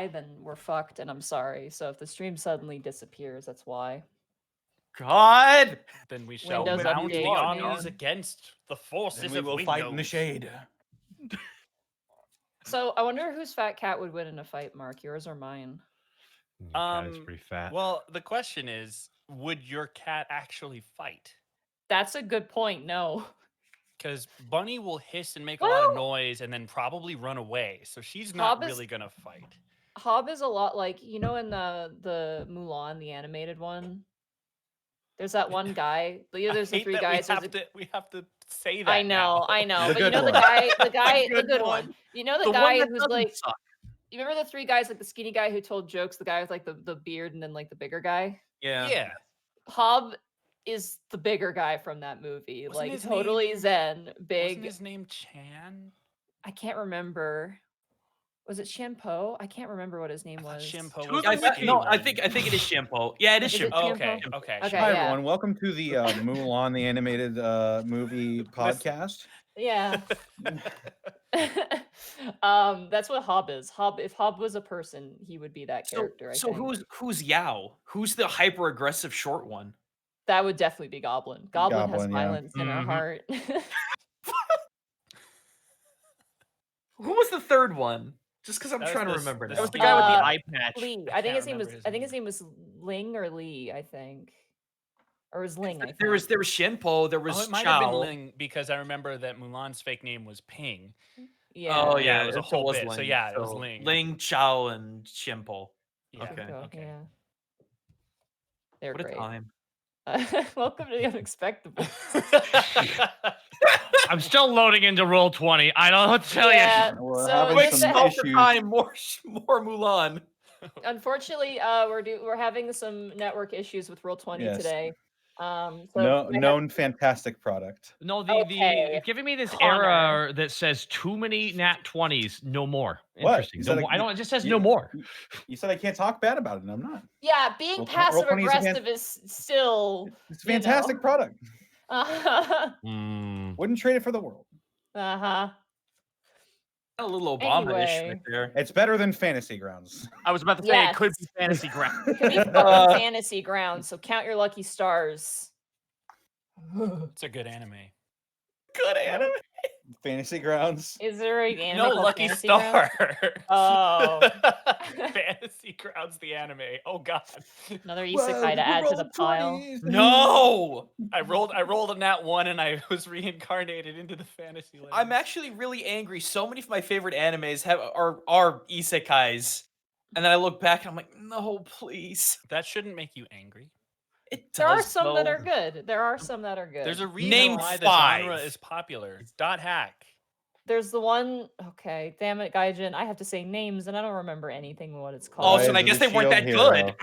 then we're fucked, and I'm sorry. So if the stream suddenly disappears, that's why. God! Then we shall Windows mount update, the armies man. against the forces Then we of will Windows. fight in the shade. So I wonder whose fat cat would win in a fight, Mark, yours or mine? Your cat is pretty fat. Well, the question is, would your cat actually fight? That's a good point. No. Because Bunny will hiss and make a lot of noise and then probably run away. So she's not really going to fight. Hob is a lot like, you know, in the Mulan, the animated one? There's that one guy. You know, there's the three guys. We have to say that. I know. The But you know good the good one. You know the guy who's like, suck. you remember the three guys, like the skinny guy who told jokes, the guy with like the beard and then like the bigger guy? Yeah. Hob is the bigger guy from that movie. Wasn't like his totally name- zen, big. Wasn't his name Chan? I can't remember. Was it Shampo? I can't remember what his name was. Shimpo Who's was the the skinny skinny No, one. I think it is Shampoo. Yeah, it is Is it Shampoo. Oh, okay. Shampoo? Okay. Okay. Hi yeah. everyone, welcome to the Mulan the animated movie podcast. Yeah. That's what Hob is. If Hob was a person, he would be that character. I So think. who's Yao? Who's the hyper aggressive short one? That would definitely be Goblin. Goblin has Goblin, yeah. violence in her Mhm. heart. Who was the third one? Just because I'm That was trying to the- remember the now. That was the guy with the Uh, eye patch. Lee. I I think can't his name was. remember his I think his name. name was Ling or Lee. I think, or was Ling. I think. There was Shinpo, there was Oh, it might have been Chao. Ling because I remember that Mulan's fake name was Ping. Yeah. Oh Yeah, yeah, it was a so whole was bit. So, Ling. yeah, it was Ling. Ling, Chao, and Shinpo. Yeah. Okay. Shinko, Yeah. They're What a great. time. Welcome to the Unexpectables. I'm still loading into Roll20. I don't know what to tell Yeah. you. We're So having this some is- All the issues. time, more Mulan. Unfortunately, we're having some network issues with Roll20 Yes. today. So Known fantastic product. No, the Okay. giving me this Connor. error that says too many nat 20s, no more. What? Interesting. Is No that a- more. I don't. It just says you- no more. You said I can't talk bad about it, and I'm not. Yeah, being Roll- passive Roll20 is a aggressive is still. It's a fantastic product. Uh Wouldn't trade it for the world. huh. A little Obama-ish Anyway. right there. It's better than Fantasy Grounds. I was about to say it could be Yes. fantasy ground. Could be fucking fantasy ground. So count your lucky stars. It's a good anime. Good anime. Fantasy Grounds. Is there an anime No, called Lucky Fantasy Star. Ground? Oh. Fantasy Grounds the anime. Oh god. Another isekai to add to the pile. No! I rolled a nat 1 and I was reincarnated into the fantasy land. I'm actually really angry. So many of my favorite animes are isekais. And then I look back and I'm like, no, please. That shouldn't make you angry. It does, There are some that though. are good. There are some that are good. There's a reason Name why the 5. genre is popular. Dot hack. There's the one. Okay, damn it, Gaijin. I have to say names, and I don't remember anything what it's Oh, called. so Rise I of guess the they weren't that Shield good. Hero.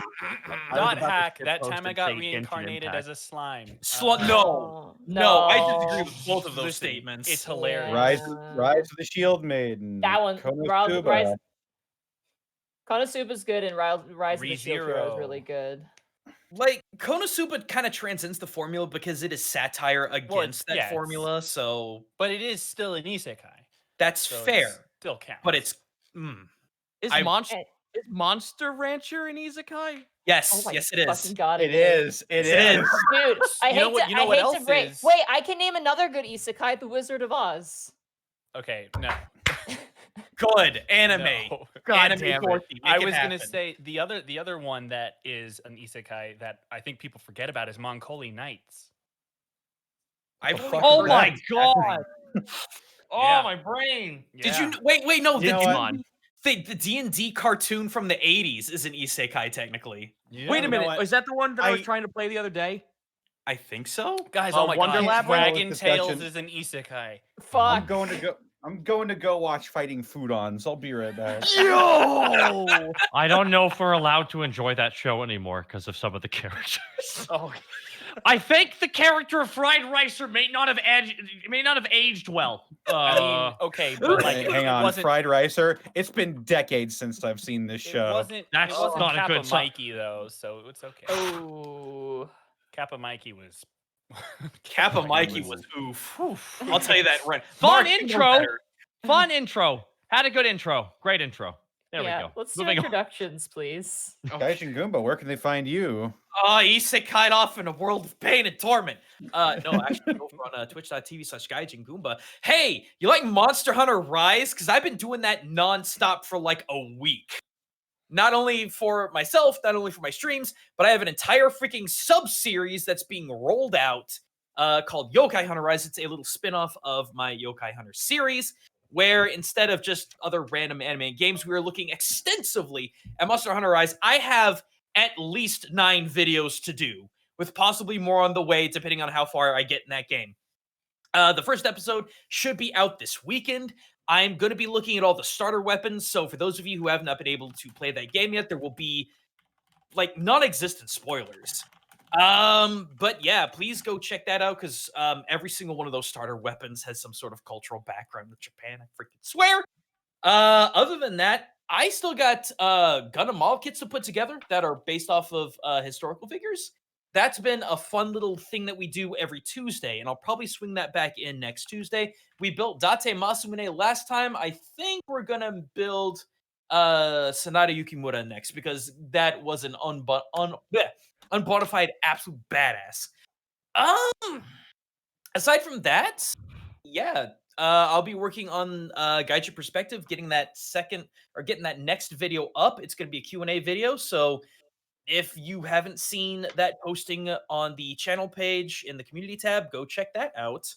Dot about to hack. shit That post time I and got say Genshin reincarnated Impact. as a slime. No, I disagree with both of those Listen, statements. It's hilarious. Rise of the Shield Maiden. That one. Konosuba. Konosuba's good, and Rise of the Shield Hero is ReZero. really good. Like, Konosuba kind of transcends the formula because it is satire against that yeah, it's- formula, so But it is still an isekai. that's So fair. it still counts. But it's Is I- Monster Rancher an isekai? yes, Oh my yes, it is. fucking god, It is. It It is. is. Dude, I You know hate what- to, you know I what hate else to break. is- Wait, I can name another good isekai, The Wizard of Oz. Okay, no. Good anime. No. God Anime damn it. Dorothy, I make it was gonna happen. say the other one that is an isekai that I think people forget about is Moncoli Knights. I've the only fuck Oh is heard my that? god! Oh Yeah. my brain! Did you wait? No, You know the what? the D&D cartoon from the 80s is an isekai technically. Yeah. Wait a You know minute. what? Is that the one that I was I- trying to play the other day? I think so. Guys, oh my Wonder god, Lab? Dragon Discussion. Tales is an isekai. Fuck. I'm going to go watch Fighting Foodons. I'll be right back. Yo! I don't know if we're allowed to enjoy that show anymore because of some of the characters. Oh, I think the character of Fried Ricer may not have aged well. I mean, okay, but like, Hang it on, wasn't, Fried Ricer. It's been decades since I've seen this it show. wasn't. That's it wasn't not a Kappa good sign. Mikey though, so it's okay. Oh. Kappa Mikey was. Kappa Mikey was oof. I'll tell you that right. Fun Mark, you know intro. better. Fun intro. Had a good intro. Great intro. There we Yeah, go. let's do Moving on. introductions, please. Gaijin Goomba, where can they find you? Isekai off in a world of pain and torment. No, actually, over on twitch.tv/gaijingoomba. Hey, you like Monster Hunter Rise? Because I've been doing that nonstop for like a week. Not only for myself, not only for my streams, but I have an entire freaking sub-series that's being rolled out called Yokai Hunter Rise. It's a little spin-off of my Yokai Hunter series, where instead of just other random anime games, we are looking extensively at Monster Hunter Rise. I have at least 9 videos to do, with possibly more on the way, depending on how far I get in that game. The first episode should be out this weekend. I'm going to be looking at all the starter weapons, so for those of you who have not been able to play that game yet, there will be, like, non-existent spoilers. But yeah, please go check that out, because every single one of those starter weapons has some sort of cultural background with Japan, I freaking swear! Other than that, I still got Gundam model kits to put together that are based off of historical figures. That's been a fun little thing that we do every Tuesday, and I'll probably swing that back in next Tuesday. We built Date Masumune last time. I think we're gonna build Sanada Yukimura next, because that was an unbonafide absolute badass. Aside from that, yeah, I'll be working on Gaijin Perspective, getting that next video up. It's going to be a Q&A video, so if you haven't seen that posting on the channel page in the community tab, go check that out.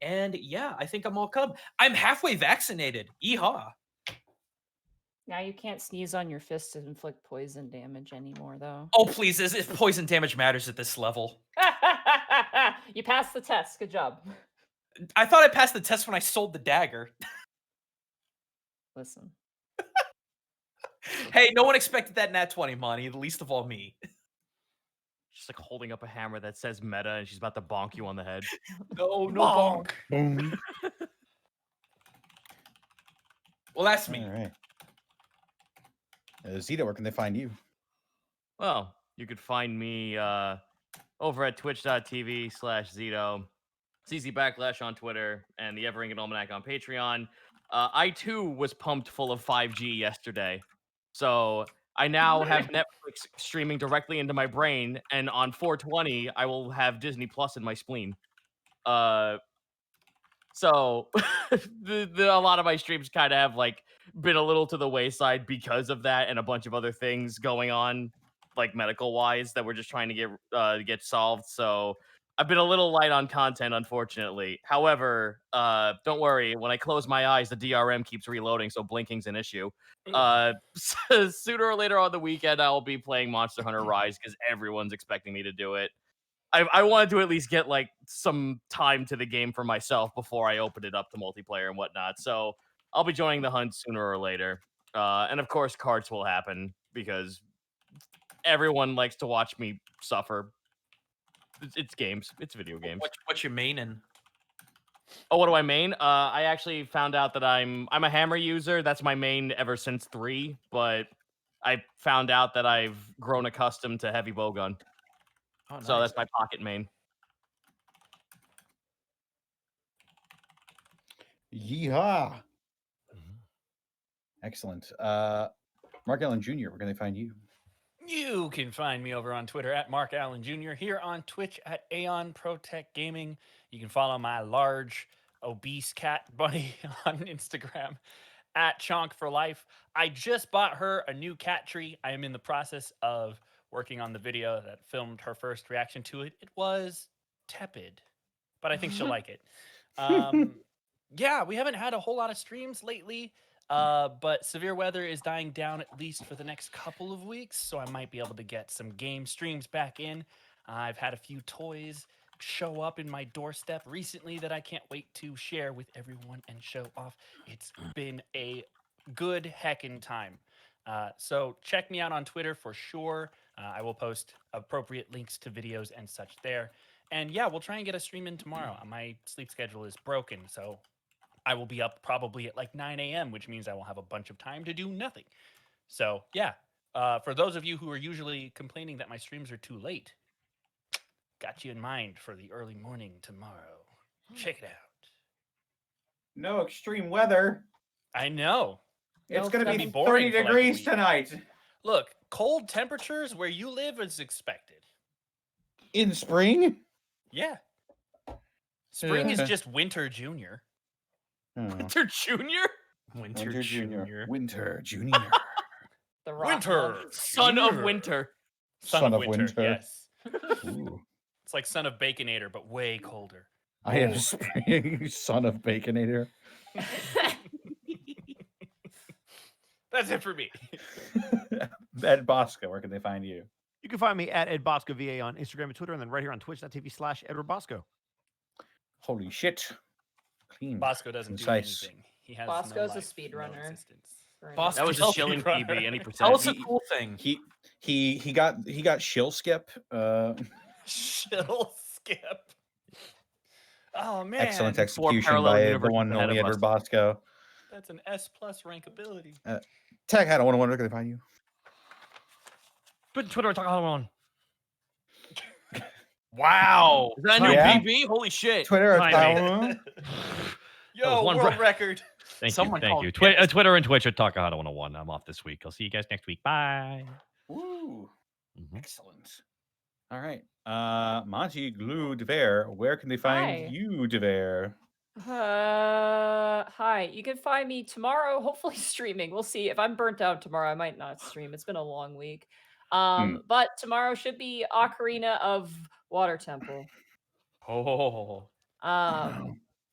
And yeah, I think I'm all cub. I'm halfway vaccinated. Yeehaw. Now you can't sneeze on your fist to inflict poison damage anymore, though. Oh, please, if poison damage matters at this level. You passed the test. Good job. I thought I passed the test when I sold the dagger. Listen. Hey, no one expected that nat 20, Monty, least of all me. Just like holding up a hammer that says meta and she's about to bonk you on the head. No Bonk. Boom. Well, that's me. All right. Zeta, where can they find you? Well, you could find me over at twitch.tv/Zito, CZ on Twitter, and the Everington Almanac on Patreon. I too was pumped full of 5G yesterday. So I now have Netflix streaming directly into my brain, and on 420, I will have Disney Plus in my spleen. So a lot of my streams kind of have like been a little to the wayside because of that, and a bunch of other things going on, like medical wise, that we're just trying to get solved. So I've been a little light on content, unfortunately. However, don't worry. When I close my eyes, the DRM keeps reloading, so blinking's an issue. Sooner or later on the weekend, I'll be playing Monster Hunter Rise because everyone's expecting me to do it. I wanted to at least get like some time to the game for myself before I open it up to multiplayer and whatnot. So I'll be joining the hunt sooner or later. And of course, carts will happen because everyone likes to watch me suffer. It's games. It's video games. What's your main in? Oh, what do I main? I actually found out that I'm a hammer user. That's my main ever since 3. But I found out that I've grown accustomed to heavy bowgun. Oh, nice. So that's my pocket main. Yeehaw. Excellent. Mark Allen Jr., where can they find you? You can find me over on Twitter at Mark Allen Jr., here on Twitch at Aeon Protech Gaming. You can follow my large, obese cat bunny on Instagram at Chonk for Life. I just bought her a new cat tree. I am in the process of working on the video that filmed her first reaction to it. It was tepid, but I think she'll like it. Yeah, we haven't had a whole lot of streams lately. But severe weather is dying down at least for the next couple of weeks, so I might be able to get some game streams back in. I've had a few toys show up in my doorstep recently that I can't wait to share with everyone and show off. It's been a good heckin' time. So check me out on Twitter for sure. I will post appropriate links to videos and such there. And yeah, we'll try and get a stream in tomorrow. My sleep schedule is broken, so I will be up probably at like 9 a.m., which means I will have a bunch of time to do nothing. So yeah, for those of you who are usually complaining that my streams are too late, got you in mind for the early morning tomorrow. Check it out. No extreme weather. I know. It's No gonna gonna be be boring 30 for, like, a degrees week. tonight. Look, cold temperatures where you live is expected. In spring? Yeah. Spring is Yeah. just winter junior. Oh. Winter Junior? Winter junior. Winter Junior. The rock Winter. month. Son of Junior. Winter. Son of winter. Yes. Ooh. It's like Son of Baconator, but way colder. I am spring, son of Baconator. That's it for me. Ed Bosco, where can they find you? You can find me at Ed Bosco VA on Instagram and Twitter, and then right here on twitch.tv/Edward Bosco. Holy shit. Clean. Bosco doesn't Concise. do anything. He has Bosco's no a life, speedrunner. no existence. Bosco, That was a tell- shilling Speedrunner. PB, any Tell us percent. a cool thing. He got shill skip. Shill skip. Oh man. Excellent Four execution parallel by the universes one and ahead only of us. Edward Bosco. That's an S+ rankability. Tag hat, I want to wonder, where can they find you? Twitter, talk on. Wow. Is that a new Yeah. PB? Holy shit. Twitter at Timing. Yo, one world re- record. Thank Someone you. Thank called you. Guinness. Twitter and Twitch at Takahata 101. I'm off this week. I'll see you guys next week. Bye. Woo. Mhm. Excellent. All right. Monty Glue Dever, where can they find Hi. you, Dever? Hi. You can find me tomorrow, hopefully streaming. We'll see. If I'm burnt out tomorrow, I might not stream. It's been a long week. But tomorrow should be Ocarina of Water Temple. Oh.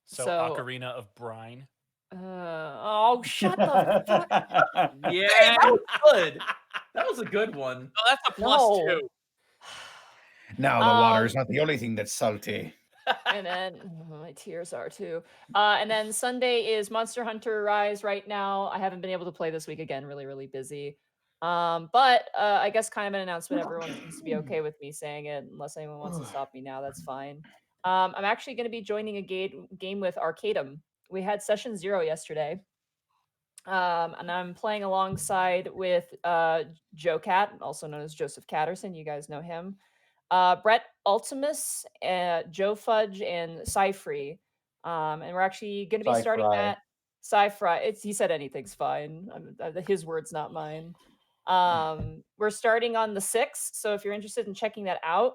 So, So- Ocarina of Brine. Oh, shut the fuck. Yeah, that was good. That was a good one. Oh, that's a plus No. two. Now the water is not the only thing that's salty. And then my tears are too. And then Sunday is Monster Hunter Rise right now. I haven't been able to play this week again, really busy. But I guess kind of an announcement. Everyone seems to be okay with me saying it, unless anyone wants to stop me now, that's fine. I'm actually going to be joining a game with Arcadum. We had session 0 yesterday. And I'm playing alongside with Joe Cat, also known as Joseph Catterson. You guys know him. Brett Ultimus, Joe Fudge, and Cyfree. And we're actually going to be starting Cyfry. that. Cyfry. He said anything's fine. His words, not mine. We're starting on the 6th. So if you're interested in checking that out,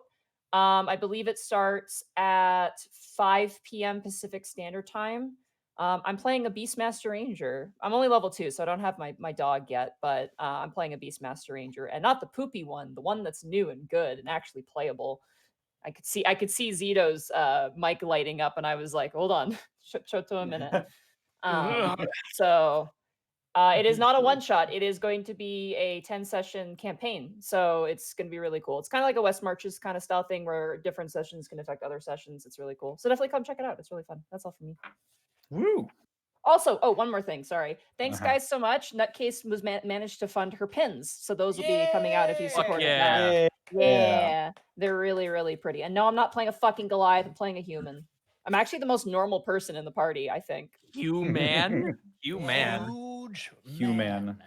I believe it starts at 5 p.m. Pacific Standard Time. I'm playing a Beastmaster Ranger. I'm only level 2, so I don't have my dog yet, but I'm playing a Beastmaster Ranger, and not the poopy one, the one that's new and good and actually playable. I could see Zito's mic lighting up, and I was like, hold on, show to a minute. So it is not a one-shot. It is going to be a 10-session campaign, so it's going to be really cool. It's kind of like a West Marches kind of style thing where different sessions can affect other sessions. It's really cool. So definitely come check it out. It's really fun. That's all for me. Woo. Also, one more thing. Sorry. Thanks, guys, so much. Nutcase was managed to fund her pins, so those will be coming out if you Fuck support yeah. that. Yeah, they're really pretty. And no, I'm not playing a fucking Goliath. I'm playing a human. I'm actually the most normal person in the party, I think. Human. Human. Huge Man.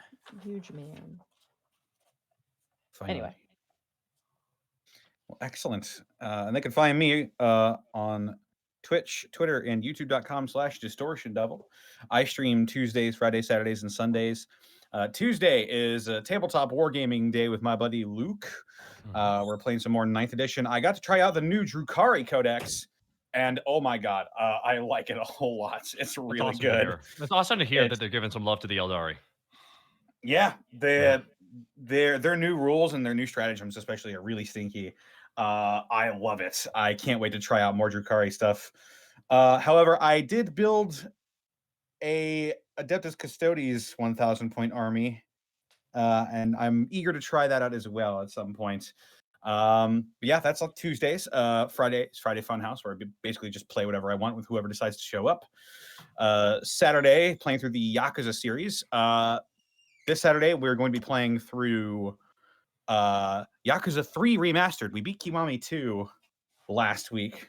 Huge man. Finally. Anyway. Well, excellent. And they can find me on Twitch, Twitter, and youtube.com/Distortion Devil. I stream Tuesdays, Fridays, Saturdays, and Sundays. Tuesday is a tabletop wargaming day with my buddy Luke. We're playing some more 9th edition. I got to try out the new Drukhari Codex, and oh my god, I like it a whole lot. It's really awesome to good. hear. It's awesome to hear It's- that they're giving some love to the Eldari. Yeah, their new rules and their new stratagems especially are really stinky. I love it. I can't wait to try out more Drukhari stuff. However, I did build a Adeptus Custodes 1,000 point army, and I'm eager to try that out as well at some point. But yeah, that's on Tuesdays. Friday Funhouse, where I basically just play whatever I want with whoever decides to show up. Saturday, playing through the Yakuza series. This Saturday, we're going to be playing through Yakuza 3 Remastered. We beat Kiwami 2 last week.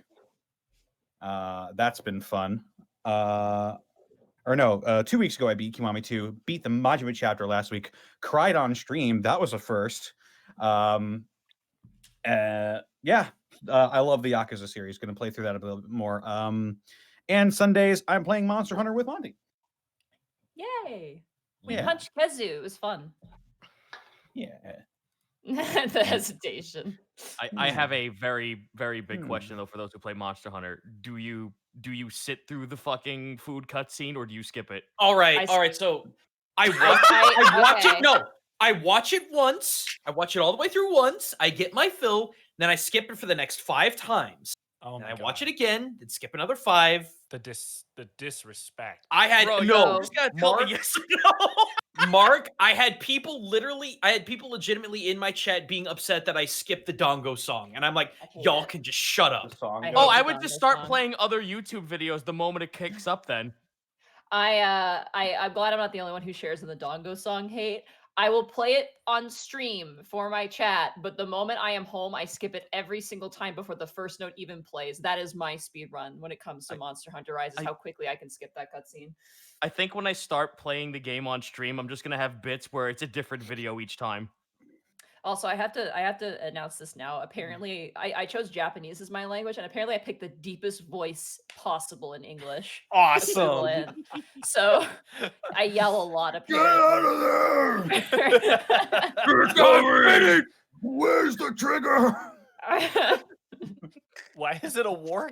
That's been fun. 2 weeks ago I beat Kiwami 2, beat the Majima chapter last week, cried on stream. That was a first. I love the Yakuza series. Going to play through that a little bit more. And Sundays, I'm playing Monster Hunter with Monty. Yay! We Yeah. punched Kezu. It was fun. Yeah. The hesitation. I have a very, very big Hmm. question though for those who play Monster Hunter. Do you sit through the fucking food cutscene or do you skip it? All right, I all right. So I watch, I- I watch okay. it. No, I watch it once. I watch it all the way through once. I get my fill. Then I skip it for the next 5 times. Oh And my I god. watch it again. Then skip another 5. The disrespect. I had Bro, no. you just gotta tell Mark, me yes or no. Mark, I had people legitimately in my chat being upset that I skipped the Dongo song. And I'm like, I hate y'all it. can just shut up. The song I goes- Oh, hate I the would just Dongo start song. playing other YouTube videos the moment it kicks up then. I'm glad I'm not the only one who shares in the Dongo song hate. I will play it on stream for my chat, but the moment I am home, I skip it every single time before the first note even plays. That is my speed run when it comes to Monster Hunter Rise, is how quickly I can skip that cutscene. I think when I start playing the game on stream, I'm just gonna have bits where it's a different video each time. Also, I have to announce this now. Apparently, I chose Japanese as my language, and apparently I picked the deepest voice possible in English. to fill Awesome. in. So I yell a lot apparently. Where's the trigger? Why is it a war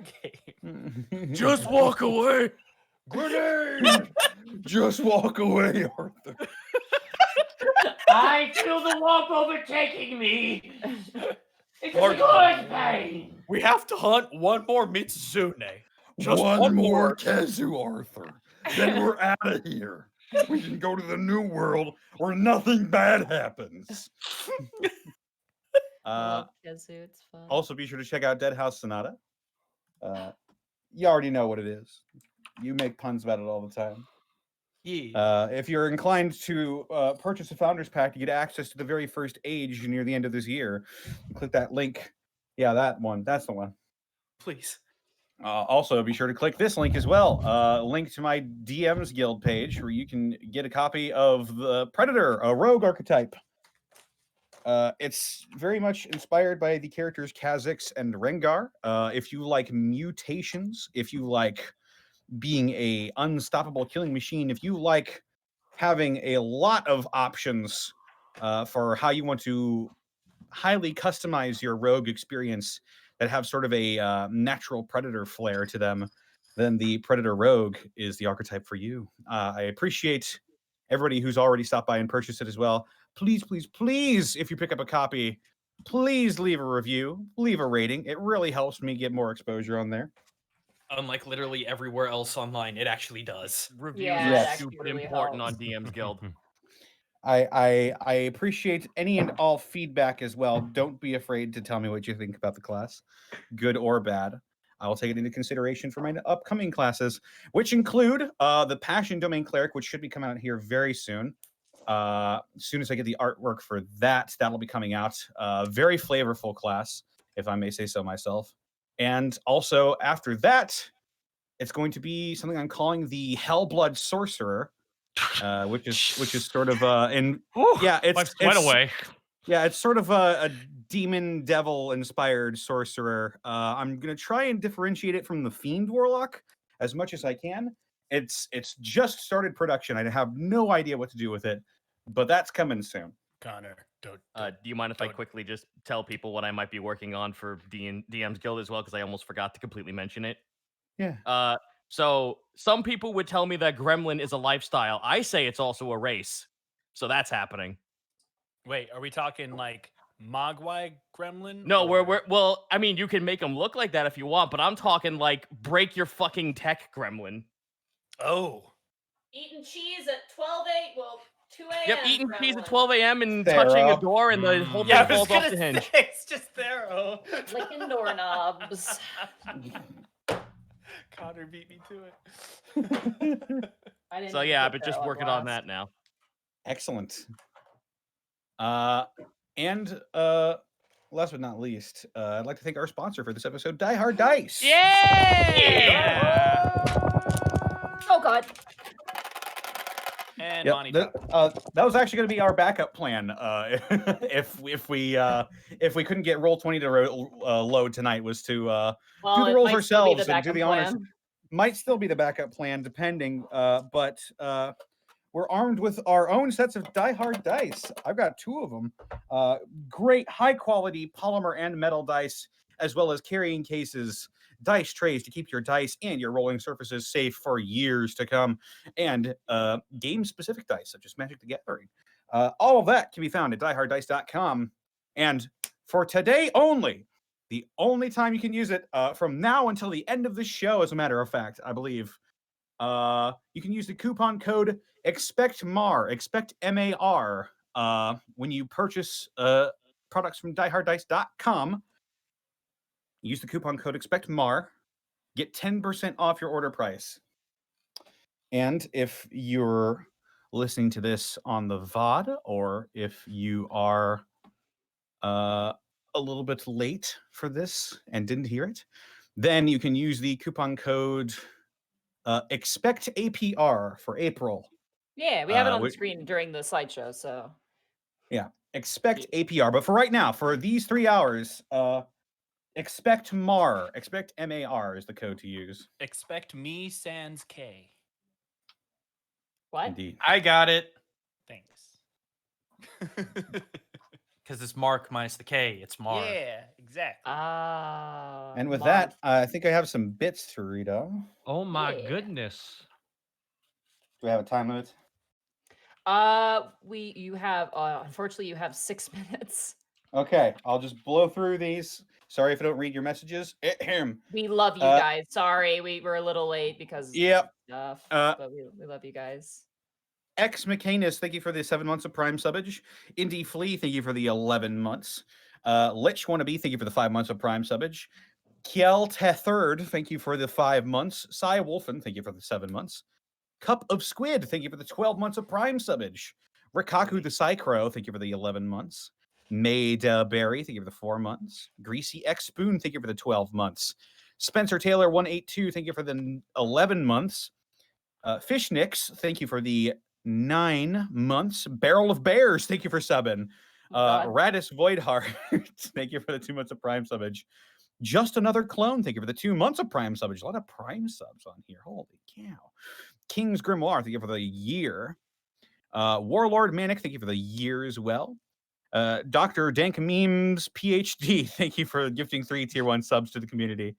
game? Just walk away. Grenade! Just walk away, Arthur. I feel the warmth overtaking me. It's Lord- good pain. We have to hunt one more Mitsune. Just one more Kezu, Arthur. Then we're out of here. We can go to the new world where nothing bad happens. Love Kezu, it's fun. Also, be sure to check out Dead House Sonata. You already know what it is. You make puns about it all the time. Yeah. If you're inclined to purchase a Founders Pack to get access to the very first age near the end of this year, click that link. Yeah, that one. That's the one. Please. Also, be sure to click this link as well. Link to my DM's Guild page where you can get a copy of the Predator, a rogue archetype. It's very much inspired by the characters Kha'Zix and Rengar. If you like mutations, if you like being a unstoppable killing machine, if you like having a lot of options for how you want to highly customize your rogue experience that have sort of a natural predator flair to them, then the Predator Rogue is the archetype for you. I appreciate everybody who's already stopped by and purchased it as well. Please, please, please, if you pick up a copy, please leave a review, leave a rating. It really helps me get more exposure on there. Unlike literally everywhere else online, it actually does. Reviews Yeah, are it actually super really important helps. on DM's Guild. I appreciate any and all feedback as well. Don't be afraid to tell me what you think about the class, good or bad. I will take it into consideration for my upcoming classes, which include the Passion Domain Cleric, which should be coming out here very soon. As soon as I get the artwork for that, that'll be coming out. Very flavorful class, if I may say so myself. And also after that, it's going to be something I'm calling the Hellblood Sorcerer, which is sort of away. yeah, it's sort of a demon devil inspired sorcerer. I'm gonna try and differentiate it from the Fiend Warlock as much as I can. It's just started production. I have no idea what to do with it, but that's coming soon. Connor, don't. Do you mind if I don't- quickly just tell people what I might be working on for DM's Guild as well? Because I almost forgot to completely mention it. Yeah. So some people would tell me that Gremlin is a lifestyle. I say it's also a race. So that's happening. Wait, are we talking like Mogwai Gremlin? No, or- well, I mean, you can make them look like that if you want, but I'm talking like break your fucking tech Gremlin. Oh. Eating cheese at 12:08, well, 2 a.m. Yep, eating cheese at Gremlin. 12 a.m. and Sarah. touching a door and the whole Yeah, I thing was falls off gonna the hinge. say, it's just there. Oh. Licking doorknobs. Connor beat me to it. I didn't So even yeah, put I've been just Pharaoh working on blast. that now. Excellent. And last but not least, I'd like to thank our sponsor for this episode, Die Hard Dice. Yeah. Oh god. And Yep, Monty. that was actually going to be our backup plan. If we couldn't get Roll20 to load tonight, was to Well, do the it rolls might still be ourselves the and do backup the honors. plan. Might still be the backup plan, depending. But we're armed with our own sets of die-hard dice. I've got 2 of them. Great high-quality polymer and metal dice, as well as carrying cases, dice trays to keep your dice and your rolling surfaces safe for years to come, and game-specific dice such as Magic the Gathering. All of that can be found at dieharddice.com. And for today only, the only time you can use it from now until the end of the show, as a matter of fact, I believe, you can use the coupon code EXPECTMAR, expect MAR, when you purchase products from dieharddice.com. Use the coupon code EXPECTMAR, get 10% off your order price. And if you're listening to this on the VOD, or if you are a little bit late for this and didn't hear it, then you can use the coupon code expect APR for April. Yeah, we have it on the which- screen during the slideshow, so Yeah, expect APR. But for right now, for these 3 hours, expect MAR. Expect MAR is the code to use. Expect me sans K. what? Indeed. I got it. Thanks. Because it's Mark minus the K. It's Mar. Yeah, exactly. And with Marv. that, I think I have some bits to read out. Oh my Yeah. goodness. Do we have a time limit? You have unfortunately you have 6 minutes. Okay, I'll just blow through these. Sorry if I don't read your messages. Ahem. We love you guys. Sorry, we were a little late because Yep. stuff, Uh, but we love you guys. X McCanus, thank you for the 7 months of Prime subbage. Indie Flea, thank you for the 11 months. Lich Wannabe, thank you for the 5 months of Prime subbage. Kiel Tethird, thank you for the 5 months. Cy Wolfen, thank you for the 7 months. Cup of Squid, thank you for the 12 months of Prime subbage. Rikaku the Psychro, thank you for the 11 months. Maid Berry, thank you for the 4 months. Greasy X Spoon, thank you for the 12 months. Spencer Taylor 182, thank you for the 11 months. Fish Nicks, thank you for the 9 months. Barrel of Bears, thank you for subbing. God. Radis Voidheart, thank you for the 2 months of Prime subbage. Just Another Clone, thank you for the 2 months of Prime subbage. A lot of Prime subs on here. Holy cow. King's Grimoire, thank you for the year. Warlord Manic, thank you for the year as well. Dr. Dank Memes PhD, thank you for gifting 3 tier 1 subs to the community.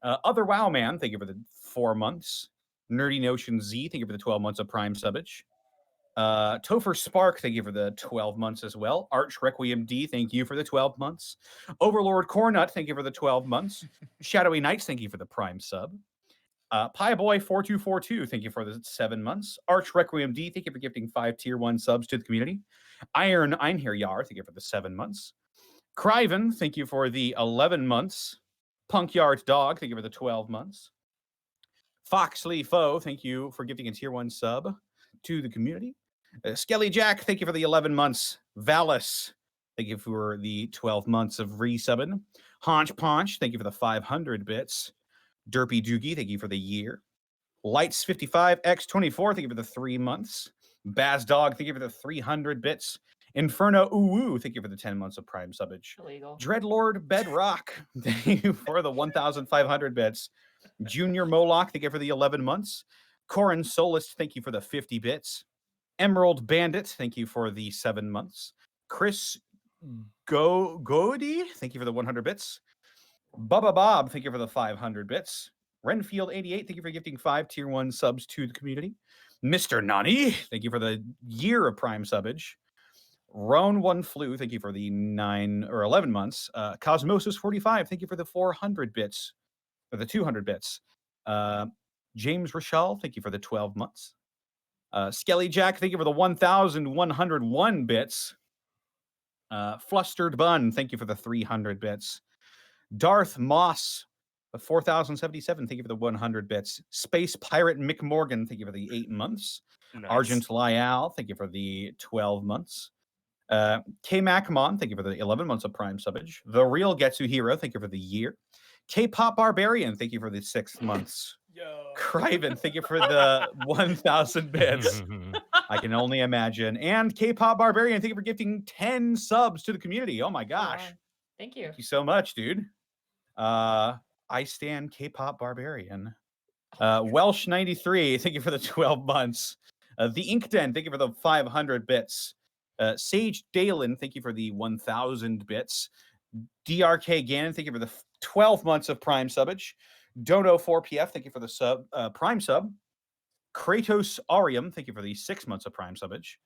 Other Wow Man, thank you for the 4 months. Nerdy Notion Z, thank you for the 12 months of Prime subbage. Topher Spark, thank you for the 12 months as well. Arch Requiem D, thank you for the 12 months. Overlord Cornut, thank you for the 12 months. Shadowy Knights, thank you for the Prime sub. Pieboy4242, thank you for the 7 months. Arch Requiem D, thank you for gifting 5 tier 1 subs to the community. Iron Einher Yar, thank you for the 7 months. Criven, thank you for the 11 months. Punk Yard Dog, thank you for the 12 months. Foxley Foe, thank you for gifting a tier 1 sub to the community. Skelly Jack, thank you for the 11 months. Valis, thank you for the 12 months of resubbing. Haunch Paunch, thank you for the 500 bits. Derpy Doogie, thank you for the year. Lights55X24, thank you for the 3 months. Baz Dog, thank you for the 300 bits. Inferno Uwu, thank you for the 10 months of Prime subbage. Illegal. Dreadlord Bedrock, thank you for the 1,500 bits. Junior Moloch, thank you for the 11 months. Corin Solist, thank you for the 50 bits. Emerald Bandit, thank you for the 7 months. Chris Gody, thank you for the 100 bits. Bubba Bob, thank you for the 500 bits. Renfield88, thank you for gifting 5 tier 1 subs to the community. Mr. Nani, thank you for the year of Prime subbage. Roan One Flew, thank you for the 9 or 11 months. Cosmosis45, thank you for the 400 bits, or the 200 bits. James Rachel, thank you for the 12 months. Skelly Jack, thank you for the 1,101 bits. Flustered Bun, thank you for the 300 bits. Darth Moss, 4,077, thank you for the 100 bits. Space Pirate Mick Morgan, thank you for the 8 months. Nice. Argent Lyal, thank you for the 12 months. K Macmon, thank you for the 11 months of Prime subbage. The Real Getsu Hero, thank you for the year. K-Pop Barbarian, thank you for the 6 months. Yo. Criven, thank you for the 1,000 bits. I can only imagine. And K-Pop Barbarian, thank you for gifting 10 subs to the community. Oh my gosh. Wow. Thank you. Thank you so much, dude. I stand K-Pop Barbarian. Welsh93, thank you for the 12 months. The Ink Den, thank you for the 500 bits. Sage Dalen, thank you for the 1,000 bits. DRK Gannon, thank you for the 12 months of Prime subbage. Dono 4PF, thank you for the Prime sub. Kratos Arium, thank you for the 6 months of Prime subbage.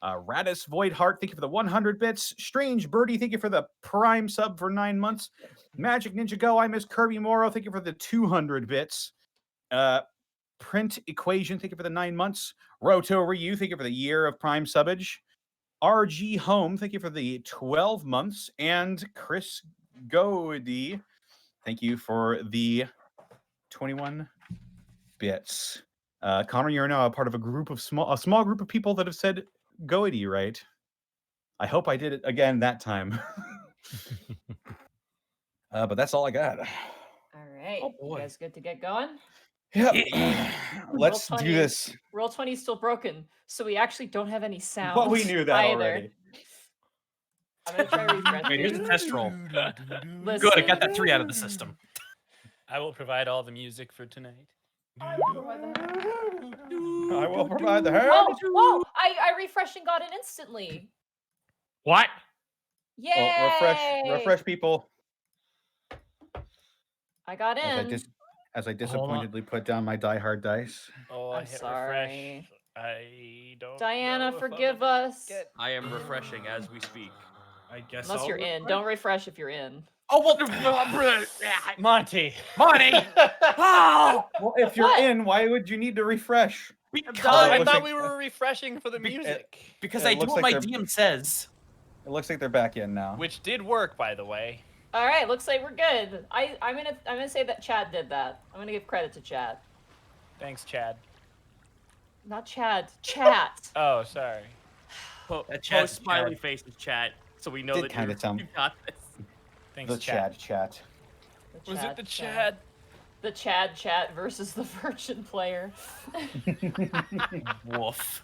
Radis Voidheart, thank you for the 100 bits. Strange Birdie, thank you for the Prime sub for 9 months. Magic Ninja Go, I miss Kirby Morrow, thank you for the 200 bits. Print Equation, thank you for the 9 months. Roto Ryu, thank you for the year of Prime subbage. RG Home, thank you for the 12 months. And Chris Goody, thank you for the 21 bits. Connor, you're now a part of a small group of people that have said Goity, right? I hope I did it again that time. But that's all I got. All right. Oh, boy. You guys good to get going? Yep. Yeah. Let's Roll do 20. this. Roll 20 is still broken, so we actually don't have any sound. But we knew that either. already. I'm gonna try refreshing. Wait, here's a test roll. Listen. Good, I got that 3 out of the system. I will provide all the music for tonight. I will provide the hair. Whoa! I refreshed and got it instantly. What? Yay! Well, refresh people. I got in. As I disappointedly put down my diehard dice. Oh, I'm I hit sorry. refresh. I don't. Diana, know if forgive I'm us. get- I am refreshing as we speak. I guess Unless I'll you're in. refresh. Don't refresh if you're in. Oh, well, Monty. money. Oh, Well, if you're What? in, why would you need to refresh? because, I looks thought like- we were refreshing for the Be- music, because It I do looks what like my they're- DM says. It looks like they're back in now. which did work, by the way. All right, looks like we're good. I'm gonna say that Chad did that. I'm gonna give credit to Chad. Thanks, Chad. Not Chad. Chat. Oh, sorry. That chat's Post smiley Chad. faces chat, so we know Did that kinda sound- you got this. Thanks, The Chad. chat. The Was Chad it the chat. Chad? The Chad chat versus the virgin player. Woof.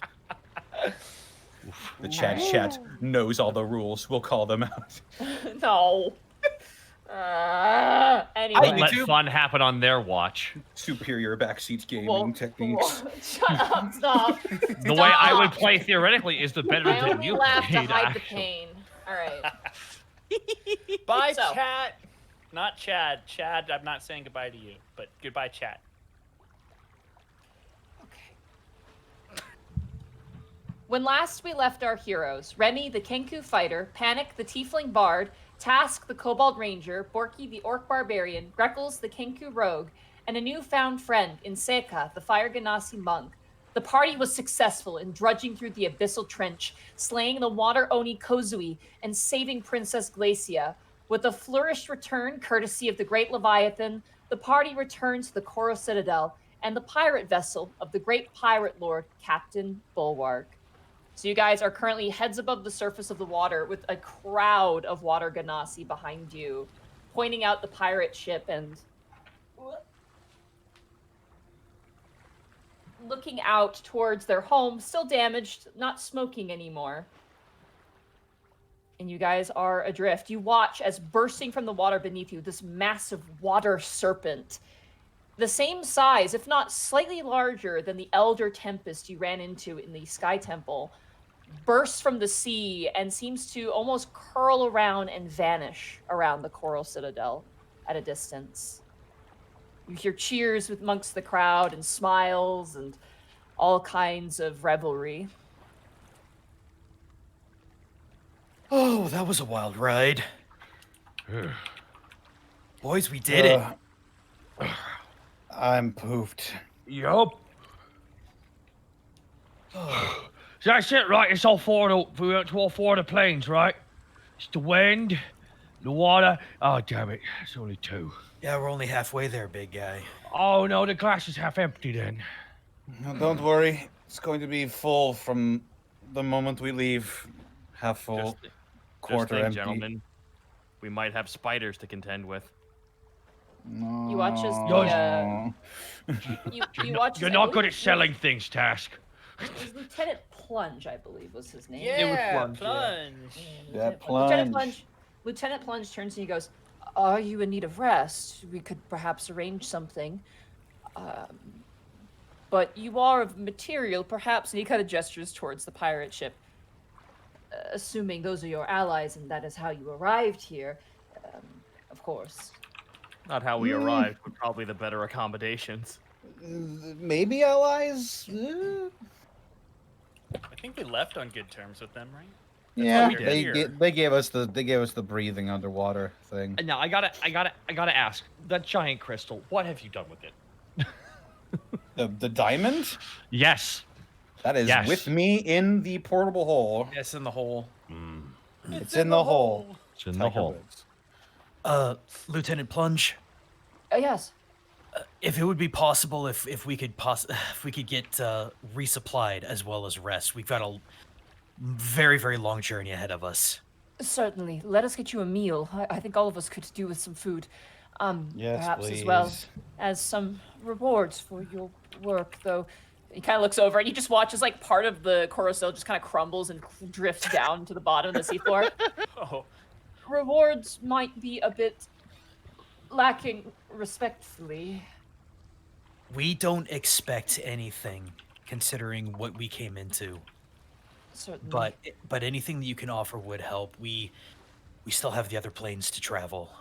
The chat knows all the rules. We'll call them out. No. Anyway. Hey, Let YouTube. fun happen on their watch. Superior backseat gaming Whoa, techniques. whoa, shut up, stop. The way I would Stop. play theoretically is the better I than only you laugh to played, hide the actually. pain. All right. Bye, So- chat. Not Chad. Chad, I'm not saying goodbye to you, but goodbye, chat. Okay. When last we left our heroes, Remy the Kenku fighter, Panic the Tiefling bard, Task the Kobold ranger, Borky the orc barbarian, Greckles the Kenku rogue, and a newfound friend in Seka the fire ganassi monk, the party was successful in drudging through the abyssal trench, slaying the water oni Kozui, and saving Princess Glacia. With a flourished return courtesy of the great Leviathan, the party returned to the Coral Citadel and the pirate vessel of the great pirate lord, Captain Bulwark. So you guys are currently heads above the surface of the water with a crowd of water ganassi behind you, pointing out the pirate ship and looking out towards their home, still damaged, not smoking anymore. And you guys are adrift. You watch as bursting from the water beneath you, this massive water serpent, the same size, if not slightly larger than the Elder Tempest you ran into in the Sky Temple, bursts from the sea and seems to almost curl around and vanish around the Coral Citadel at a distance. You hear cheers amongst the crowd and smiles and all kinds of revelry. Oh, that was a wild ride. Boys, we did it. I'm pooped. Yup. So that's it, right? It's all four. We went to all four of the planes, right? It's the wind, the water. Oh, damn it! It's only two. Yeah, we're only halfway there, big guy. Oh no, the glass is half empty then. No, don't worry. It's going to be full from the moment we leave. Half full, Just quarter think, empty. gentlemen, we might have spiders to contend with. No. You watch as you watch. You're as- not I good at believe selling things, Task. It was Lieutenant Plunge, I believe, was his name. Yeah, Plunge, plunge. That Lieutenant Plunge turns and he goes, "Are you in need of rest? We could perhaps arrange something." but you are of material, perhaps, and he kind of gestures towards the pirate ship. Assuming those are your allies and that is how you arrived here, um, of course. Not how we arrived, but probably the better accommodations. Maybe allies. I think we left on good terms with them, right? Yeah, we did. they gave us the breathing underwater thing. Now I gotta ask that giant crystal. What have you done with it? The diamond Yes. that is Yes. with me in the portable hole. Yes, in the hole. It's in the hole. It's in the Tiger hole. Woods. Lieutenant Plunge. Yes. If it would be possible, if we could get resupplied as well as rest, we've got a very, very long journey ahead of us. Certainly. Let us get you a meal. I think all of us could do with some food. Yes, Perhaps as well please. as some rewards for your work, though. He kind of looks over and he just watches like part of the carousel just kind of crumbles and drifts down to the bottom of the seafloor. Oh, Rewards might be a bit lacking, respectfully. We don't expect anything, considering what we came into. Certainly. But anything that you can offer would help. We still have the other planes to travel.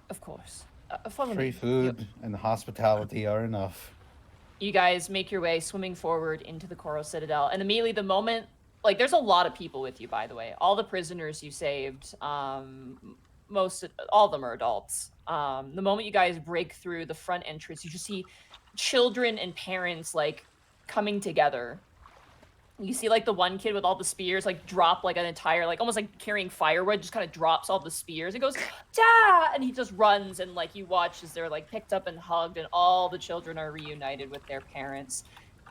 Of course. Follow Free me. food and hospitality are enough. You guys make your way swimming forward into the Coral Citadel, and immediately the moment, like, there's a lot of people with you, by the way. All the prisoners you saved, all of them are adults. The moment you guys break through the front entrance, you just see children and parents, like, coming together. You see, like, the one kid with all the spears, like, drop, like, an entire, like, almost like carrying firewood, just kind of drops all the spears and goes, "Da!" And he just runs, and, like, you watch as they're, like, picked up and hugged, and all the children are reunited with their parents.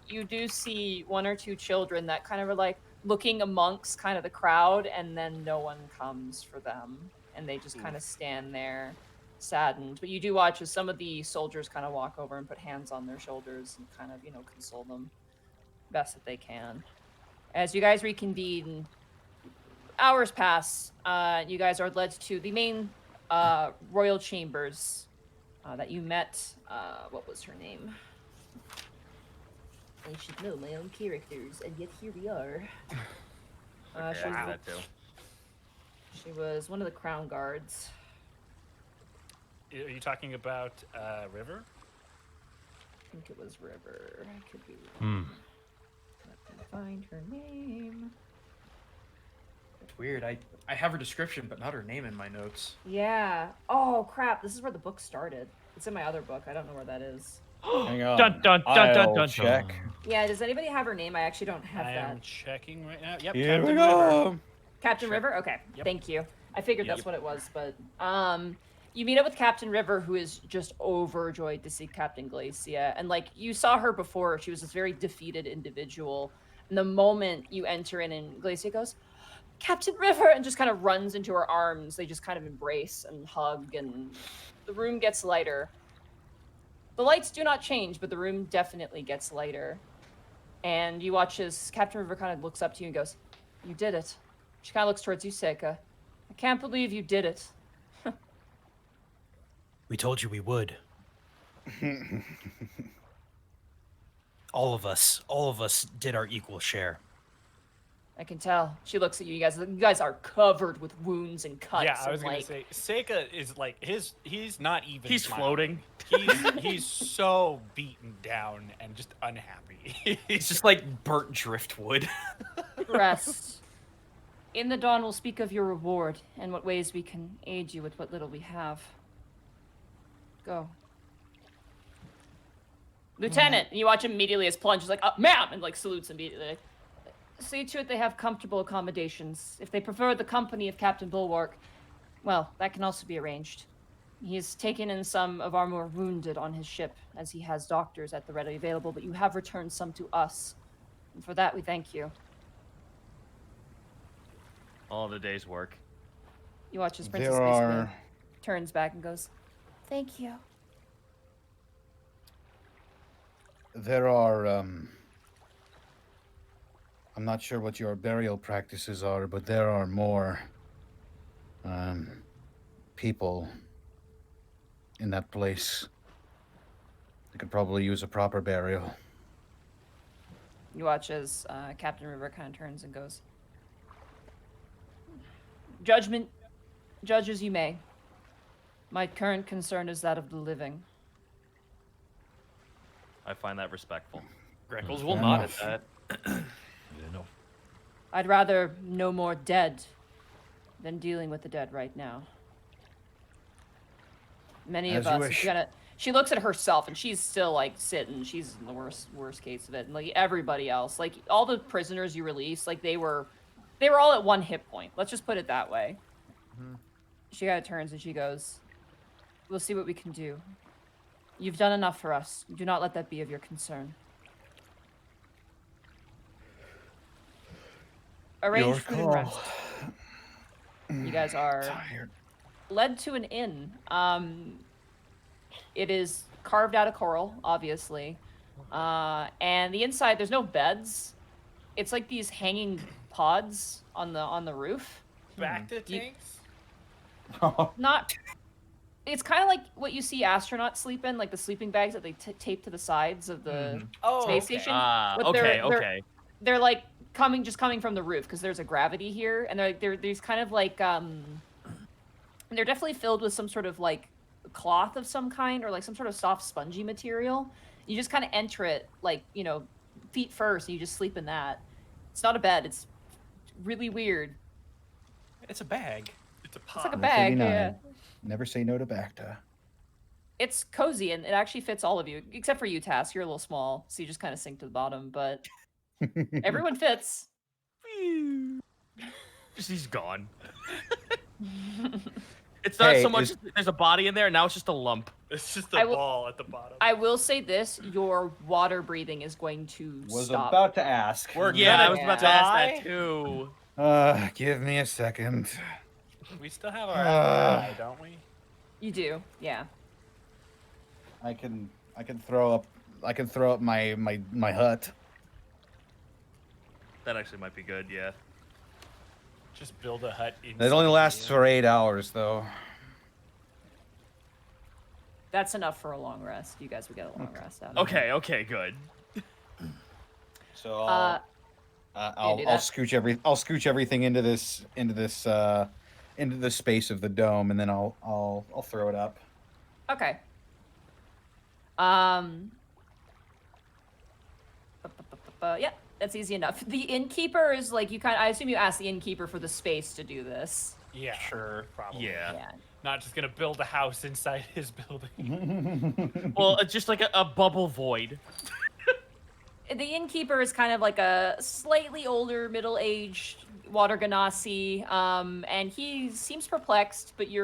You do see one or two children that kind of are, like, looking amongst kind of the crowd, and then no one comes for them. And they just kind of stand there, saddened. But you do watch as some of the soldiers kind of walk over and put hands on their shoulders and kind of, console them best that they can. As you guys reconvene, hours pass. You guys are led to the main royal chambers that you met. What was her name? I should know my own characters, and yet here we are. She was one of the crown guards. are you talking about River? I think it was River. I could be wrong. Let me find her name. It's weird. I have her description, but not her name in my notes. Yeah. Oh, crap. This is where the book started. It's in my other book. I don't know where that is. Hang on. Dun, dun, dun, dun, I'll dun, check. dun. Yeah, does anybody have her name? I actually don't have I that. am checking right now. Yep, Here we Captain River. go. Captain Sure. River? Okay. Yep. Thank you. I figured Yep. that's what it was, but you meet up with Captain River, who is just overjoyed to see Captain Glacia. And like you saw her before, she was this very defeated individual. And the moment you enter in and Glacia goes, "Captain River," and just kind of runs into her arms, they just kind of embrace and hug, and the room gets lighter. The lights do not change, but the room definitely gets lighter. And you watch as Captain River kind of looks up to you and goes, "You did it." She kind of looks towards you, Seika. "I can't believe you did it." We told you we would. All of us did our equal share. I can tell. She looks at you. You guys are covered with wounds and cuts. Yeah, I and, was gonna like, say Seika is like he's not even. He's smiling. floating. He's so beaten down and just unhappy. It's just like burnt driftwood. rest. In the dawn, we'll speak of your reward and what ways we can aid you with what little we have. Go. Lieutenant, and you watch immediately as Plunge is like, "Ma'am," and like salutes immediately. "See to it they have comfortable accommodations. If they prefer the company of Captain Bulwark, well, that can also be arranged. He has taken in some of our more wounded on his ship, as he has doctors at the ready available, but you have returned some to us. And for that, we thank you." All the day's work. You watch as Princess There Glacia are turns back and goes, "Thank you." I'm not sure what your burial practices are, but there are more people in that place I could probably use a proper burial. You watch as Captain River kind of turns and goes, "Judge as you may. My current concern is that of the living." I find that respectful. Greckles will Fair nod enough. at that. I'd rather no more dead than dealing with the dead right now. Many As of you us, wish. she looks at herself and she's still like sitting. She's in the worst case of it. And like everybody else, like all the prisoners you released, like they were all at 1 hit point. Let's just put it that way. She kind of turns and she goes, "We'll see what we can do. You've done enough for us. Do not let that be of your concern." Arrange Your food and call. rest. You guys are Tired. led to an inn. It is carved out of coral, obviously. And the inside, there's no beds. It's like these hanging pods on the roof. Back to You- tanks. Not. It's kind of like what you see astronauts sleep in, like the sleeping bags that they tape to the sides of the Oh, space okay. station. Ah, But okay, they're- okay. They're like coming from the roof because there's a gravity here, and they're these kind of like they're definitely filled with some sort of like cloth of some kind or like some sort of soft spongy material. You just kind of enter it like, you know, feet first, and you just sleep in that. It's not a bed. It's really weird. It's a bag. It's a It's like a pod. bag. 39. Yeah. Never say no to Bacta. It's cozy and it actually fits all of you, except for you, Tass. You're a little small, so you just kind of sink to the bottom. But everyone fits. She's gone. It's not Hey, so much there's a body in there, now it's just a lump. It's just I a will- ball at the bottom. I will say this: your water breathing is going to Was stop. about to ask. Yeah, I gonna was about to ask die? that too. Give me a second. We still have our ally, don't we? You do, yeah. I can throw up my hut. That actually might be good, yeah. Just build a hut. It only lasts for 8 hours though. That's enough for a long rest. You guys would get a long rest out of it. Okay, good. So Uh, I'll do that. scooch everything into this space of the dome, and then I'll throw it up. Okay. Yeah, that's easy enough. The innkeeper is like I assume you asked the innkeeper for the space to do this. Yeah, Sure. probably. Yeah. Yeah. Not just gonna build a house inside his building. Well, it's just like a bubble void. The innkeeper is kind of like a slightly older, middle-aged water ganassi, and he seems perplexed. But he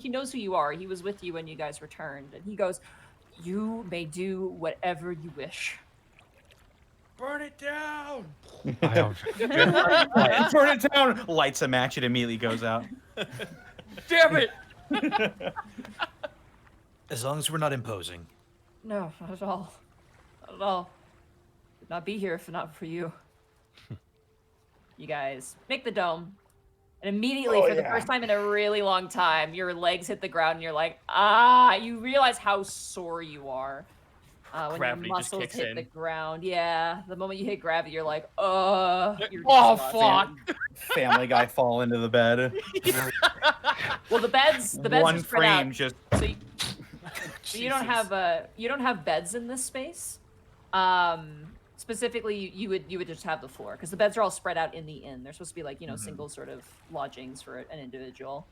knows who you are. He was with you when you guys returned, and he goes, "You may do whatever you wish." Burn it down. Burn it down. Lights a match. It immediately goes out. Damn it! As long as we're not imposing. No, not at all. Not at all. Would not be here if not for you. You guys make the dome. And immediately, for the first time in a really long time, your legs hit the ground and you're like, you realize how sore you are. When Gravity your just muscles kicks hit in. the ground. Yeah, the moment you hit gravity, you're like, you're Oh, exhausted. fuck! Family Guy fall into the bed. Well, the beds One are spread out. frame just. So you don't have beds in this space. Specifically, you would just have the floor because the beds are all spread out in the inn. They're supposed to be like single sort of lodgings for an individual.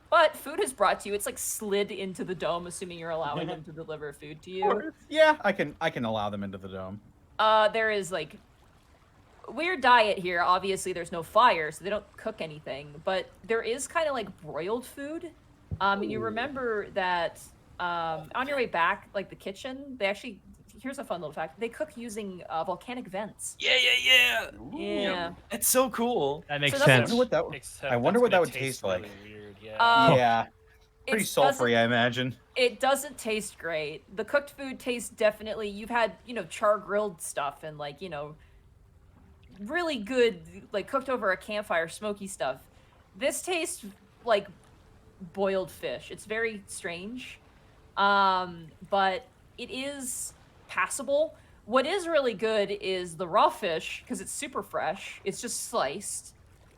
But food is brought to you. It's like slid into the dome, assuming you're allowing them to deliver food to you. Yeah, I can allow them into the dome. There is like weird diet here. Obviously, there's no fire, so they don't cook anything. But there is kind of like broiled food. And you remember that on your way back, like the kitchen, they actually. Here's a fun little fact: they cook using volcanic vents. Yeah. Yeah. It's so cool. That makes makes So that's- sense. What that? Except I wonder that's what that gonna would taste like. really weird, yeah. Yeah, pretty It doesn't- sulfury, I imagine. It doesn't taste great. The cooked food tastes definitely. You've had char grilled stuff and like really good like cooked over a campfire smoky stuff. This tastes like boiled fish. It's very strange. but it is passable. What is really good is the raw fish because it's super fresh. It's just sliced,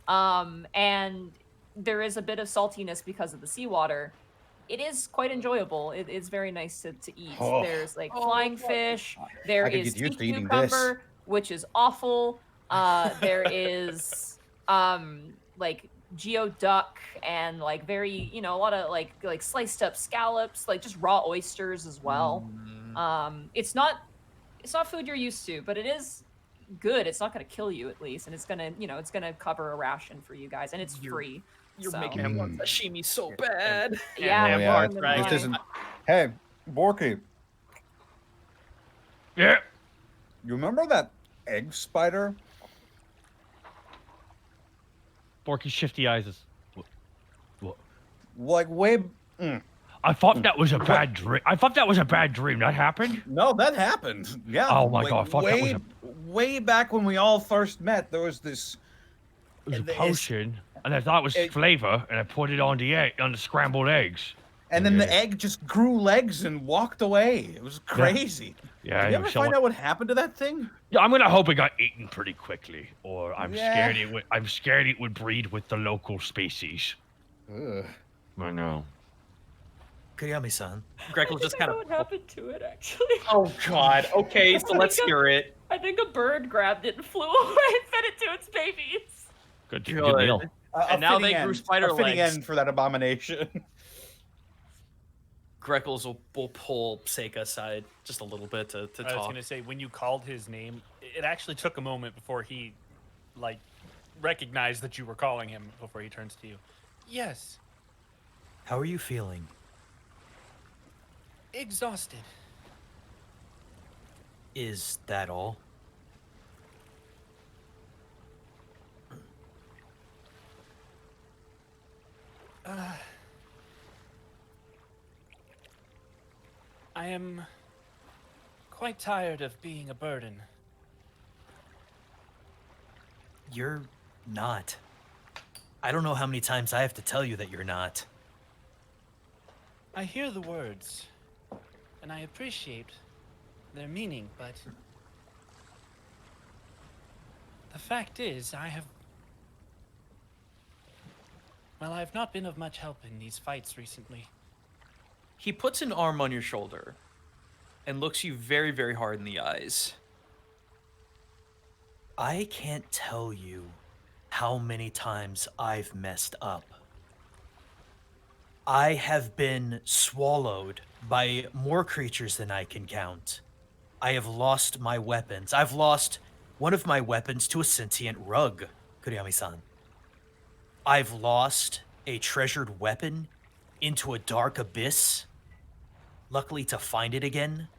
and there is a bit of saltiness because of the seawater. It is quite enjoyable. It is very nice to eat. Oh. There's like flying fish. There I could is get used sea to eating this. cucumber, which is awful. There is like geoduck and like very, a lot of like sliced up scallops, like just raw oysters as well. It's not food you're used to, but it is good. It's not going to kill you at least, and it's going to, it's going to cover a ration for you guys, and it's free. You're So. making me want sashimi so bad. Yeah, Yeah, well, Mark's then right. why? This isn't. Hey, Borky, Yeah. you remember that egg spider? Borky shifty eyes. Like way. I thought that was a bad dream. I thought that was a bad dream. That happened. No, that happened. Yeah. Oh my like, God, I thought that was way back when we all first met. There was this. It was a It's- potion, and I thought it was flavor, and I put it on the scrambled eggs. And then the Yeah. egg just grew legs and walked away. It was crazy. Yeah, Did you ever find out what happened to that thing? Yeah, I'm gonna hope it got eaten pretty quickly, or I'm Yeah. scared it would. I'm scared it would breed with the local species. Ugh. I know. Kuriyami-san. Greco just kind of. what happened to it actually. Oh God. Okay, so let's hear it. I think a bird grabbed it and flew away and fed it to its babies. Good Good. deal. And now they grew spider a fitting legs. end for that abomination. Greckles will pull Seika aside just a little bit to I was talk. gonna say, when you called his name, it actually took a moment before he, like, recognized that you were calling him before he turns to you. Yes, How are you feeling? exhausted. Is that all? I am quite tired of being a burden. You're not. I don't know how many times I have to tell you that you're not. I hear the words, and I appreciate their meaning, but the fact is, I've not been of much help in these fights recently. He puts an arm on your shoulder and looks you very, very hard in the eyes. I can't tell you how many times I've messed up. I have been swallowed by more creatures than I can count. I have lost my weapons. I've lost one of my weapons to a sentient rug, Kuriyami-san. I've lost a treasured weapon into a dark abyss. Luckily to find it again.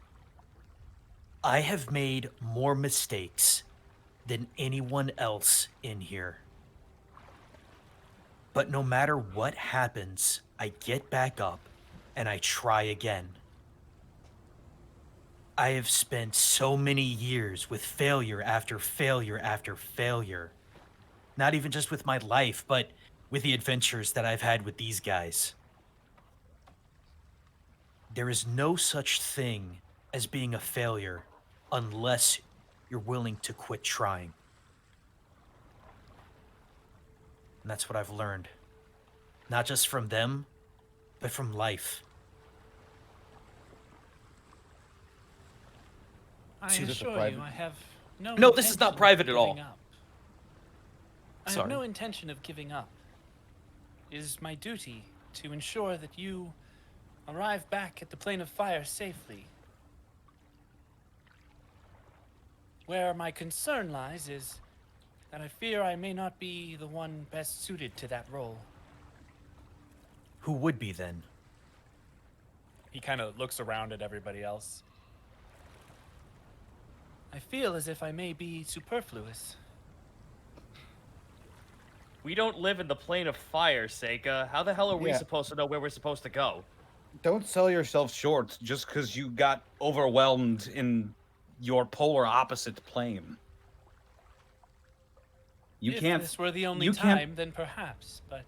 I have made more mistakes than anyone else in here. But no matter what happens, I get back up and I try again. I have spent so many years with failure after failure after failure. Not even just with my life, but with the adventures that I've had with these guys. There is no such thing as being a failure unless you're willing to quit trying. And that's what I've learned. Not just from them, but from life. I See, this is assure private. you, I have no. No, this is not intention of private at all. giving up. I Sorry. have no intention of giving up. It is my duty to ensure that you arrive back at the plane of fire safely. Where my concern lies is that I fear I may not be the one best suited to that role. Who would be then? He kind of looks around at everybody else. I feel as if I may be superfluous. We don't live in the plane of fire, Seika. How the hell are we Yeah. supposed to know where we're supposed to go? Don't sell yourself short just because you got overwhelmed in your polar opposite plane. You If can't. this were the only you can't- time, then perhaps, but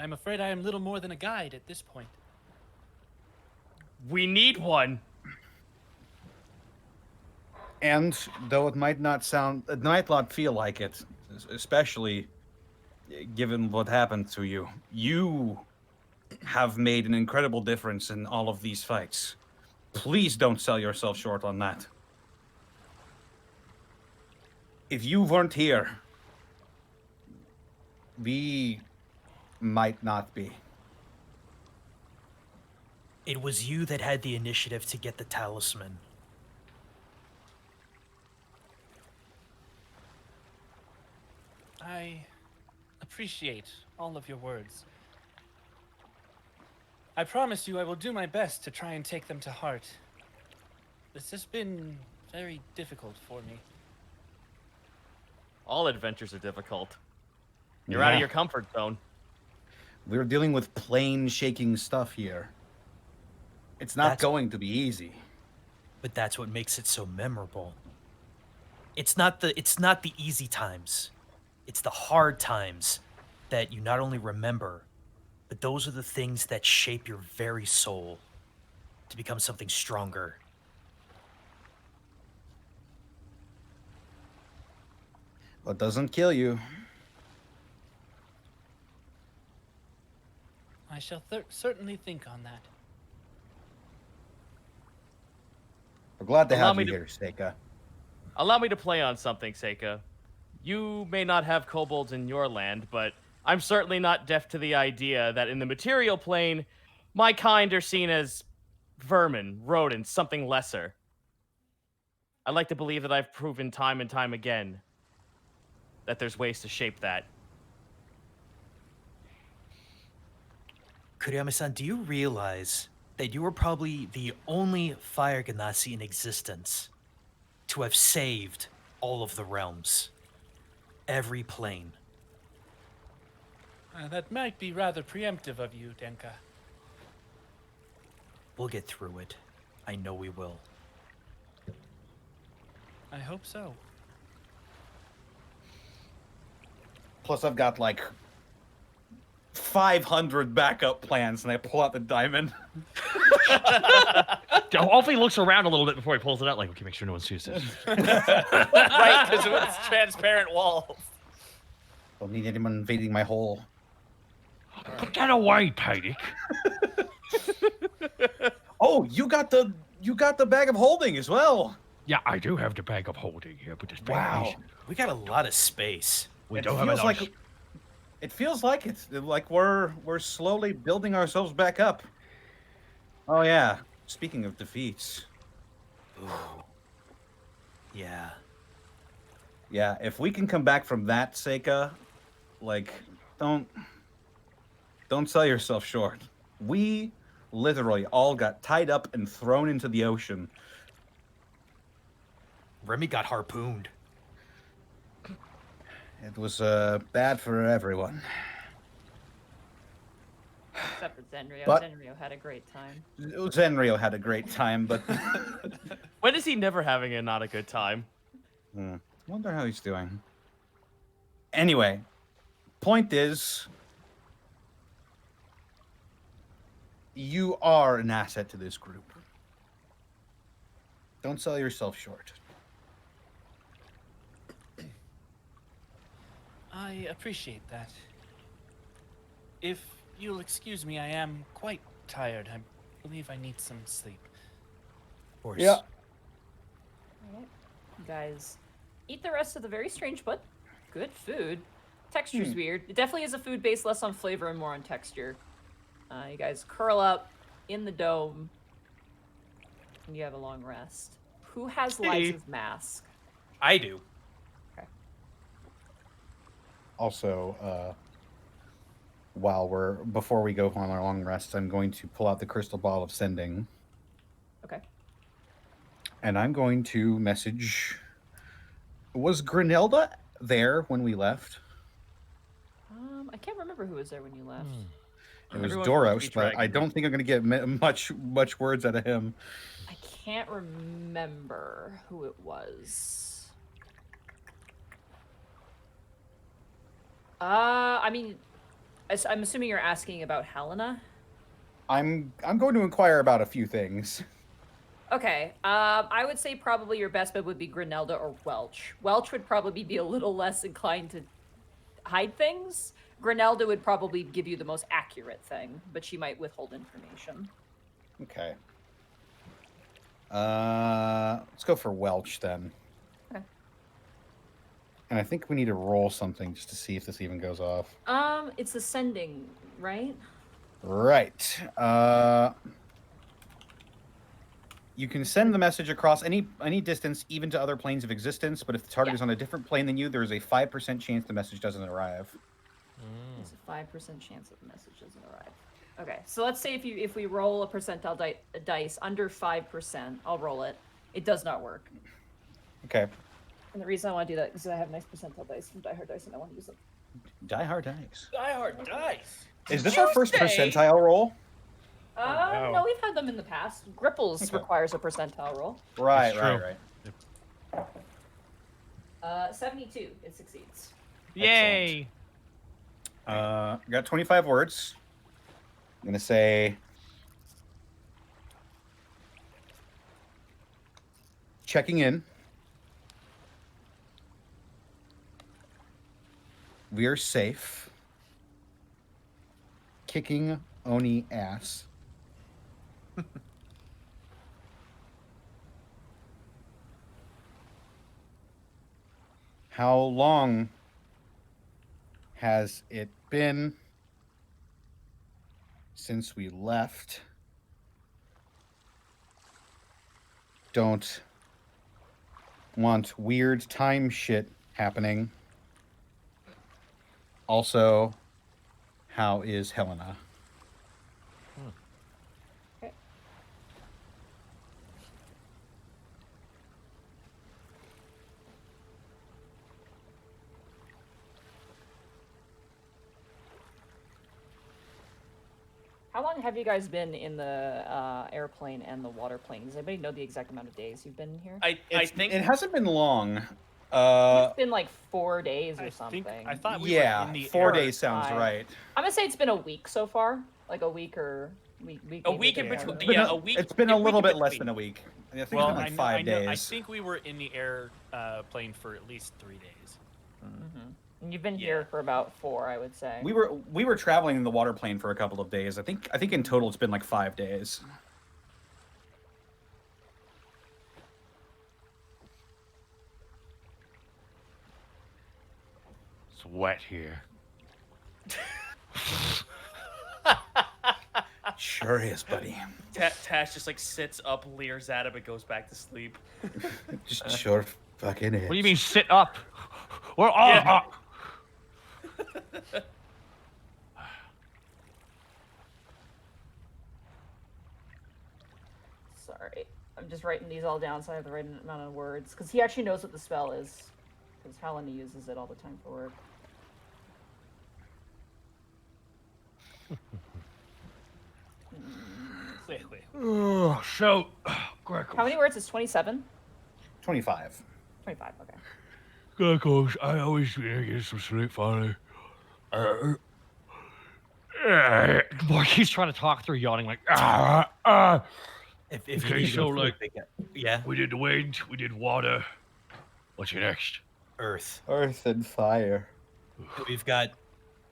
I'm afraid I am little more than a guide at this point. We need one. And though it might not feel like it, especially given what happened to you, you have made an incredible difference in all of these fights. Please don't sell yourself short on that. If you weren't here, we might not be. It was you that had the initiative to get the talisman. I appreciate all of your words. I promise you I will do my best to try and take them to heart. This has been very difficult for me. All adventures are difficult. You're out of your comfort zone. We're dealing with plane shaking stuff here. It's not going to be easy. But that's what makes it so memorable. It's not the easy times. It's the hard times that you not only remember, but those are the things that shape your very soul to become something stronger. What doesn't kill you. I shall certainly think on that. We're glad to Allow have me you to- here, Seika. Allow me to play on something, Seika. You may not have kobolds in your land, but I'm certainly not deaf to the idea that in the material plane, my kind are seen as vermin, rodents, something lesser. I like to believe that I've proven time and time again that there's ways to shape that. Kuriyama-san, do you realize that you were probably the only fire ganassi in existence to have saved all of the realms? Every plane. That might be rather preemptive of you, Denka. We'll get through it. I know we will. I hope so. Plus, I've got like 500 backup plans, and I pull out the diamond. Hopefully he looks around a little bit before he pulls it out, like, okay, make sure no one sees this. Right, because it's transparent walls. Don't need anyone invading my hole. Put that away, Paydick. Oh, you got the bag of holding as well. Yeah, I do have the bag of holding here, but it's very Wow. easy. We got a lot of space. We It don't have feels enough. it feels like it's like we're slowly building ourselves back up. Oh yeah. Speaking of defeats, Ooh. Yeah. yeah, if we can come back from that, Seika, like, don't sell yourself short. We literally all got tied up and thrown into the ocean. Remy got harpooned. It was bad for everyone. Except for Zenryo. But- Zenryo had a great time. Zenryo had a great time, but When is he never having not a good time? wonder how he's doing. Anyway, point is, you are an asset to this group. Don't sell yourself short. I appreciate that. If you'll excuse me, I am quite tired. I believe I need some sleep. Of course. Yeah. Alright. You guys eat the rest of the very strange but good food. Texture's weird. It definitely is a food based less on flavor and more on texture. You guys curl up in the dome and you have a long rest. Who has Liza's mask? I do. Also, before we go on our long rest, I'm going to pull out the crystal ball of sending. Okay. And I'm going to message. Was Grinelda there when we left? I can't remember who was there when you left. It was Everyone's Doros, speech but I dragon. don't think I'm going to get much words out of him. I can't remember who it was. I mean, I'm assuming you're asking about Helena. I'm going to inquire about a few things. Okay, I would say probably your best bet would be Grenelda or Welch. Welch would probably be a little less inclined to hide things. Grenelda would probably give you the most accurate thing, but she might withhold information. Okay. Let's go for Welch then. Okay. And I think we need to roll something just to see if this even goes off. It's ascending, right? Right. You can send the message across any distance, even to other planes of existence, but if the target is on a different plane than you, there is a 5% chance the message doesn't arrive. There's a 5% chance that the message doesn't arrive. Okay, so let's say if we roll a percentile dice under 5%, I'll roll it. It does not work. Okay. And the reason I want to do that is because I have nice percentile dice from Die Hard Dice, and I want to use them. Die Hard Dice. Die Hard Dice. Is this our first percentile roll? No, we've had them in the past. Gripples requires a percentile roll. Right, That's right. 72, it succeeds. Yay! Got 25 words. I'm gonna say checking in. We are safe. Kicking Oni ass. How long has it been since we left? Don't want weird time shit happening. Also, how is Helena? Okay. How long have you guys been in the airplane and the water plane? Does anybody know the exact amount of days you've been here? I think It hasn't been long. It's been like 4 days or I something. thought we were Yeah, in the 4 air. days sounds Fine. right. I'm gonna say it's been a week so far, like a week or week. a week in between. Yeah, a week. It's been a little week in bit less between. than a week. I think Well, it's been like 5 days. I think we were in the air plane for at least 3 days. And you've been here for about 4, I would say. We were traveling in the water plane for a couple of days. I think in total it's been like 5 days. It's wet here. Sure is, buddy. Tash just like sits up, leers at him, and goes back to sleep. Just sure fucking is. What do you mean sit up? We're all Yeah. up. Sorry. I'm just writing these all down so I have the right amount of words. Because he actually knows what the spell is. Because Helena uses it all the time for work. So, Greco. How many words is 27? 25. 25, okay. Grecos, I always get some sleep finally. Boy, he's trying to talk through yawning like, If Okay, you need to so, go like- flick it. Yeah, we did the wind, we did water. What's your next? Earth. Earth and fire. We've got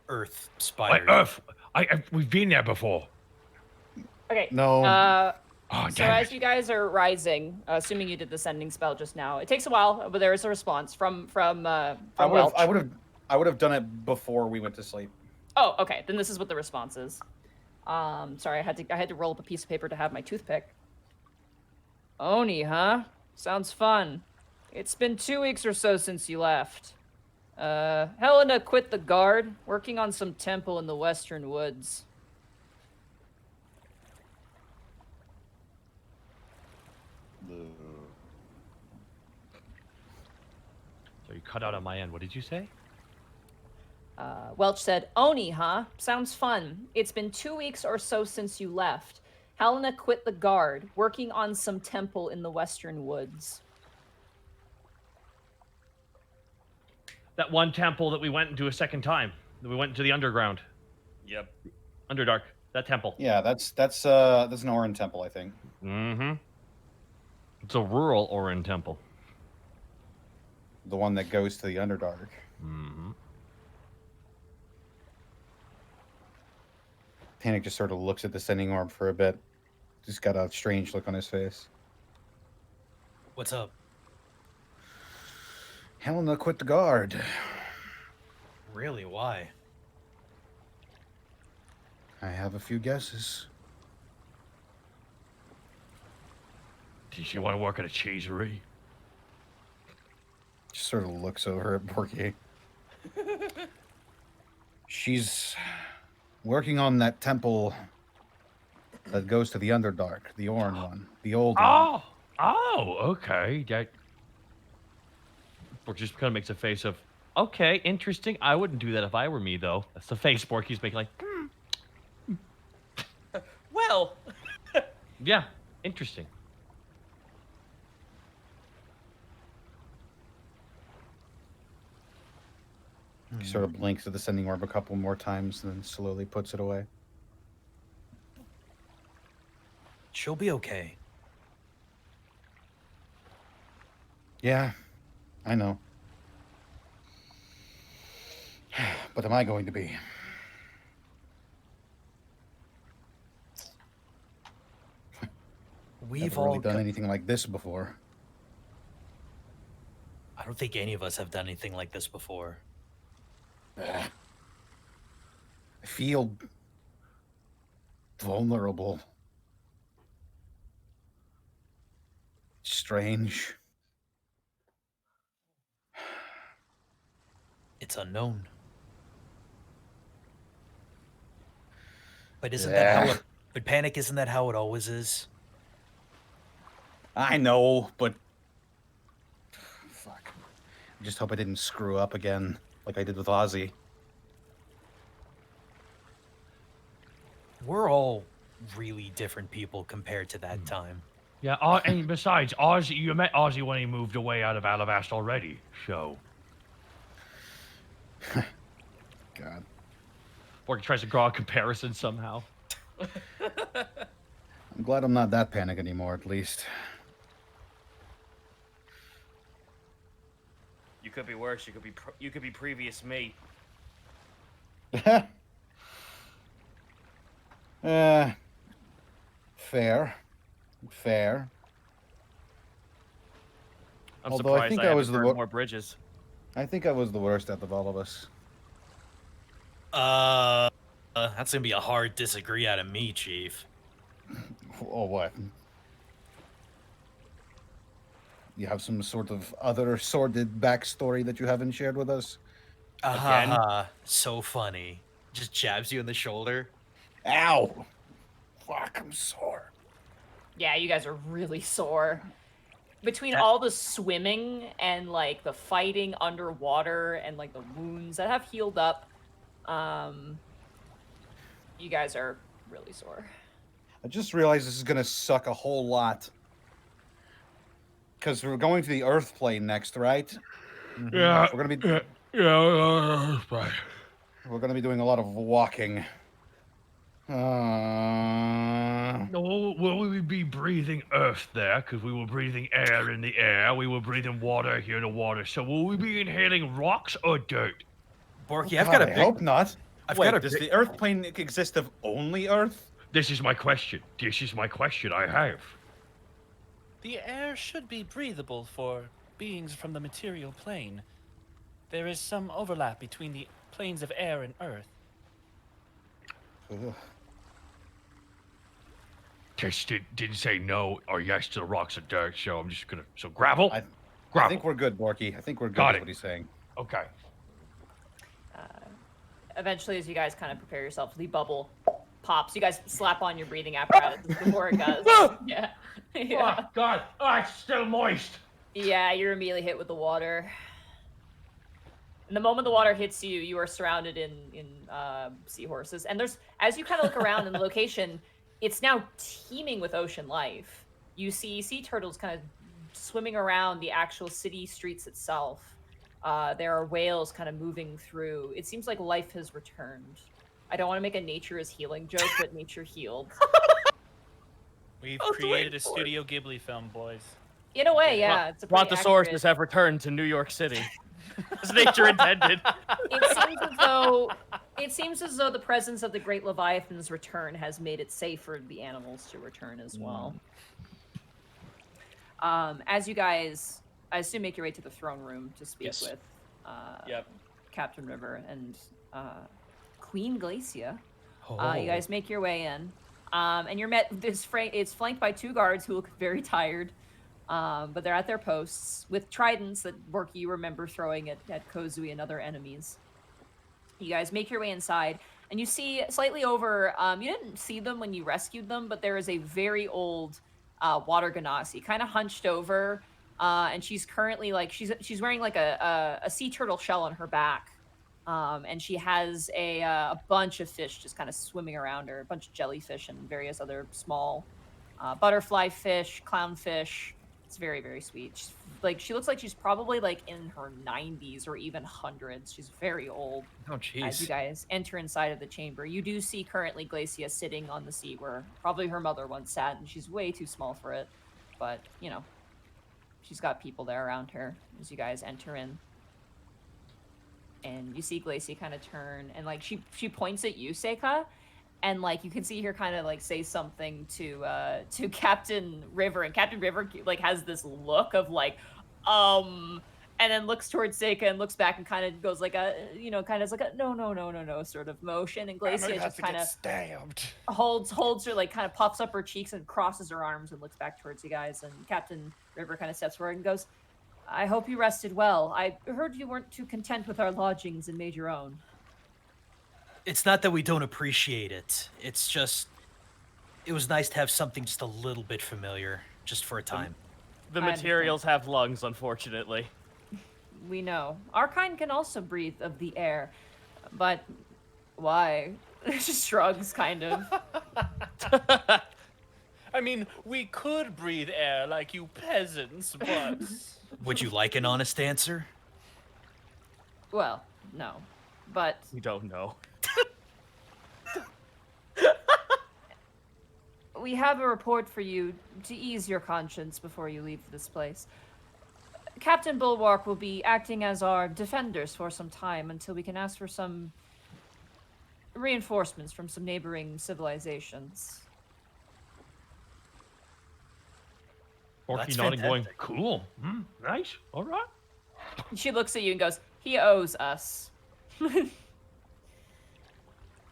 Earth Like spiders. Earth. We've been there before. Okay. No. Oh, So damn as it. you guys are rising, assuming you did the sending spell just now, it takes a while, but there is a response from Welch. I would have done it before we went to sleep. Oh, okay. Then this is what the response is. Sorry, I had to roll up a piece of paper to have my toothpick. Oni, huh? Sounds fun. It's been 2 weeks or so since you left. Helena quit the guard, working on some temple in the western woods. So you cut out on my end. What did you say? Welch said, Oni, huh? Sounds fun. It's been 2 weeks or so since you left. Helena quit the guard, working on some temple in the western woods. That one temple that we went into a second time. That we went into the underground. Yep. Underdark. That temple. Yeah, that's an Orin temple, I think. Mm-hmm. It's a rural Orin temple. The one that goes to the Underdark. Mm-hmm. Panic just sort of looks at the sending orb for a bit. Just got a strange look on his face. What's up? Helena quit the guard. Really? Why? I have a few guesses. Did she want to work at a cheesery? Just sort of looks over at Porky. She's working on that temple that goes to the Underdark, the Orin one, the old one. Oh, okay. That Bork just kind of makes a face of, okay, interesting. I wouldn't do that if I were me, though. That's the face Borky's making, like, Well, yeah, interesting. He sort of blinks at the sending orb a couple more times and then slowly puts it away. She'll be okay. Yeah, I know. But am I going to be? We've Never all really done got- anything like this before. I don't think any of us have done anything like this before. I feel vulnerable. Strange. It's unknown. But isn't that how Yeah. it, but Panic, isn't that how it always is? I know, but fuck. I just hope I didn't screw up again like I did with Ozzy. We're all really different people compared to that time. Yeah, and besides, Ozzy, you met Ozzy when he moved away out of Alavast already, so. God. Bork tries to draw a comparison somehow. I'm glad I'm not that Panic anymore, at least. You could be worse. You could be previous me. Fair. Fair. I'm Although I surprised think I I haven't was the burned wo- more bridges. I think I was the worst out of all of us. That's gonna be a hard disagree out of me, Chief. Oh, what? You have some sort of other sordid backstory that you haven't shared with us? So funny. Just jabs you in the shoulder. Ow! Fuck, I'm sore. Yeah, you guys are really sore. Between all the swimming and like the fighting underwater and like the wounds that have healed up, you guys are really sore. I just realized this is gonna suck a whole lot. Because we're going to the Earth plane next, right? Yeah. We're gonna be Right. we're gonna be doing a lot of walking. No, will we be breathing earth there? Because we were breathing air in the air. We were breathing water here in the water. So will we be inhaling rocks or dirt? Borky, God, I hope not. I've Wait, got a does big- the Earth plane exist of only Earth? This is my question. This is my question I have. The air should be breathable for beings from the material plane. There is some overlap between the planes of air and earth. Ugh. Test didn't say no or yes to the rocks or dirt, so I'm just gonna. So gravel? I Gravel. think we're good, Borky. I think we're good Got with it. what he's saying. Okay. Eventually, as you guys kind of prepare yourself, the bubble pops. You guys slap on your breathing apparatus before it goes. Yeah. Yeah. Oh, God. Oh, it's still moist. Yeah, you're immediately hit with the water. And the moment the water hits you, you are surrounded in seahorses. And there's, as you kind of look around in the location, it's now teeming with ocean life. You see sea turtles kind of swimming around the actual city streets itself. There are whales kind of moving through. It seems like life has returned. I don't want to make a nature is healing joke, but nature healed. We've I was created waiting a for it. Studio Ghibli film, boys. In a way, Okay. yeah, it's a pretty Brontosauruses accurate. have returned to New York City, as nature intended. It seems as though the presence of the Great Leviathan's return has made it safe for the animals to return as well. As you guys, I assume, make your way to the throne room to speak Yes. with Yep. Captain River and Queen Glacia. Oh. You guys make your way in, and you're met. It's flanked by 2 guards who look very tired, but they're at their posts with tridents that Borky you remember throwing at Kozui and other enemies. You guys make your way inside, and you see slightly over. You didn't see them when you rescued them, but there is a very old water ganassi, kind of hunched over, and she's currently like she's wearing like a sea turtle shell on her back. And she has a bunch of fish just kind of swimming around her, a bunch of jellyfish and various other small butterfly fish, clownfish. It's very, very sweet. She looks like she's probably like in her 90s or even hundreds. She's very old. Oh, As you jeez. guys enter inside of the chamber, you do see currently Glacia sitting on the seat where probably her mother once sat, and she's way too small for it. But, you know, she's got people there around her as you guys enter in. And you see Glacia kind of turn, and like she points at you, Seika, and like you can see her kind of like say something to Captain River, and Captain River like has this look of like, and then looks towards Seika and looks back and kind of goes like a, you know, kind of like a no sort of motion, and Glacia just kind of stabbed. holds her, like kind of puffs up her cheeks and crosses her arms and looks back towards you guys, and Captain River kind of steps forward and goes, I hope you rested well. I heard you weren't too content with our lodgings and made your own. It's not that we don't appreciate it. It's just, it was nice to have something just a little bit familiar, just for a time. The I materials have lungs, unfortunately. We know. Our kind can also breathe of the air. But why? She shrugs, kind of. I mean, we could breathe air like you peasants, but... Would you like an honest answer? Well, no. But We don't know. we have a report for you to ease your conscience before you leave this place. Captain Bulwark will be acting as our defenders for some time until we can ask for some reinforcements from some neighboring civilizations. Porky That's nodding, going, fantastic. cool. Nice. All right. She looks at you and goes, he owes us.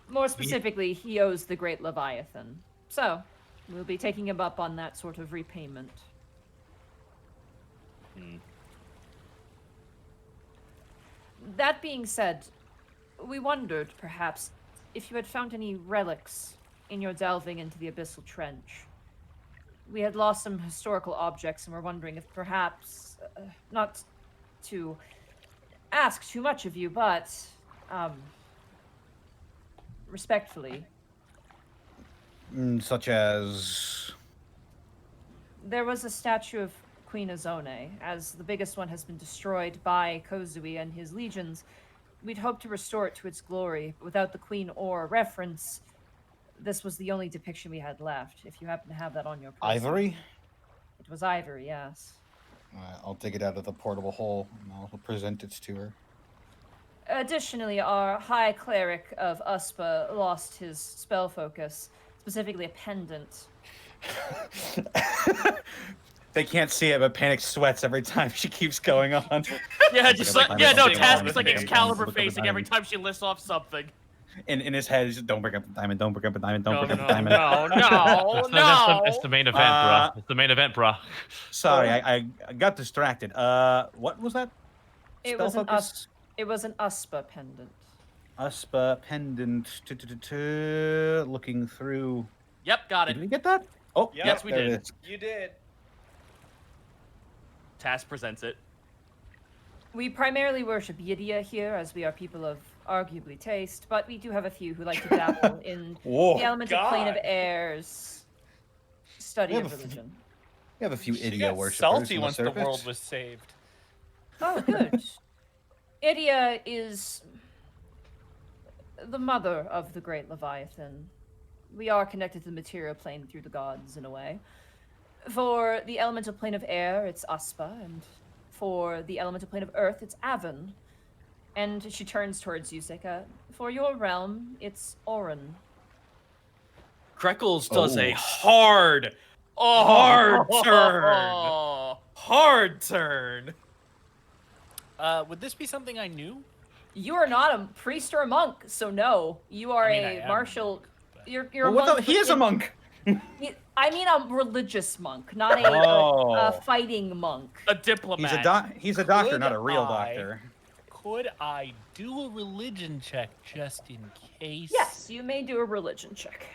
More specifically, he owes the Great Leviathan. So, we'll be taking him up on that sort of repayment. That being said, we wondered, perhaps, if you had found any relics in your delving into the Abyssal Trench. We had lost some historical objects and were wondering if perhaps, not to ask too much of you, but, respectfully, Such as. there was a statue of Queen Azone. As the biggest one has been destroyed by Kozui and his legions, we'd hoped to restore it to its glory. But without the Queen or reference, this was the only depiction we had left. If you happen to have that on your person. Ivory? It was ivory, yes. I'll take it out of the portable hole and I'll present it to her. Additionally, our High Cleric of Uspa lost his spell focus, specifically a pendant. They can't see it, but Panic sweats every time she keeps going on. Yeah, just Like, like, yeah, no, like, Task like, is like like, Excalibur like, facing every like, time she lifts off something. In his head, he's just, don't break up the diamond, don't break up the diamond, don't No, break up no, the diamond. no. It's the main event, bruh. It's the main event, bruh. Sorry, I got distracted. What was that? It Spell was an focus? It was an Uspa pendant. Uspa pendant. Looking through. Yep, got Did it. we get that? Oh, Yep. Yes, we there it did. is. You did. Task presents it. We primarily worship Yidya here, as we are people of arguably taste, but we do have a few who like to dabble in Whoa. the element of Plane of God. Air's study We of have a religion. We have a few She idiot got worshippers. salty in once the circuit. world was saved. Oh, good. Yidya is The mother of the great Leviathan. We are connected to the material plane through the gods in a way. For the elemental plane of air, it's Aspa, and for the elemental plane of earth, it's Avon. And she turns towards you, Zika. For your realm, it's Orin. Kreckles does a Oh. hard turn. Hard turn. Would this be something I knew? You are not a priest or a monk, so no. You are I mean, I a am a martial. monk, but- You're a Well, monk. he is a monk. I mean a religious monk, not a Oh. fighting monk. A diplomat. He's a doctor, Could not a real I- doctor. Could I do a religion check just in case? Yes, you may do a religion check.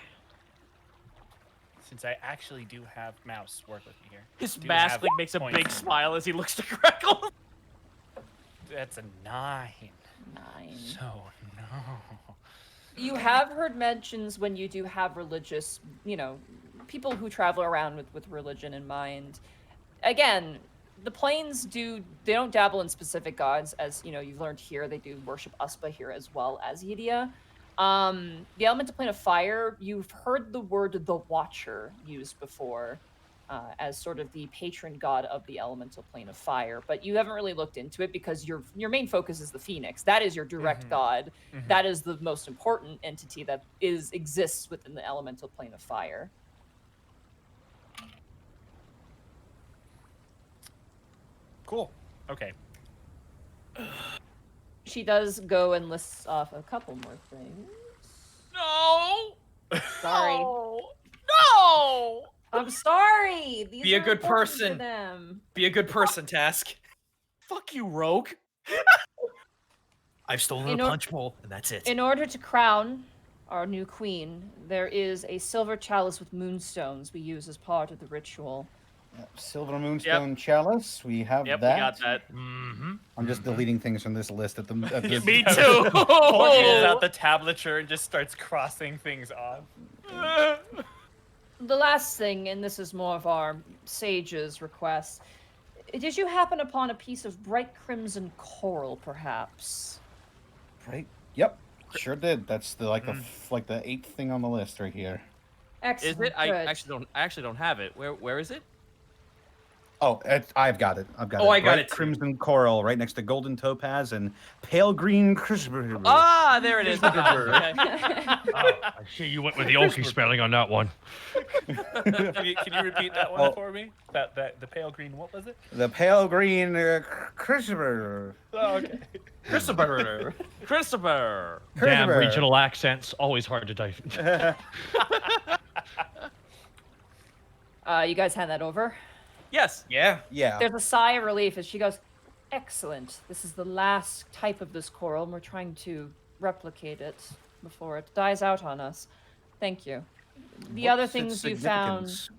Since I actually do have Mouse work with me here. His Do mask have like makes a points big in- smile as he looks to Kreckles. That's a 9. 9. So no. You have heard mentions when you do have religious, people who travel around with religion in mind. Again, the planes they don't dabble in specific gods, as you've learned here. They do worship Uspa here as well as Ydia. The elemental plane of fire, you've heard the word the Watcher used before as sort of the patron god of the elemental plane of fire, but you haven't really looked into it because your main focus is the Phoenix. That is your direct god. That is the most important entity that exists within the elemental plane of fire. Cool. Okay. She does go and lists off a couple more things. No. Sorry. No. I'm sorry. These Be a are good important to person. them. Be a good person, Task. Fuck you, Rogue. I've stolen In a or- punch bowl, and that's it. In order to crown our new queen, there is a silver chalice with moonstones we use as part of the ritual. Silver Moonstone Chalice. We have Yep, that. we got that. Mm-hmm. I'm just deleting things from this list at the. At this Me too. Pulls out the tablature and just starts crossing things off. The last thing, and this is more of our sage's request, did you happen upon a piece of bright crimson coral, perhaps? Right. Yep. Sure did. That's the the 8th thing on the list right here. Excellent. Is it? I good. actually don't have it. Where is it? Oh, I've got it. I've got it. Oh, I got Bright it too. Crimson coral, right next to golden topaz and pale green crispberry. Ah, there it is. Okay. Oh, I see you went with the Okie spelling on that one. Can you repeat that one Oh. for me? That the pale green. What was it? The pale green crispberry. Oh, okay. Christopher. Christopher. Damn Crispberry. regional accents, always hard to dive into. You guys hand that over? Yes. Yeah. Yeah. There's a sigh of relief as she goes, excellent. This is the last type of this coral, and we're trying to replicate it before it dies out on us. Thank you. The other What's its things you found, significance?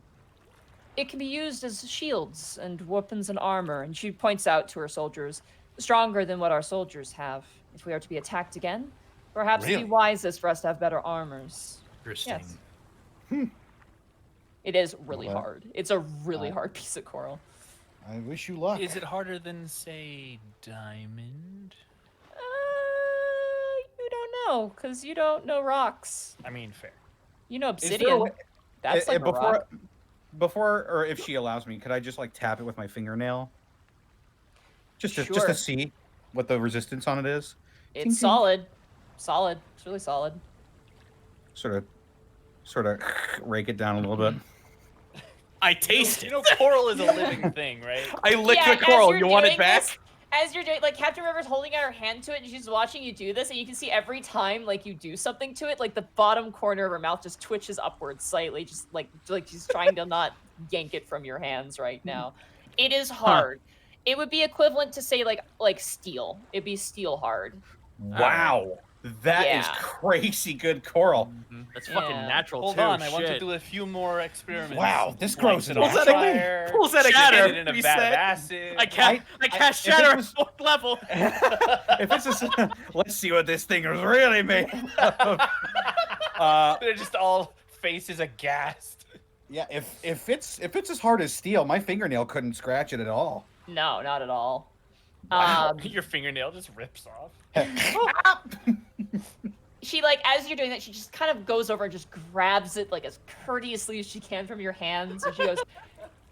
it can be used as shields and weapons and armor, and she points out to her soldiers, stronger than what our soldiers have. If we are to be attacked again, perhaps it'd Really? be wisest for us to have better armors. Interesting. Yes. It is really Well, hard. It's a really hard piece of coral. I wish you luck. Is it harder than say diamond? You don't know, because you don't know rocks. I mean, fair. You know Is there a obsidian. way- That's like a rock. before, or if she allows me, could I just tap it with my fingernail? Just to Sure. see what the resistance on it is. It's ting. solid. Solid. It's really solid. Sort of rake it down a little bit. I taste You it. know, coral is a living thing, right? I lick Yeah, the coral. as You you're want it doing back? this- As you're doing, Captain River's holding out her hand to it, and she's watching you do this, and you can see every time, you do something to it, the bottom corner of her mouth just twitches upwards slightly, just like she's trying to not yank it from your hands right now. It is hard. It would be equivalent to say like steel. It'd be steel hard. Wow, that is Yeah. crazy good coral. That's fucking Yeah. natural Hold too. on, I want to shit. do a few more experiments. Wow, this grows it Light off. fire, Pulls that get again. it in a Reset. vat of acid. I cast if it shatter at was- 4th level. If it's just, let's see what this thing is really made of. They're just all faces aghast. Yeah, if it's as hard as steel, my fingernail couldn't scratch it at all. No, not at all. Your fingernail just rips off. She as you're doing that, she just kind of goes over and just grabs it like as courteously as she can from your hands, and she goes,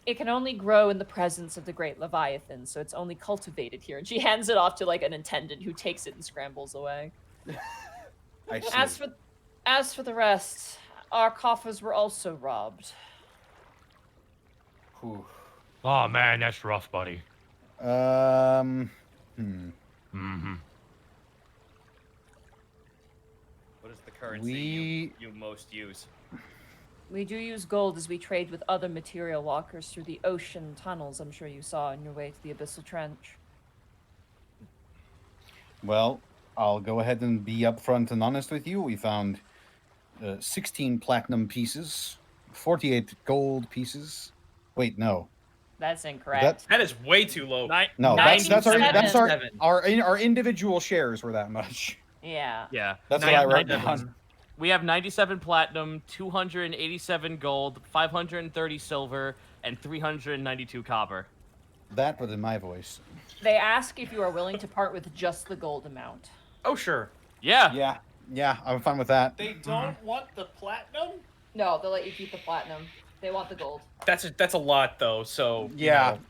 "It can only grow in the presence of the great Leviathan, so it's only cultivated here." And she hands it off to like an attendant who takes it and scrambles away. I see. As for the rest, our coffers were also robbed. Whew. Oh man, that's rough, buddy. Hmm. Mm-hmm. What is the currency you most use? We do use gold as we trade with other material walkers through the ocean tunnels I'm sure you saw on your way to the Abyssal Trench. Well, I'll go ahead and be upfront and honest with you. We found 16 platinum pieces, 48 gold pieces. Wait, no. That's incorrect. That is way too low. No, that's our 97. our individual shares were that much. Yeah. Yeah. That's what I wrote down. We have 97 platinum, 287 gold, 530 silver, and 392 copper. That was in my voice. They ask if you are willing to part with just the gold amount. Oh, sure. Yeah. Yeah, I'm fine with that. They don't want the platinum? No, they'll let you keep the platinum. They want the gold. That's a lot though. So Yeah. you know.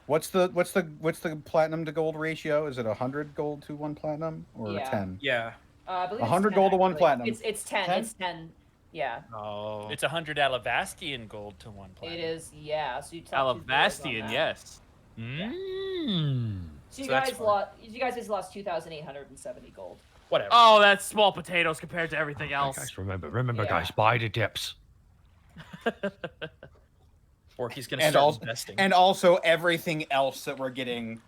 What's the platinum to gold ratio? Is it 100 gold to 1 platinum or Yeah. 10? Yeah. I believe 100 it's 10, gold to 1 actually. platinum. It's 10. 10? It's 10. Yeah. Oh. It's 100 Alavastian gold to 1 platinum. It is. Yeah. So you tell Alavastian, yes. Mm. So you So that's guys fine. lost. You guys just lost 2,870 gold. Whatever. Oh, that's small potatoes compared to everything else. Guys, remember, Yeah. guys, buy the dips. Forky's gonna And start also, investing. and also everything else that we're getting.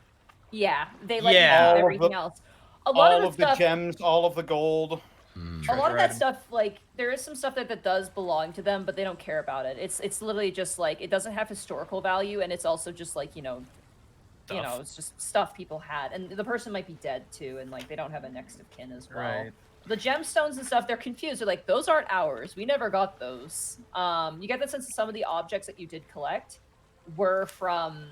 Yeah. They let Yeah. you All keep of everything the- else. A lot All of of the the stuff. gems, all of the gold. A lot of Treasure that item. stuff, like there is some stuff that does belong to them, but they don't care about it. It's literally just like it doesn't have historical value, and it's also just like Stuff. it's just stuff people had, and the person might be dead too, and like they don't have a next of kin as well. Right. The gemstones and stuff, they're confused. They're like, those aren't ours. We never got those. You get the sense that some of the objects that you did collect were from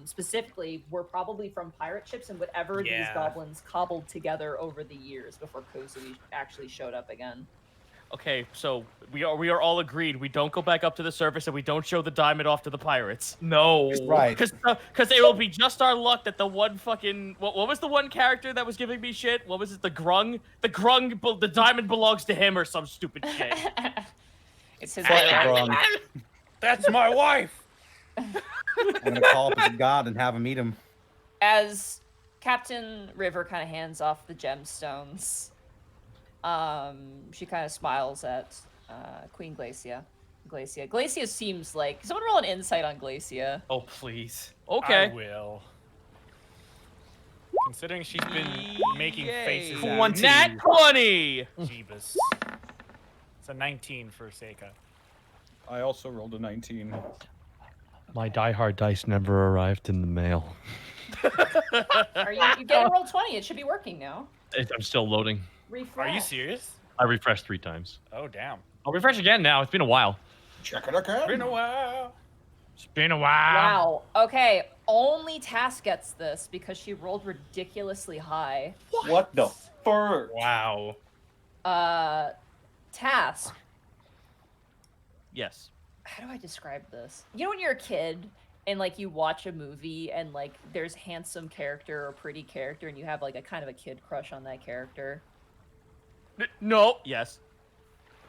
specifically were probably from pirate ships and whatever these Yeah. goblins cobbled together over the years before Kozui actually showed up again. Okay, so we are all agreed. We don't go back up to the surface and we don't show the diamond off to the pirates. No. Right. Because it will be just our luck that the one fucking what was the one character that was giving me shit? What was it? The grung? The diamond belongs to him or some stupid shit. It's his Fuck the right. Grung. That's my wife! I'm gonna call up his god and have him eat him. As Captain River kind of hands off the gemstones, she kind of smiles at Queen Glacia. Glacia seems like someone roll an insight on Glacia. Oh please. I Okay. will. Considering she's been making Yay. faces at 20. Nat 20! Jeebus. It's a 19 for Seika. I also rolled a 19. My diehard dice never arrived in the mail. Are you get a roll 20? It should be working now. I'm still loading. Refresh. Are you serious? I refreshed 3 times. Oh, damn. I'll refresh again now. It's been a while. Check it again. Been a while. It's been a while. Wow. Okay. Only Task gets this because she rolled ridiculously high. What the fuck? Wow. Task. Yes. How do I describe this? You know when you're a kid and like you watch a movie and like there's handsome character or pretty character and you have like a kind of a kid crush on that character? No. Yes.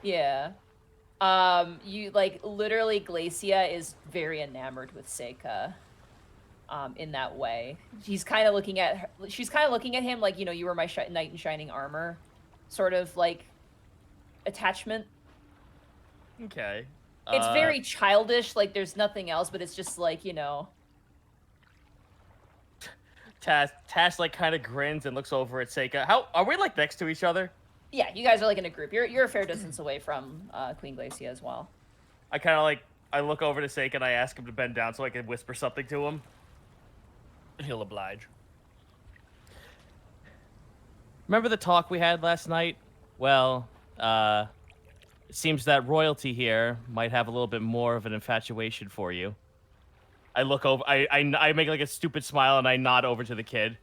Yeah. You like literally Glacia is very enamored with Seika. In that way. She's kind of looking at him like, you were my knight in shining armor sort of like attachment. Okay. It's very childish, like there's nothing else, but it's just like, Tash like kind of grins and looks over at Seika. How are we like next to each other? yeah, you guys are like in a group. You're a fair distance away from Queen Glacia as well. I kind of like I look over to Seika and I ask him to bend down so I can whisper something to him. He'll oblige. Remember the talk we had last night? Well, it seems that royalty here might have a little bit more of an infatuation for you. I look over, I make like a stupid smile and I nod over to the kid.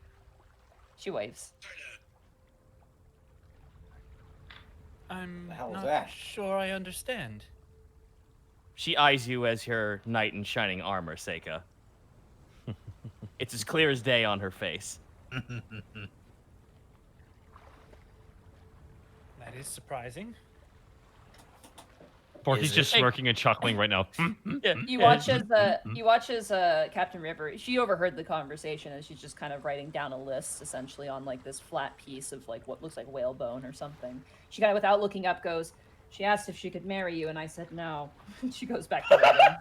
She waves. I'm The hell is not that? sure I understand. She eyes you as her knight in shining armor, Seika. It's as clear as day on her face. That is surprising. Porky's Is just it? smirking and chuckling right now. Yeah, You yeah, watch as Captain River. She overheard the conversation and she's just kind of writing down a list essentially on like this flat piece of like what looks like whalebone or something. She kind of without looking up goes, "She asked if she could marry you, and I said no." She goes back to writing.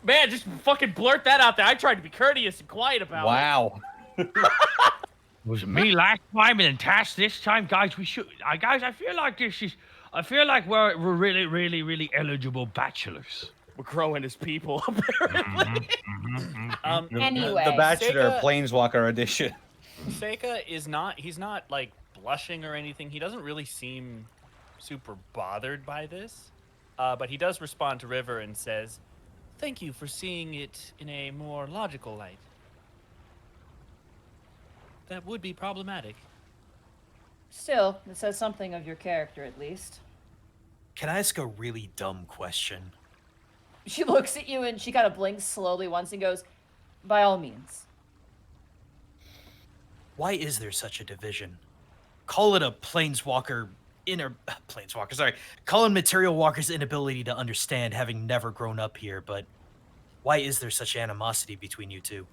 Man, just fucking blurt that out there. I tried to be courteous and quiet about it. Wow. Was it me last time and then Tash this time, guys? We should, guys. I feel like this is. I feel like we're really, really, really eligible bachelors. We're growing as people, apparently. Anyway, The Bachelor Seika- Planeswalker edition. Seika is not, he's not like blushing or anything. He doesn't really seem super bothered by this. But he does respond to River and says, "Thank you for seeing it in a more logical light. That would be problematic." still, it says something of your character at least. Can I ask a really dumb question? She looks at you and she kind of blinks slowly once and goes, "By all means." Why is there such a division? Call it a planeswalker, sorry. Call it material walker's inability to understand having never grown up here, but why is there such animosity between you two?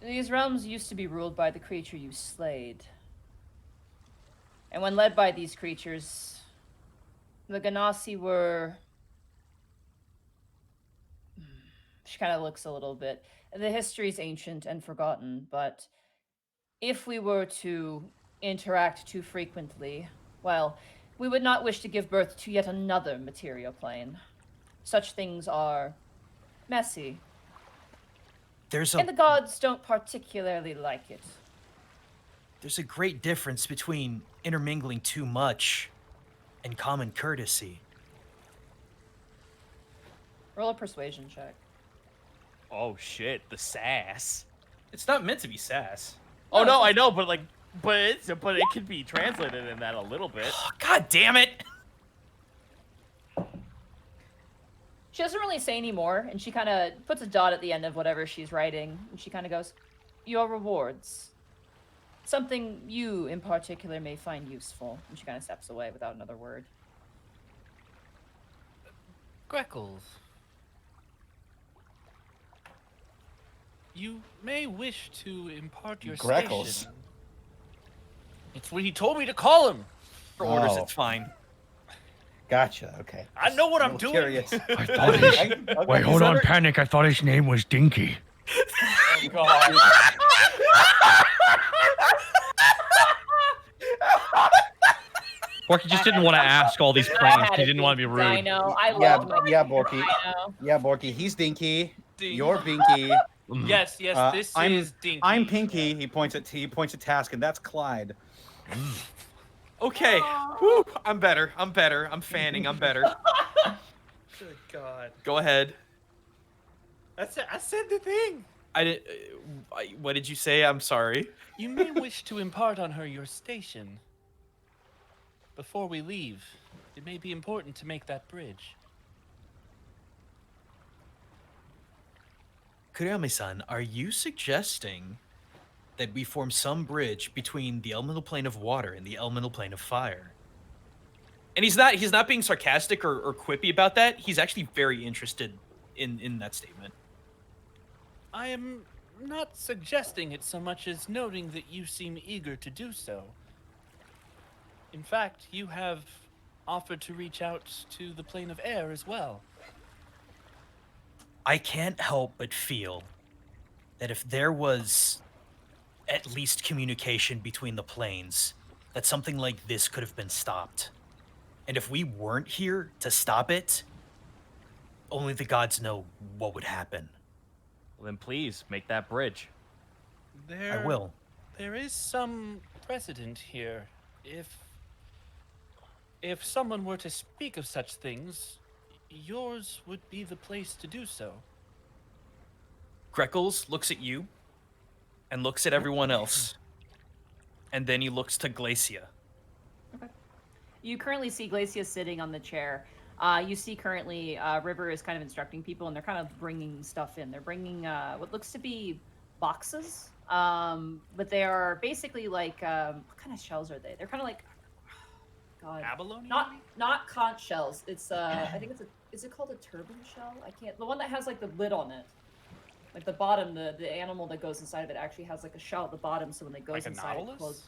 These realms used to be ruled by the creature you slayed. And when led by these creatures, the Ganassi were... She kind of looks a little bit. The history's ancient and forgotten, but if we were to interact too frequently, well, we would not wish to give birth to yet another material plane. Such things are messy, There's and the gods don't particularly like it. There's a great difference between intermingling too much and common courtesy. Roll a persuasion check. Oh shit, the sass. It's not meant to be sass. Oh no, I know, but like, but it could be translated in that a little bit. Oh, God damn it! She doesn't really say any more, and she kind of puts a dot at the end of whatever she's writing, and she kind of goes, "Your rewards. Something you, in particular, may find useful." And she kind of steps away without another word. Greckles, you may wish to impart your Greckles. station. It's what he told me to call him. For orders, Oh. it's fine. Gotcha. Okay. I know what A I'm little doing. Curious. I thought his, wait, hold on, panic. I thought his name was Dinky. Oh, God. Porky just didn't want to ask all these planes. He didn't want to be rude. I know. I Yeah, love my yeah, Borky. Dino. Yeah, Borky. He's Dinky. Ding. You're Binky. Yes, this I'm- is Dinky. I'm Pinky. He points at Task, and that's Clyde. Okay. Whew, I'm better. I'm fanning. I'm better. Good God. Go ahead. I said the thing. I did. What did you say? I'm sorry. You may wish to impart on her your station. Before we leave, it may be important to make that bridge. Kuriyama-san, are you suggesting that we form some bridge between the elemental plane of water and the elemental plane of fire? And he's not being sarcastic or quippy about that. He's actually very interested in that statement. I am not suggesting it so much as noting that you seem eager to do so. In fact, you have offered to reach out to the plane of air as well. I can't help but feel that if there was at least communication between the planes, that something like this could have been stopped. And if we weren't here to stop it, only the gods know what would happen. Well, then please make that bridge. I will. There is some precedent here. If someone were to speak of such things, yours would be the place to do so. Greckles looks at you and looks at everyone else. And then he looks to Glacia. You currently see Glacia sitting on the chair. You see currently River is kind of instructing people, and they're kind of bringing stuff in. They're bringing what looks to be boxes, but they are basically like what kind of shells are they? They're kind of like God, Abalone? not conch shells. It's I think it's a is it called a turban shell? I can't. The one that has like the lid on it. Like the bottom, the animal that goes inside of it actually has like a shell at the bottom, so when it goes Like a inside, it nautilus? closes.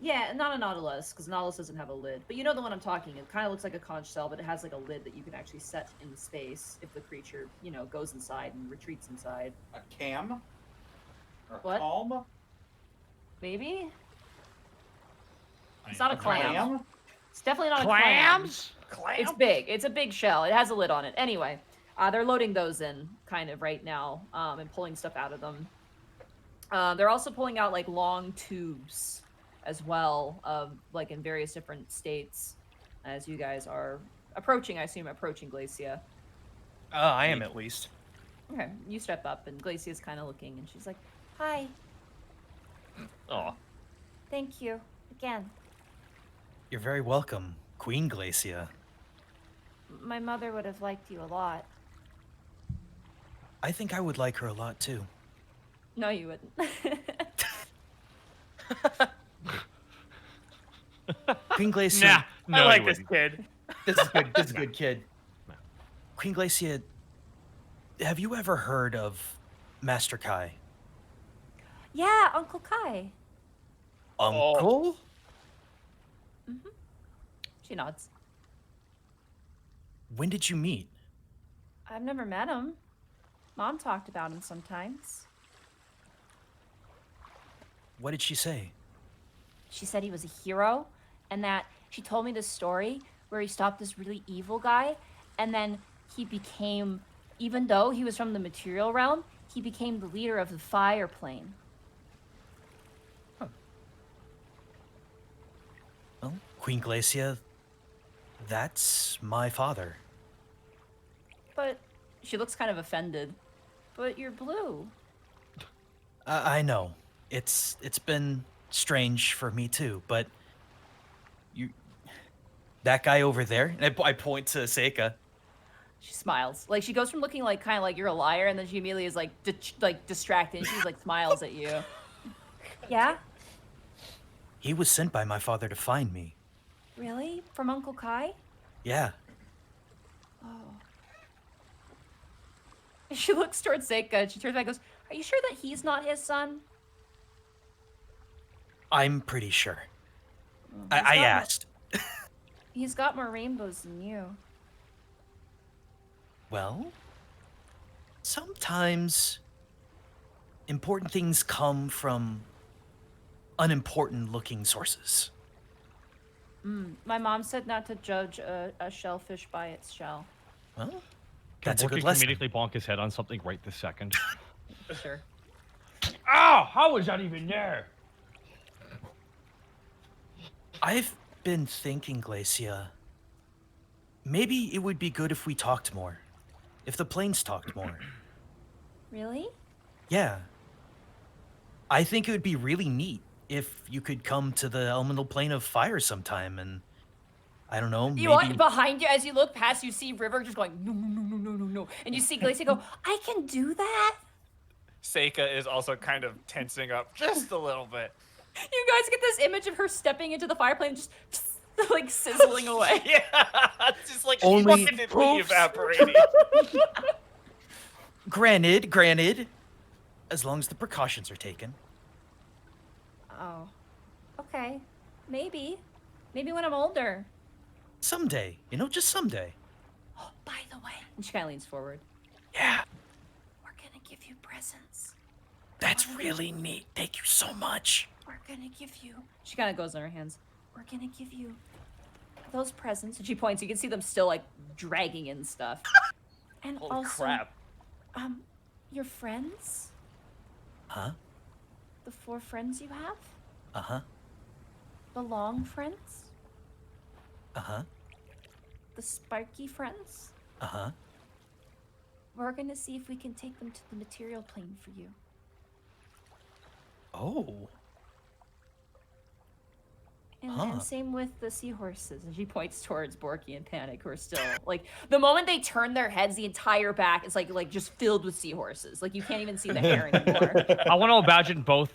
Yeah, not a nautilus, because nautilus doesn't have a lid. But you know the one I'm talking. It kind of looks like a conch shell, but it has like a lid that you can actually set in the space if the creature, you know, goes inside and retreats inside. A cam? Or a What? calm? Maybe? I It's not a know. clam. It's definitely not a clam. Clams? It's big. It's a big shell. It has a lid on it. Anyway, they're loading those in kind of right now and pulling stuff out of them. They're also pulling out like long tubes as well, like in various different states as you guys are approaching. I assume approaching Glacia. I am at least. Okay, you step up and Glacia's kind of looking and she's like, "Hi, Oh, Thank you. Again. You're very welcome, Queen Glacia. My mother would have liked you a lot. I think I would like her a lot too. No, you wouldn't." Queen Glacia. Nah, no, I you like this wouldn't. kid. This is good. This is a good kid. Queen Glacia, have you ever heard of Master Kai? Yeah, Uncle Kai. Uncle? She nods. When did you meet? I've never met him. Mom talked about him sometimes. What did she say? She said he was a hero, and that she told me this story where he stopped this really evil guy, and then he became, even though he was from the material realm, he became the leader of the fire plane. Well, Queen Glacia, that's my father. But she looks kind of offended. But you're blue. I know. It's been strange for me too, but that guy over there, and I point to Seika. She smiles. Like she goes from looking like kind of like you're a liar, and then she immediately is like distracted. And she's like smiles at you. Yeah? He was sent by my father to find me. Really? From Uncle Kai? Yeah. Oh. She looks towards Seika and she turns back and goes, "Are you sure that he's not his son?" I'm pretty sure. He's I got more- asked. He's got more rainbows than you. Well, sometimes important things come from unimportant looking sources. My mom said not to judge a shellfish by its shell. Well, that's a Borky good can lesson. immediately bonk his head on something right this second. For sure. Ow! How was that even there? I've been thinking, Glacia, maybe it would be good if we talked more. If the planes talked more. Really? Yeah. I think it would be really neat if you could come to the elemental plane of fire sometime and I don't know, You maybe want behind you as you look past, you see River just going no no no no no no no, and you see Glacia go, I can do that? Seika is also kind of tensing up just a little bit. You guys get this image of her stepping into the fire plane and just like sizzling away. Yeah, it's just like Only- fucking evaporating. granted, as long as the precautions are taken. Oh. Okay. Maybe. Maybe when I'm older. Someday, just someday. Oh, by the way, and she kind of leans forward. Yeah, We're gonna give you presents. that's really neat. Thank you so much. We're gonna give you. She kind of goes in her hands. We're gonna give you those presents. And she points. You can see them still like dragging in stuff. And Holy also, crap. your friends? Huh? The 4 friends you have? Uh-huh. The long friends? Uh-huh. The sparky friends? Uh-huh. We're gonna see if we can take them to the material plane for you. Oh. And same with the seahorses. And she points towards Borky and Panic, who are still like the moment they turn their heads, the entire back is like just filled with seahorses. Like you can't even see the hair anymore. I want to imagine both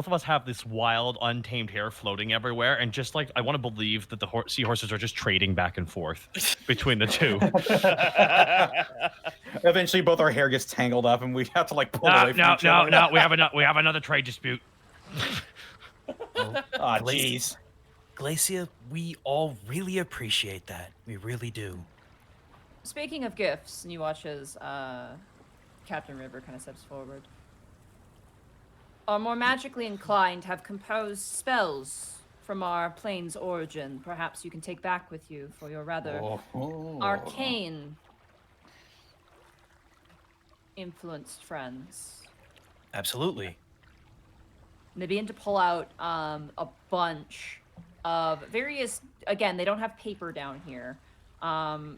of us have this wild, untamed hair floating everywhere, and just like I want to believe that the seahorses are just trading back and forth between the two. Eventually, both our hair gets tangled up, and we have to like pull away from each other. No. We have another trade dispute. Ah, jeez. Glacia, we all really appreciate that. We really do. Speaking of gifts, and you watch as Captain River kind of steps forward. Are more magically inclined have composed spells from our plane's origin. Perhaps you can take back with you for your rather arcane influenced friends. Absolutely. And they begin to pull out a bunch of various, again, they don't have paper down here.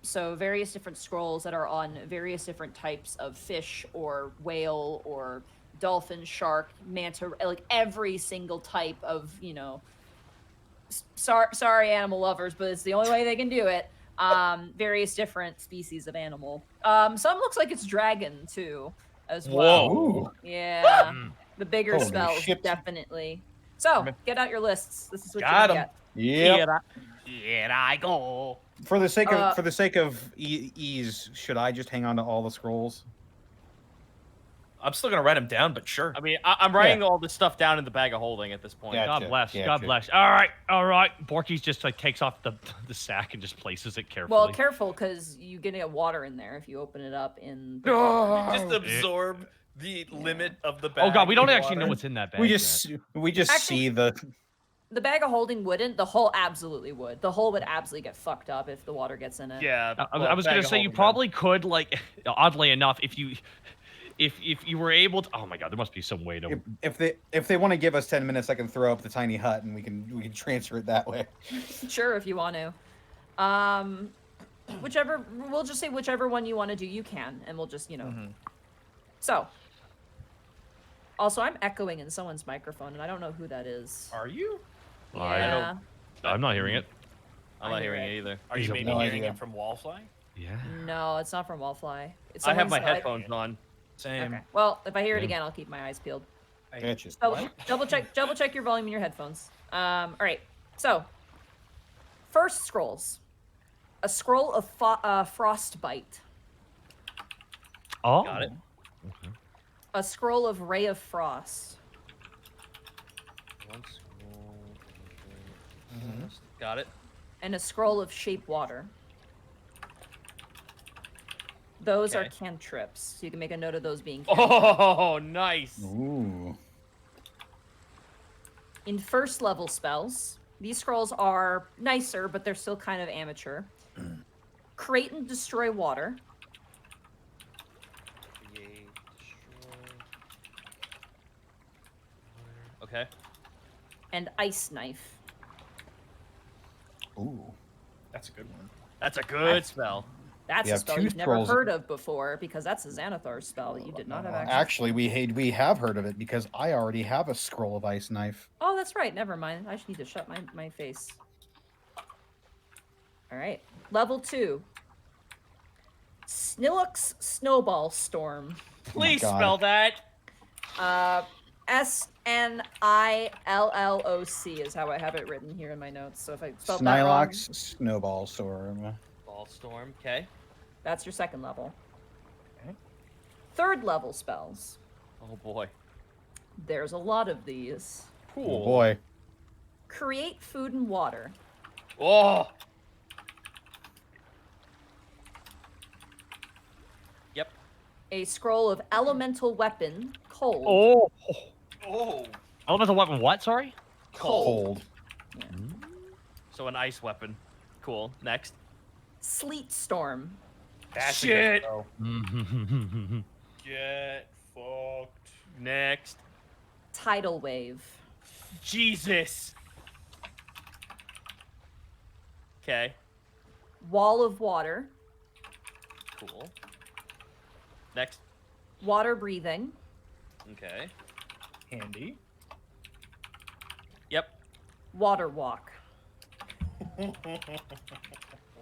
So various different scrolls that are on various different types of fish or whale or dolphin, shark, manta, like every single type of, you know, sorry animal lovers, but it's the only way they can do it. Various different species of animal. Some looks like it's dragon too, as well. Whoa. Yeah. The bigger Holy spells, shit. definitely. So, get out your lists. This is what Got you're 'em. gonna Yep. Here I go. For the sake of ease, should I just hang on to all the scrolls? I'm still gonna write them down, but sure. I mean, I'm writing all this stuff down in the bag of holding at this point. Yeah. God bless. Yeah, God sure. bless. All right. Borky's just like takes off the sack and just places it carefully. Well, careful, because you get water in there if you open it up in the Just absorb the limit of the bag. Oh god, we don't in actually know water. what's in that bag. We yet. just Actually- see the. The bag of holding wouldn't. The hull absolutely would. The hull would absolutely get fucked up if the water gets in it. Yeah. I was gonna say you probably could, like, oddly enough, if you were able to. Oh my god, there must be some way to. If they want to give us 10 minutes, I can throw up the tiny hut and we can transfer it that way. Sure, if you want to. Whichever, we'll just say whichever one you want to do, you can, and we'll just, you know. So. Also, I'm echoing in someone's microphone, and I don't know who that is. Are you? Yeah. I'm not hearing it. I'm not hearing it either. Are you maybe no hearing idea. it from Wallfly? Yeah. No, it's not from Wallfly. It's I have my someone's- headphones on. Same. Okay. Well, if I hear it Same. again, I'll keep my eyes peeled. Gotcha. Double check your volume in your headphones. All right. So, first scrolls. A scroll of frostbite. Oh. Got it. A scroll of ray of frost. One scroll. Got it. And a scroll of shape water. Those are Okay. cantrips. So you can make a note of those being Oh, nice. Ooh. In first level spells, these scrolls are nicer, but they're still kind of amateur. Create and destroy water. Create, destroy. Okay. And ice knife. Ooh. That's a good one. That's a good spell. That's We a have spell two you've never scrolls. heard of before, because that's a Xanathar spell that you did not have access to. Actually, we have heard of it because I already have a scroll of ice knife. Oh, that's right. Never mind. I just need to shut my face. All right. Level 2. Snillock's Snowball Storm. Please God. spell that. Snilloc is how I have it written here in my notes. So if I spelled that wrong, Snylock's snowball storm. Ball storm. Okay. that's your second level. Third level spells. Oh boy. There's a lot of these. Oh boy. Create food and water. Oh. Yep. A scroll of elemental weapon, cold. Oh. Oh. Elemental weapon. What? Sorry. Cold. So an ice weapon. Cool. Next. Sleet storm. That's Shit. A good spell. Get fucked. Next. Tidal wave. Jesus. Okay. Wall of water. Cool. Next. Water breathing. Okay. Handy. Yep. Water walk.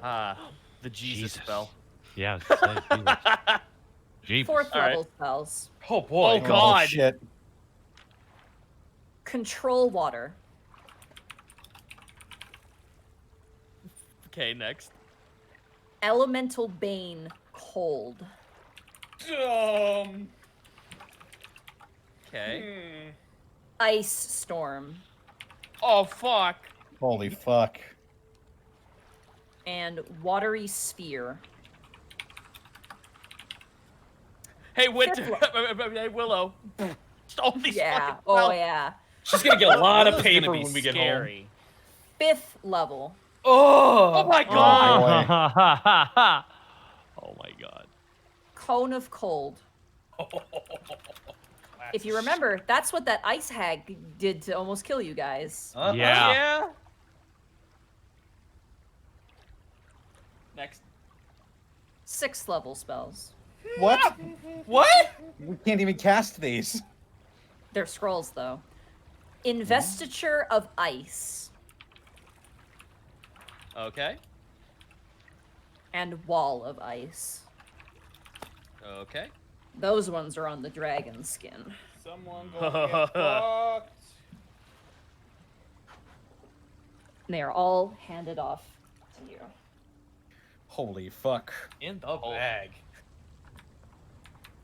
The Jesus spell. Yeah. I was gonna say, Jesus. Fourth All right. level spells. Oh boy. Oh God. shit. Control water. Okay, next. Elemental bane. Cold. Okay. Ice storm. Oh fuck. Holy fuck. And watery sphere. Hey, Winter. Fifth Hey, Willow. All these Yeah. fucking Oh spells. yeah. She's gonna get a lot of This is gonna paper be when we get home. scary. Fifth level. Oh my God. Oh my god. Cone of cold. If you remember, that's what that ice hag did to almost kill you guys. Yeah. Yeah. Next. Sixth level spells. What? What? We can't even cast these. They're scrolls though. Investiture of ice Okay. and wall of ice. Okay. Those ones are on the dragon skin. Someone gonna get fucked. And they are all handed off to you. Holy fuck. In the bag.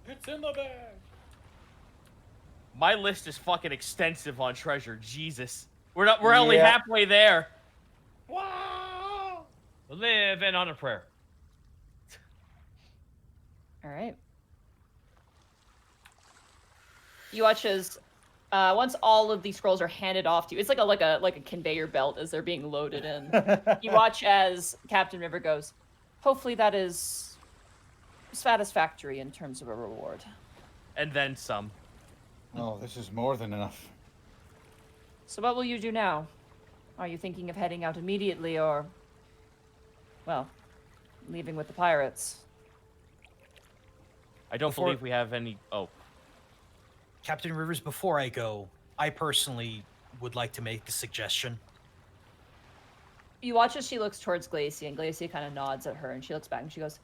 It's in the bag. My list is fucking extensive on treasure. Jesus. We're only Yeah. halfway there. Wow. Living on a prayer. All right. You watch as once all of these scrolls are handed off to you. It's like a conveyor belt as they're being loaded in. You watch as Captain River goes, hopefully that is satisfactory in terms of a reward. And then some. Oh, this is more than enough. So what will you do now? Are you thinking of heading out immediately or, well, leaving with the pirates? I don't Before- believe we have any. Oh. Captain Rivers, before I go, I personally would like to make a suggestion. You watch as she looks towards Glacia, and Glacia kind of nods at her, and she looks back and she goes,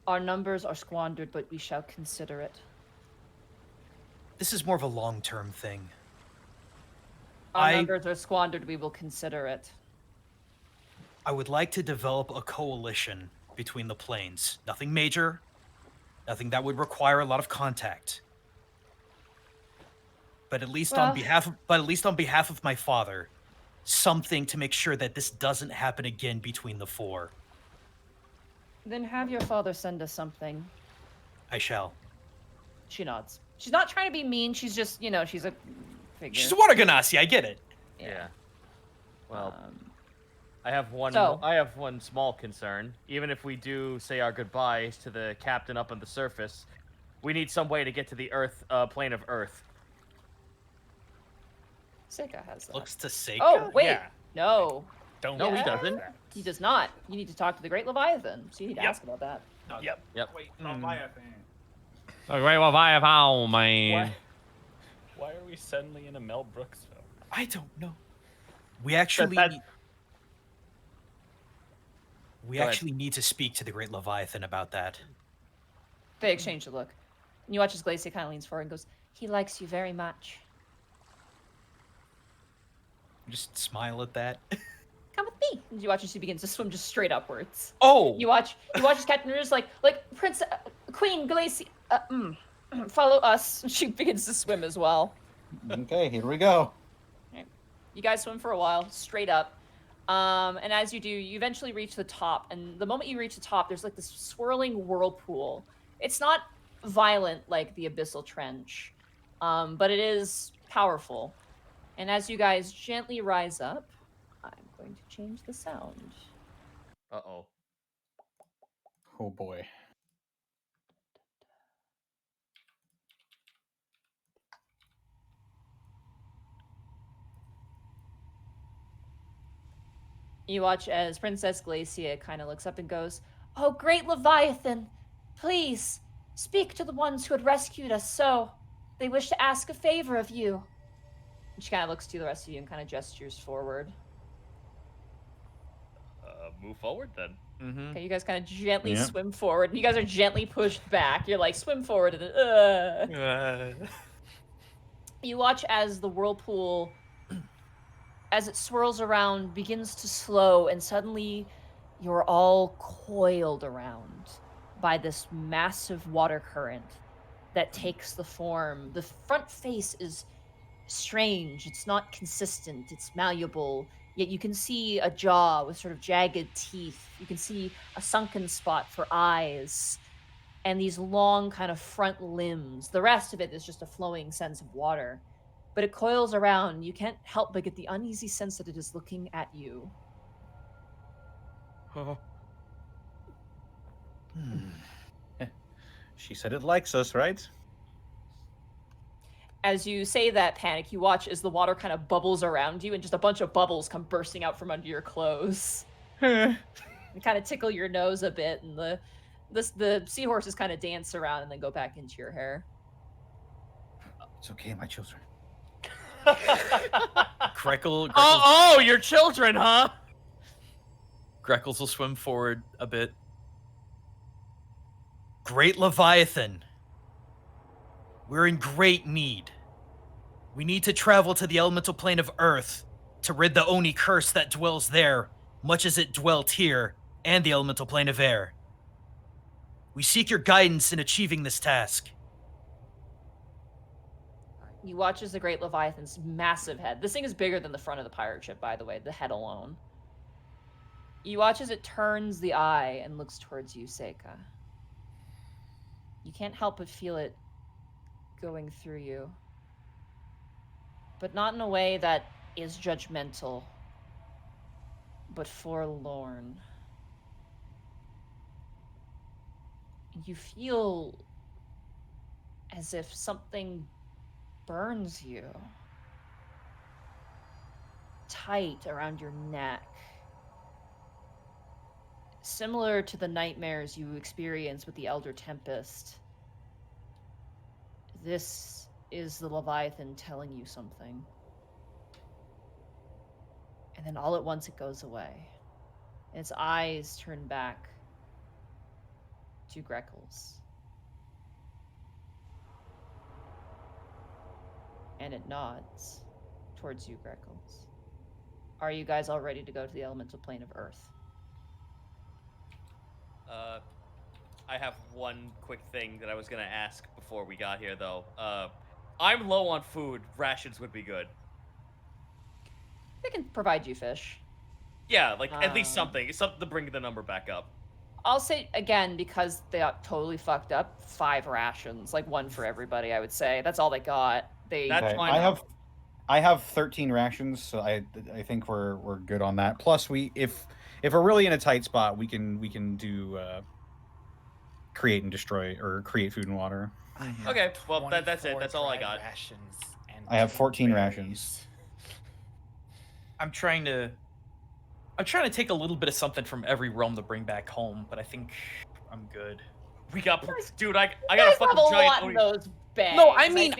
our numbers are squandered, but we shall consider it. This is more of a long-term thing. Our numbers are squandered, we will consider it. I would like to develop a coalition between the planes. Nothing major, nothing that would require a lot of contact. But at least on behalf of my father, something to make sure that this doesn't happen again between the four. Then have your father send us something. I shall. She nods. She's not trying to be mean, she's just, she's a figure. She's a water ganassi, I get it. Yeah. Well, Um, I have one. so- I have one small concern. Even if we do say our goodbyes to the captain up on the surface, we need some way to get to the Earth plane of Earth. Seika has that. Looks to Seika? Oh, wait. Yeah. No. Don't. No, he Yeah. doesn't. He does not. You need to talk to the Great Leviathan, so you need to ask about that. Yep. Yep. Wait, So great, well, I have home, man. Why are we suddenly in a Mel Brooks film? I don't know. We actually that- we Go ahead. actually need to speak to the Great Leviathan about that. They exchange a look. And you watch as Glacia kind of leans forward and goes, he likes you very much. Just smile at that. Come with me. And you watch as she begins to swim just straight upwards. Oh. You watch as Captain Rouge like Prince, Queen Glacia, follow us. She begins to swim as well. Okay, here we go. You guys swim for a while, straight up. And as you do, you eventually reach the top. And the moment you reach the top, there's like this swirling whirlpool. It's not violent like the Abyssal Trench, but it is powerful. And as you guys gently rise up, I'm going to change the sound. Uh-oh. Oh boy. You watch as Princess Glacia kind of looks up and goes, oh, great Leviathan, please speak to the ones who had rescued us so. They wish to ask a favor of you. She kind of looks to the rest of you and kind of gestures forward. Move forward then. Mm-hmm. Okay, you guys kind of gently Yeah. swim forward. And you guys are gently pushed back. You're like, swim forward, and then, You watch as the whirlpool, as it swirls around, begins to slow, and suddenly you're all coiled around by this massive water current that takes the form. The front face is strange. It's not consistent. It's malleable. Yet you can see a jaw with sort of jagged teeth. You can see a sunken spot for eyes and these long kind of front limbs. The rest of it is just a flowing sense of water. But it coils around. You can't help but get the uneasy sense that it is looking at you. She said it likes us, right? As you say that, Panic, you watch as the water kind of bubbles around you and just a bunch of bubbles come bursting out from under your clothes. They kind of tickle your nose a bit, and the seahorses kind of dance around and then go back into your hair. It's okay, my children. Greckles Oh, your children, huh? will swim forward a bit. Great Leviathan. We're in great need. We need to travel to the elemental plane of Earth to rid the Oni curse that dwells there, much as it dwelt here, and the elemental plane of air. We seek your guidance in achieving this task. You watch as the Great Leviathan's massive head. This thing is bigger than the front of the pirate ship, by the way, the head alone. You watch as it turns the eye and looks towards you, Seika. You can't help but feel it going through you. But not in a way that is judgmental, but forlorn. You feel as if something burns you tight around your neck, similar to the nightmares you experience with the Elder Tempest. This is the Leviathan telling you something. And then all at once it goes away. And its eyes turn back to Greckles. And it nods towards you, Greckles. Are you guys all ready to go to the elemental plane of Earth? I have one quick thing that I was gonna ask before we got here, though. I'm low on food. Rations would be good. They can provide you fish. Yeah, like at least something to bring the number back up. I'll say again, because they got totally fucked up, 5 rations, like 1 for everybody. I would say that's all they got. That's Okay, fine. I have 13 rations, so I think we're good on that. Plus, if we're really in a tight spot, we can do create and destroy, or create food and water. Okay, well that's it. That's all I got. Rations and I have 14 berries. rations. I'm trying to take a little bit of something from every realm to bring back home, but I think I'm good. We got, dude. I You got a guys fucking have a giant. lot in those bags. No, I think-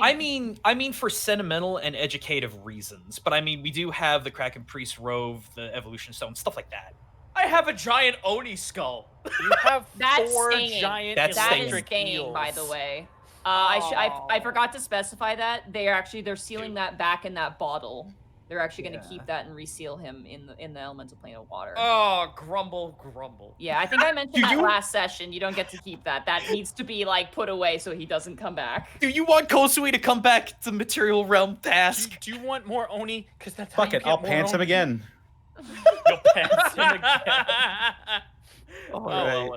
mean for sentimental and educative reasons. But I mean, we do have the Kraken Priest Rove, the Evolution Stone, stuff like that. I have a giant Oni skull. You have That's 4 staying. giant That's That is electric staying, eels. by the way. I forgot to specify that they're sealing that back in that bottle. They're actually going to keep that and reseal him in the elemental plane of water. Oh, grumble. Yeah, I think I mentioned that last session. You don't get to keep that. That needs to be like put away so he doesn't come back. Do you want Kosui to come back to material realm task? Do you want more Oni? Because that's how Fuck you it, get I'll more pants him Oni. again. You'll pants him again. Oh, well,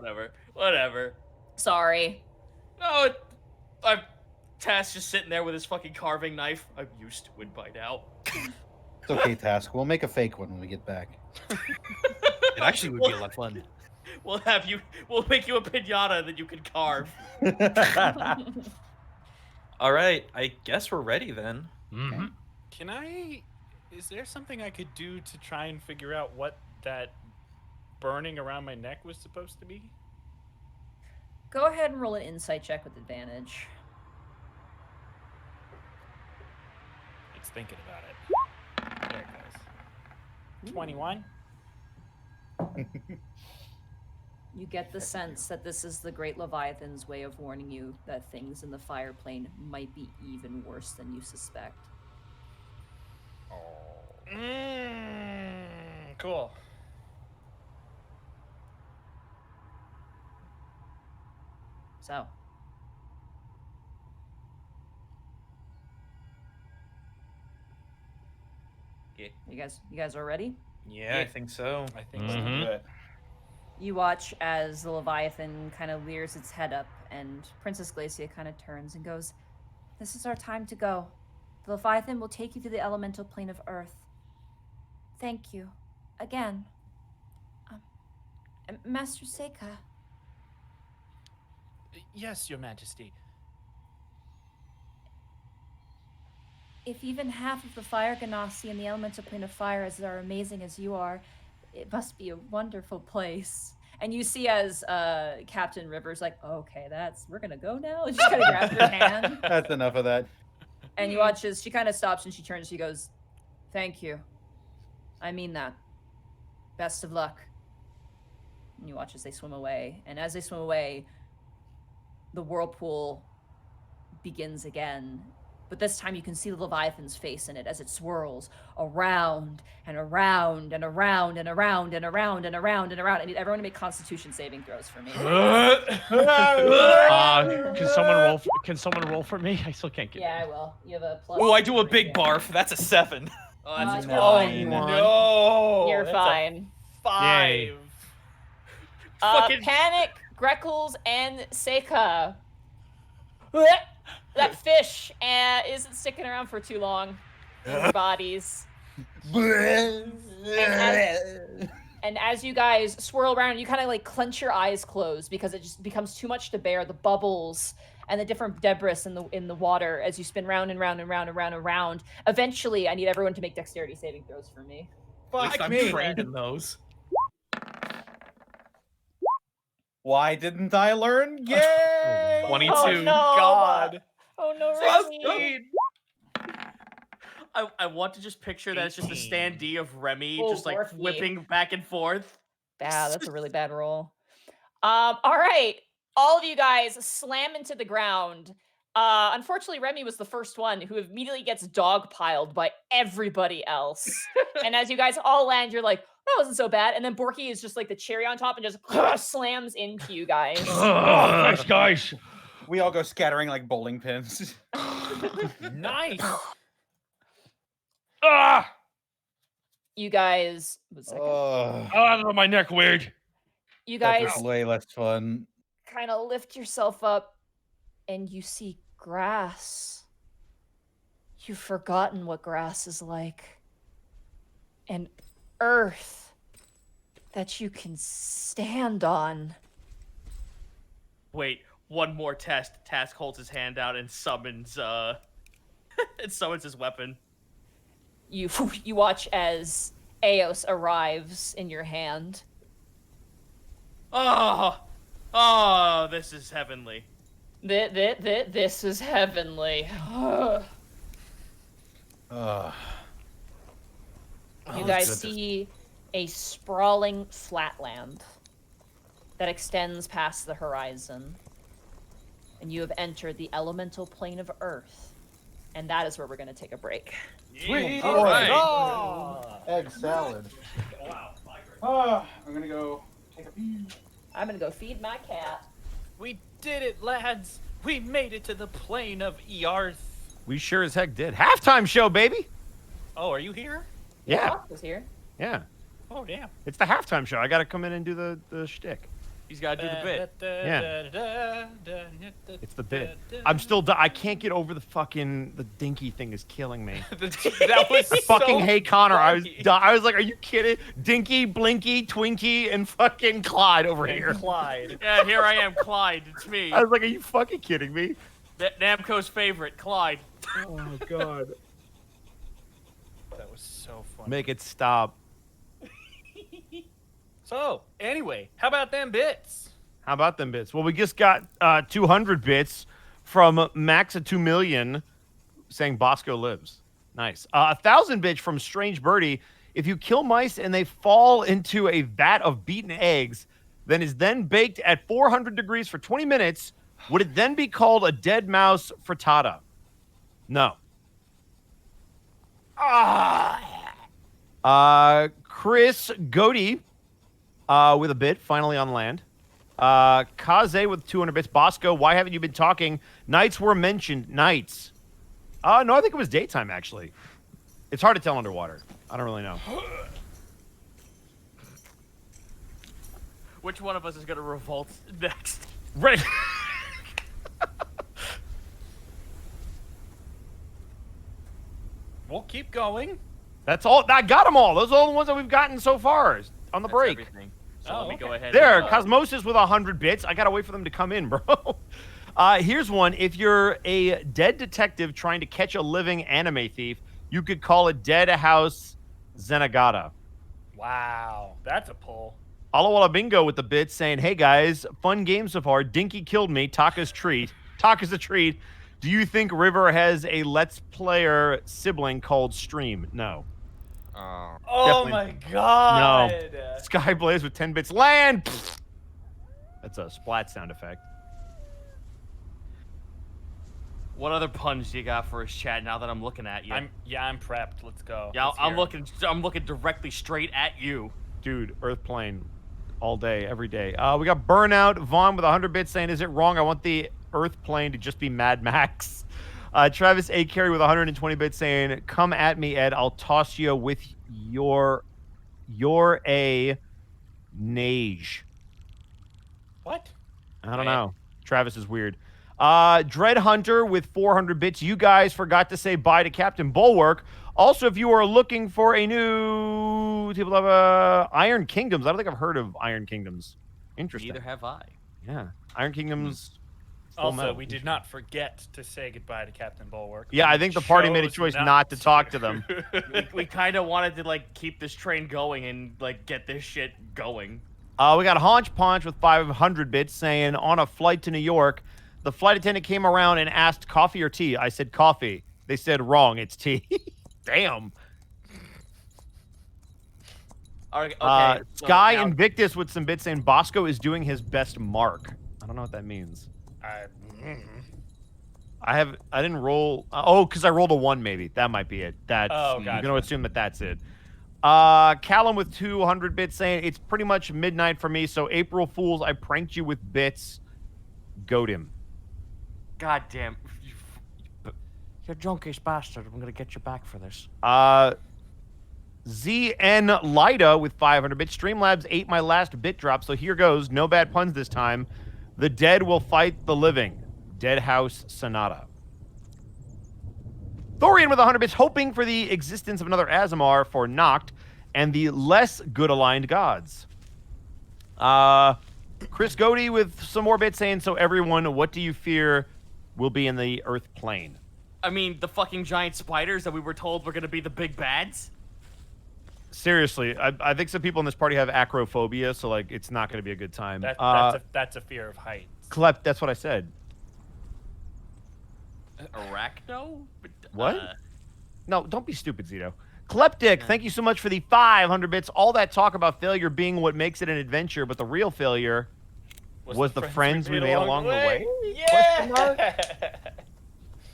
whatever. Sorry. No, I'm Tass just sitting there with his fucking carving knife. I'm used to it by now. It's okay, Task. We'll make a fake one when we get back. It actually would be a lot of fun. We'll make you a pinata that you can carve. All right, I guess we're ready then. Mm-hmm. Is there something I could do to try and figure out what that burning around my neck was supposed to be? Go ahead and roll an insight check with advantage. it's thinking about it. There it goes. 21. You get the sense that this is the Great Leviathan's way of warning you that things in the fire plane might be even worse than you suspect. Cool. So, Yeah. you guys are ready? Yeah, I think so. I think so. Good. You watch as the Leviathan kind of leers its head up, and Princess Glacia kind of turns and goes, "This is our time to go. The Leviathan will take you to the elemental plane of Earth. Thank you. Again. Master Seika." Yes, Your Majesty. If even half of the fire ganassi and the elemental plane of fire are amazing as you are, it must be a wonderful place. And you see as Captain River's like, "Okay, we're gonna go now." And she kind of grabs your hand. That's enough of that. And you watch as she kind of stops and she turns, she goes, "Thank you. I mean that. Best of luck." And you watch as they swim away. And as they swim away, the whirlpool begins again. But this time you can see the Leviathan's face in it as it swirls around and around and around and around and around and around and around. I need everyone to make Constitution saving throws for me. Can someone roll for me? I still can't get. Yeah, I will. You have a plus. Oh, I do a 3. big barf. That's a 7. Oh, that's a no. 20. No. You're that's a fine. 5. Fucking- Panic, Greckles, and Seika. That fish isn't sticking around for too long in your bodies. And as you guys swirl around, you kind of like clench your eyes closed because it just becomes too much to bear. The bubbles and the different debris in the water as you spin round and round and round and round and round. Eventually, I need everyone to make dexterity saving throws for me. At least Fuck I'm me. trained in those. Why didn't I learn? Yay! 22. Oh no! God. Oh no, Just Remy! I want to just picture that it's just a 18. standee of Remy Oh, just like Morphe. whipping back and forth. Bad. That's a really bad roll. All right. All of you guys slam into the ground. Unfortunately, Remy was the first one who immediately gets dogpiled by everybody else. And as you guys all land, you're like, that wasn't so bad. And then Borky is just like the cherry on top and just slams into you guys. Thanks, guys. We all go scattering like bowling pins. Nice. Ah! You guys, one second. Oh, my neck weird. You That guys was way less fun. kind of lift yourself up and you see grass. You've forgotten what grass is like. And earth that you can stand on. Wait, one more test. Task holds his hand out and summons his weapon. You watch as Eos arrives in your hand. Oh, this is heavenly. This is heavenly. You guys see a sprawling flatland that extends past the horizon. And you have entered the elemental plane of Earth. And that is where we're going to take a break. Sweet. All right. Egg salad. I'm gonna go take a pee. I'm going to go feed my cat. We did it, lads. We made it to the plane of Earth. We sure as heck did. Halftime show, baby. Oh, are you here? Yeah, Fox is here. yeah. Oh, damn. It's the halftime show. I got to come in and do the shtick. He's got to do the bit. It's the bit. I'm still. I can't get over the dinky thing is killing me. That was Fucking so hey Connor, funny. I was like, are you kidding? Dinky, Blinky, Twinkie, and fucking Clyde over here. Clyde. Yeah, here I am, Clyde. It's me. I was like, are you fucking kidding me? Namco's favorite, Clyde. Oh god. That was so funny. Make it stop. So, anyway, how about them bits? How about them bits? Well, we just got 200 bits from Max at 2 million saying Bosco lives. Nice. 1,000 bits from Strange Birdie. If you kill mice and they fall into a vat of beaten eggs, then is then baked at 400 degrees for 20 minutes, would it then be called a dead mouse frittata? No. Chris Godey with a bit, finally on land. Kaze with 200 bits. Bosco, why haven't you been talking? Nights were mentioned. Nights. No, I think it was daytime, actually. It's hard to tell underwater. I don't really know. Which one of us is going to revolt next? Right. We'll keep going. That's all. I got them all. Those are all the ones that we've gotten so far on the That's break. everything. So let me go ahead. There, and, Cosmosis with 100 bits. I gotta wait for them to come in, bro. Here's one. If you're a dead detective trying to catch a living anime thief, you could call it Dead House Zenigata. Wow, that's a pull. Alawala Bingo with the bits saying, hey guys, fun game so far. Dinky killed me. Taka's treat. Taka's a treat. Do you think River has a Let's Player sibling called Stream? No. Oh my god. No. Skyblaze with 10 bits. Land! Pfft. That's a splat sound effect. What other puns do you got for us, chat? Now that I'm looking at you, I'm prepped. Let's go. yeah, Let's I'm hear it. looking directly straight at you. Dude, Earthplane all day, every day. We got Burnout. Vaughn with 100 bits saying, is it wrong? I want the Earthplane to just be Mad Max. Travis A. Carey with 120 bits saying, come at me, Ed. I'll toss you with your a nage. What? I don't know. Travis is weird. Dread Hunter with 400 bits. You guys forgot to say bye to Captain Bulwark. Also, if you are looking for a new Iron Kingdoms, I don't think I've heard of Iron Kingdoms. Interesting. Neither have I. Yeah, Iron Kingdoms. Full Also, metal. we did not forget to say goodbye to Captain Bulwark. Yeah, I We think the party made a chose choice not to talk to them. we kind of wanted to like keep this train going and like get this shit going. We got Haunch Paunch with 500 bits saying, on a flight to New York, the flight attendant came around and asked coffee or tea. I said coffee. They said wrong, it's tea. Damn. Okay, so Sky now- Invictus with some bits saying Bosco is doing his best mark. I don't know what that means. I didn't roll. Because I rolled a 1 maybe. That might be it. That's I'm gotcha. going to assume that that's it. Callum with 200 bits saying it's pretty much midnight for me, so April Fools, I pranked you with bits. Goat him. God damn. You're drunkish bastard. I'm gonna get you back for this. ZN Lida with 500 bits. Streamlabs ate my last bit drop, so here goes. No bad puns this time. The dead will fight the living. Dead House Sonata. Thorian with 100 bits, hoping for the existence of another Azamar for Noct and the less good aligned gods. Chris Godey with some more bits saying, so everyone, what do you fear will be in the Earth plane? I mean, the fucking giant spiders that we were told were gonna be the big bads. Seriously, I think some people in this party have acrophobia, so like it's not going to be a good time. That's a fear of heights. Klep, that's what I said. Arachno? What? No, don't be stupid, Zito. Kleptic, thank you so much for the 500 bits. All that talk about failure being what makes it an adventure, but the real failure was the friends we made along the way? Yeah!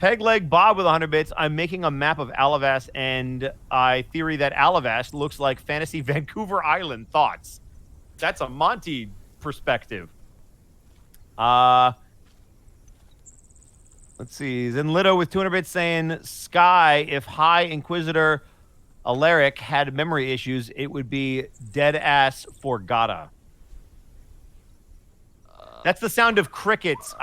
Pegleg Bob with 100 bits. I'm making a map of Alavast, and I theory that Alavast looks like fantasy Vancouver Island. Thoughts? That's a Monty perspective. Let's see. Zenlito with 200 bits saying, Sky, if High Inquisitor Alaric had memory issues, it would be dead ass Forgata. That's the sound of crickets.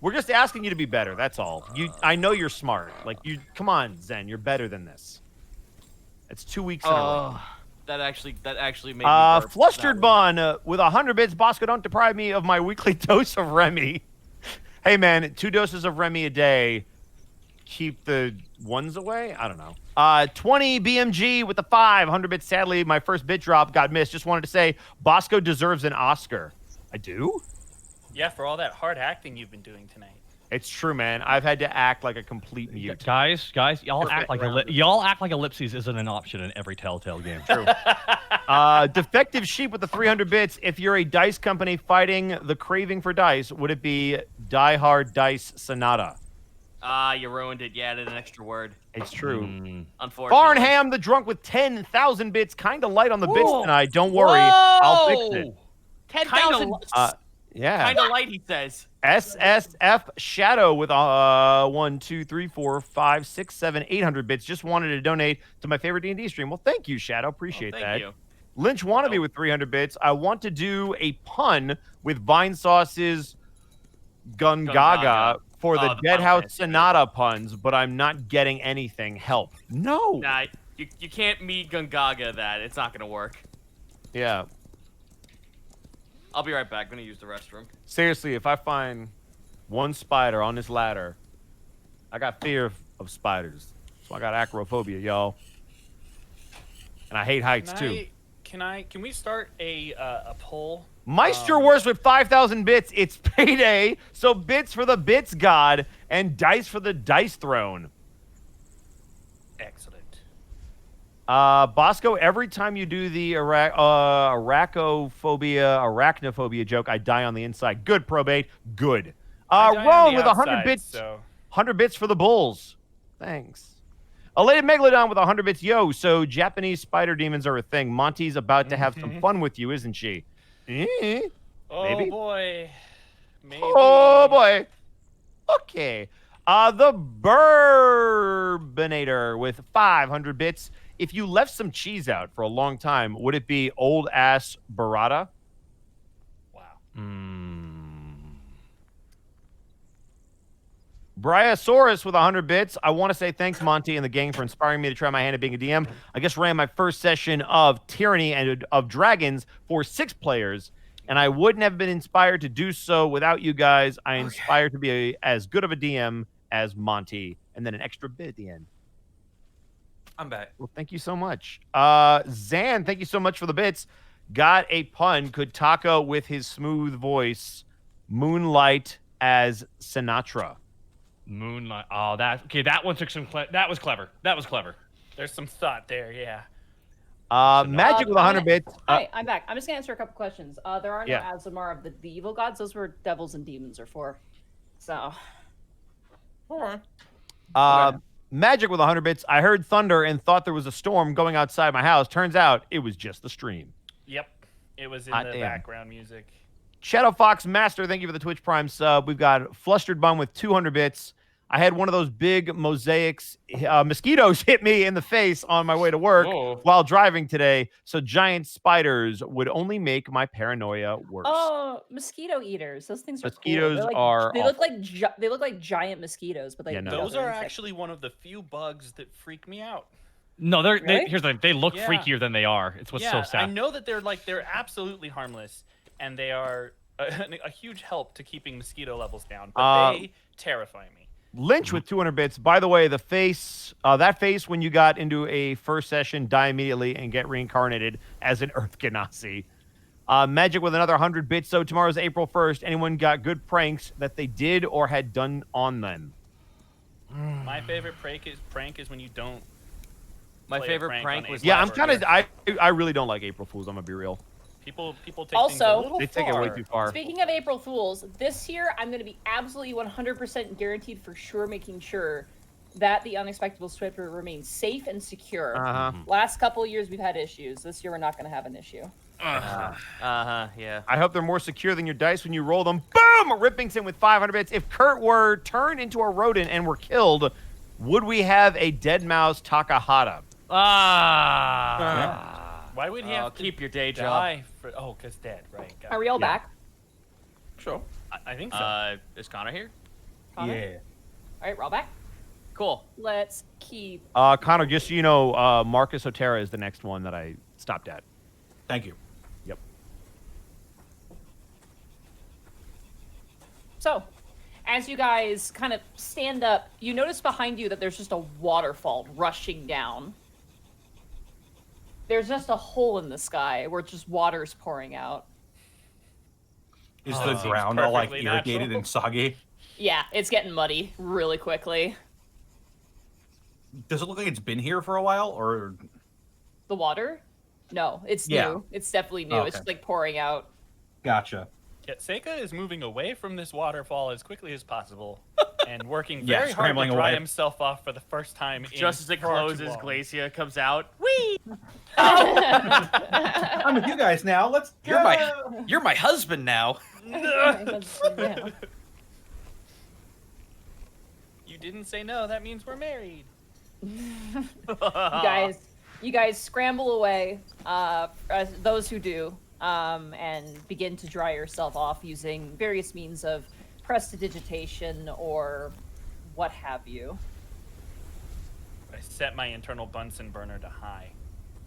We're just asking you to be better. That's all. I know you're smart. Like come on, Zen. You're better than this. It's 2 weeks in a row. That actually made me burp. Flustered Bun with 100 bits. Bosco, don't deprive me of my weekly dose of Remy. Hey man, 2 doses of Remy a day. Keep the ones away. I don't know. 20 BMG with the 500 bits. Sadly, my first bit drop got missed. Just wanted to say Bosco deserves an Oscar. I do. Yeah, for all that hard acting you've been doing tonight. It's true, man. I've had to act like a complete mute. Guys, y'all act like ellipses isn't an option in every Telltale game. True. Defective Sheep with the 300 bits. If you're a dice company fighting the craving for dice, would it be Die Hard Dice Sonata? You ruined it. You added an extra word. It's true. Unfortunately. Farnham, the drunk with 10,000 bits. Kind of light on the bits tonight. Don't worry. I'll fix it. 10,000. Yeah. Kind of light, he says. SSF Shadow with 1, 2, 3, 4, 5, 6, 7, 800 bits. Just wanted to donate to my favorite D&D stream. Well, thank you, Shadow. Appreciate that. Thank you. Lynch Wannabe with 300 bits. I want to do a pun with Vine Sauce's Gungaga for the the Dead Final House Fantasy. Sonata puns, but I'm not getting anything. Help. No. Nah, you can't meet Gungaga that. It's not gonna work. Yeah. I'll be right back. I'm gonna use the restroom. Seriously, if I find one spider on this ladder, I got fear of spiders. So I got acrophobia, y'all. And I hate heights too. Can we start a poll? Meisterwurst with 5,000 bits. It's payday, so bits for the bits god and dice for the dice throne. Excellent. Bosco, every time you do the arachnophobia joke, I die on the inside. Good, Probate. Good. I die on Roan the with 100 outside, bits. so- 100 bits for the Bulls. Thanks. Elated Megalodon with 100 bits. Yo, so Japanese spider demons are a thing. Monty's about to have some fun with you, isn't she? Maybe. Oh boy. Maybe. Oh boy. Okay. The Burbinator with 500 bits. If you left some cheese out for a long time, would it be old ass burrata? Wow. Bryosaurus with 100 bits. I want to say thanks, Monty and the gang, for inspiring me to try my hand at being a DM. I just ran my first session of Tyranny and of Dragons for 6 players, and I wouldn't have been inspired to do so without you guys. I inspired to be as good of a DM as Monty, and then an extra bit at the end. I'm back. Well, thank you so much. Zan, thank you so much for the bits. Got a pun. Could Taco with his smooth voice moonlight as Sinatra? Moonlight. Oh, that one took some. That was clever. That was clever. There's some thought there, yeah. Magic with 100 bits. Hi, I'm back. I'm just gonna answer a couple questions. There are no Yeah. Azamar of the evil gods. Those were devils and demons are for. So. Magic with 100 bits. I heard thunder and thought there was a storm going outside my house. Turns out it was just the stream. Yep. It was in Hot the damn. background music. Shadow Fox Master, thank you for the Twitch Prime sub. We've got Flustered Bun with 200 bits. I had one of those big mosaics. Mosquitoes hit me in the face on my way to work while driving today. So giant spiders would only make my paranoia worse. Oh, mosquito eaters. Those things are Mosquitoes cool. are They look like they look like giant mosquitoes, but they Yeah, no. Those are actually one of the few bugs that freak me out. No, Really? here's the thing. They look Yeah. freakier than they are. It's what's so I sad. know that they're absolutely harmless, and they are a huge help to keeping mosquito levels down, but they terrify me. Lynch with 200 bits. By the way, the face, that face when you got into a first session, die immediately and get reincarnated as an Earth Ganassi. Magic with another 100 bits. So tomorrow's April 1st. Anyone got good pranks that they did or had done on them? My favorite prank is when you don't. My play a favorite prank on was April Yeah, I'm Fool's. kind of. I really don't like April Fools. I'm gonna be real. People take things Also, a little They take it way far. too far. Speaking of April Fools, this year I'm going to be absolutely 100% guaranteed for sure making sure that the Unexpectables Twitter remains safe and secure. Last couple of years we've had issues. This year we're not going to have an issue. Yeah. I hope they're more secure than your dice when you roll them. Boom! Rippington with 500 bits. If Kurt were turned into a rodent and were killed, would we have a dead mouse Takahata? Why would he have to keep your day job. die for? Oh, cause dead, right? Got Are it. we all back? Sure. I think so. Is Connor here? Connor? Yeah. All right, we're all back. Cool. Let's keep. Connor, just so you know, Marcus Otera is the next one that I stopped at. Thank you. Yep. So, as you guys kind of stand up, you notice behind you that there's just a waterfall rushing down. There's just a hole in the sky where just water's pouring out. Is the ground all like perfectly irrigated natural. and soggy? Yeah, it's getting muddy really quickly. Does it look like it's been here for a while, or? The water? No, it's Yeah. new. It's definitely new. Oh, It's okay. just like pouring out. Gotcha. Yeah, Seika is moving away from this waterfall as quickly as possible and working Yeah, very hard to scrambling dry away. himself off for the first time. Just as it closes, Glacia comes out. Whee! I'm with you guys now. Let's. You're my husband now. Yeah. You didn't say no. That means we're married. You guys scramble away, those who do, and begin to dry yourself off using various means of prestidigitation or what have you. I set my internal Bunsen burner to high.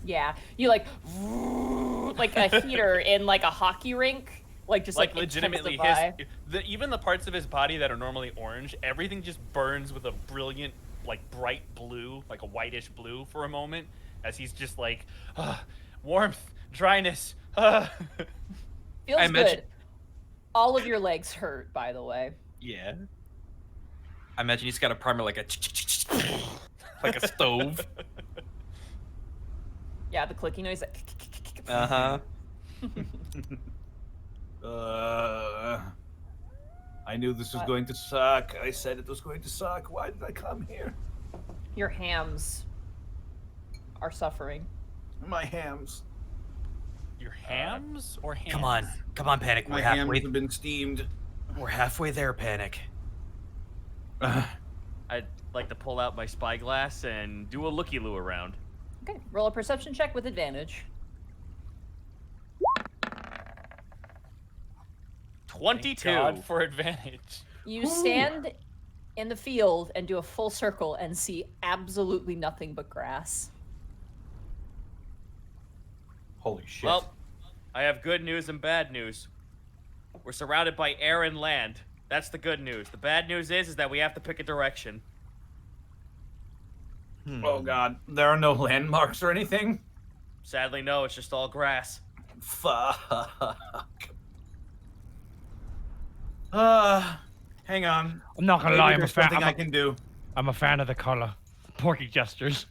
Yeah, you like a heater in like a hockey rink, like just like legitimately intensify. even the parts of his body that are normally orange, everything just burns with a brilliant, like bright blue, like a whitish blue for a moment, as he's just like, warmth, dryness. Feels I imagine- good. All of your legs hurt, by the way. Yeah. I imagine he's got a primer like a like a stove. Yeah, the clicking noise. Like, Uh-huh. I knew this was going to suck. I said it was going to suck. Why did I come here? your hams are suffering. My hams. Your hams or hands? Come on, Panic. My We're hams halfway. have been steamed. We're halfway there, Panic. I'd like to pull out my spyglass and do a looky-loo around. Okay, roll a perception check with advantage. 22. Thank God for advantage. You stand in the field and do a full circle and see absolutely nothing but grass. Holy shit. Well, I have good news and bad news. We're surrounded by air and land. That's the good news. The bad news is that we have to pick a direction. Oh god, there are no landmarks or anything? Sadly, no. It's just all grass. Fuck. Hang on. I'm not gonna Maybe lie, there's something I can do. I'm a fan of the color. Porky gestures.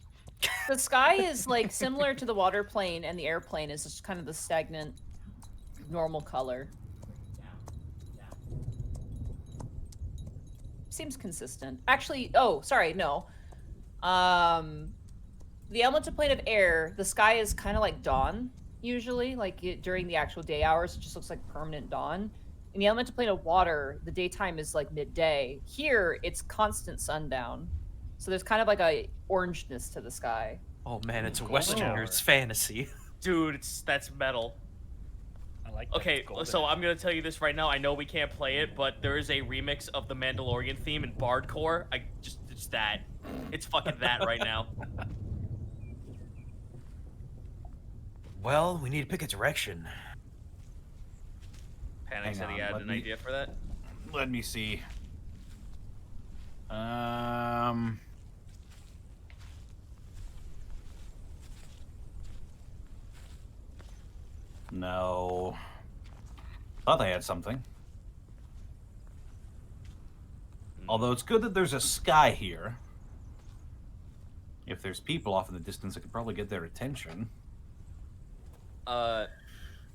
The sky is like similar to the water plane, and the airplane is just kind of the stagnant, normal color. Seems consistent. Actually, oh, sorry, no. The elemental plane of air, the sky is kind of like dawn, usually. Like during the actual day hours, it just looks like permanent dawn. In the elemental plane of water, the daytime is like midday. Here, it's constant sundown. So there's kind of like a orangeness to the sky. Oh man, it's a Golden Western. hour. It's fantasy. Dude, that's metal. I like that. Okay, It's golden. so I'm gonna tell you this right now. I know we can't play it, but there is a remix of the Mandalorian theme in Bardcore. It's that. It's fucking that right now. Well, we need to pick a direction. Panic Hang said he on, had let an me- idea for that. Let me see. No. Thought I had something. Although it's good that there's a sky here. If there's people off in the distance, I could probably get their attention.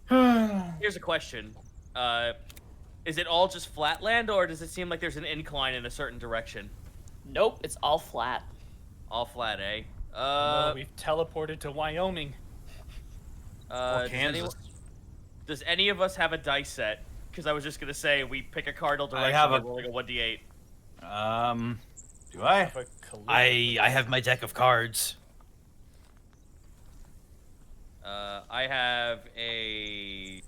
Here's a question. Is it all just flat land, or does it seem like there's an incline in a certain direction? Nope, it's all flat. All flat, eh? Oh, we've teleported to Wyoming. Or Does Kansas. does any of us have a dice set? Because I was just gonna say we pick a cardinal direction. have by a- rolling a 1d8. Do I? Have a collision. I have my deck of cards. I have a.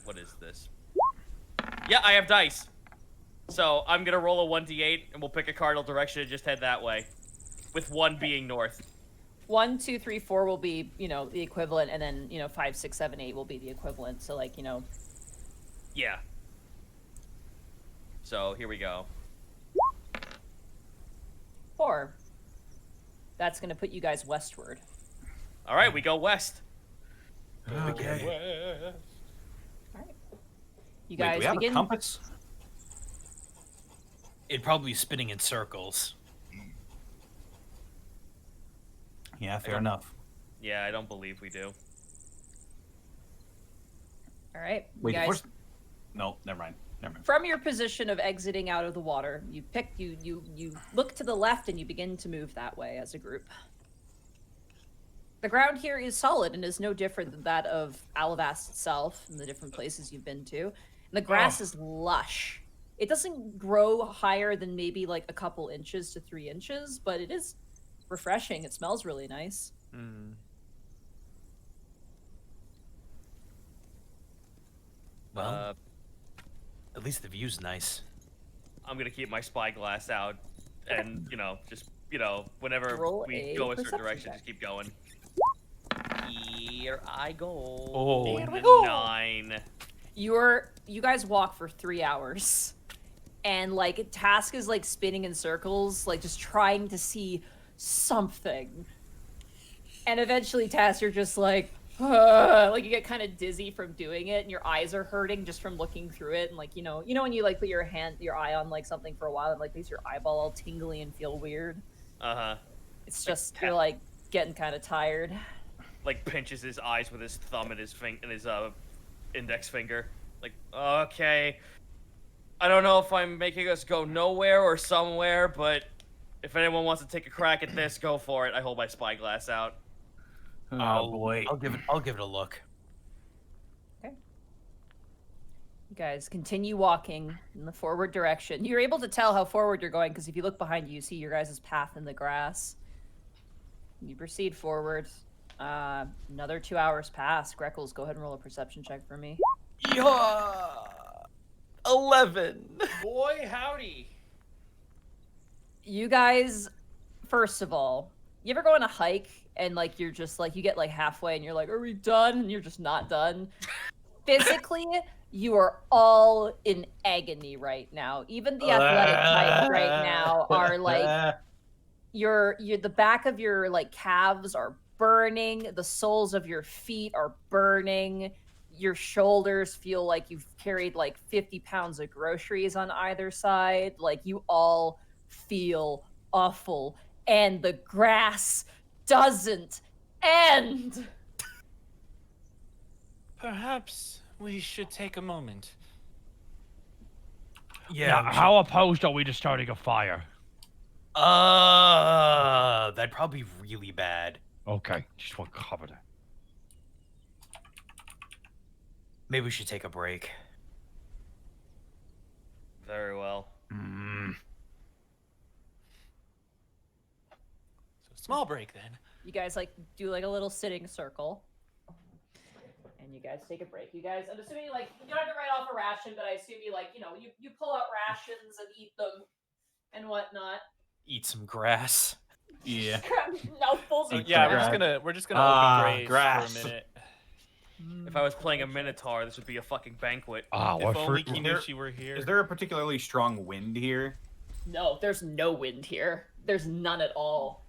What is this? Yeah, I have dice. So I'm gonna roll a 1d8, and we'll pick a cardinal direction and just head that way, with one being north. 1, 2, 3, 4 will be, the equivalent, and then, 5, 6, 7, 8 will be the equivalent. So, like, Yeah. So here we go. 4. That's going to put you guys westward. All right, we go west. Okay. All right. You Wait, guys do we have begin. a compass? It'd probably be spinning in circles. Yeah, fair enough. Yeah, I don't believe we do. All right. Wait, you guys, first... No, never mind. Never mind. from your position of exiting out of the water, you look to the left and you begin to move that way as a group. The ground here is solid and is no different than that of Alavast itself and the different places you've been to. And the grass is lush. It doesn't grow higher than maybe like a couple inches to 3 inches, but it is refreshing. It smells really nice. Well, at least the view's nice. I'm gonna keep my spyglass out, and just whenever Roll we a go a certain perception direction, check. just keep going. Here I go. Oh. Here we go. 9. You guys walk for 3 hours, and like Task is like spinning in circles, like just trying to see something. And eventually, Task, you're just like you get kind of dizzy from doing it, and your eyes are hurting just from looking through it. And like when you like put your eye on like something for a while, and like makes your eyeball all tingly and feel weird. It's just you're like getting kind of tired. Like pinches his eyes with his thumb and his index finger. Like, okay, I don't know if I'm making us go nowhere or somewhere, but if anyone wants to take a crack at this, go for it. I hold my spyglass out. Oh boy. I'll give it a look. You guys continue walking in the forward direction. You're able to tell how forward you're going because if you look behind you, you see your guys' path in the grass. You proceed forward. Another 2 hours pass. Greckles, go ahead and roll a perception check for me. Yeah. 11. Boy, howdy. You guys, first of all, you ever go on a hike and like you're just like you get like halfway and you're like, are we done? And you're just not done. Physically, you are all in agony right now. Even the athletic types right now are like the back of your like calves are burning, the soles of your feet are burning, your shoulders feel like you've carried like 50 pounds of groceries on either side. Like you all feel awful, and the grass doesn't end. Perhaps we should take a moment. Yeah, we how opposed are we to starting a fire? That'd probably be really bad. Okay, just want to cover that. Maybe we should take a break. Very well. So small break then. You guys like do like a little sitting circle. And you guys take a break. You guys, I'm assuming like you don't have to write off a ration, but I assume you like, you pull out rations and eat them and whatnot. Eat some grass. Yeah. Mouthfuls So of yeah, grass. we're just gonna open graves grass. for a minute. If I was playing a Minotaur, this would be a fucking banquet. If only Kinushi were here. Is there a particularly strong wind here? No, there's no wind here. There's none at all.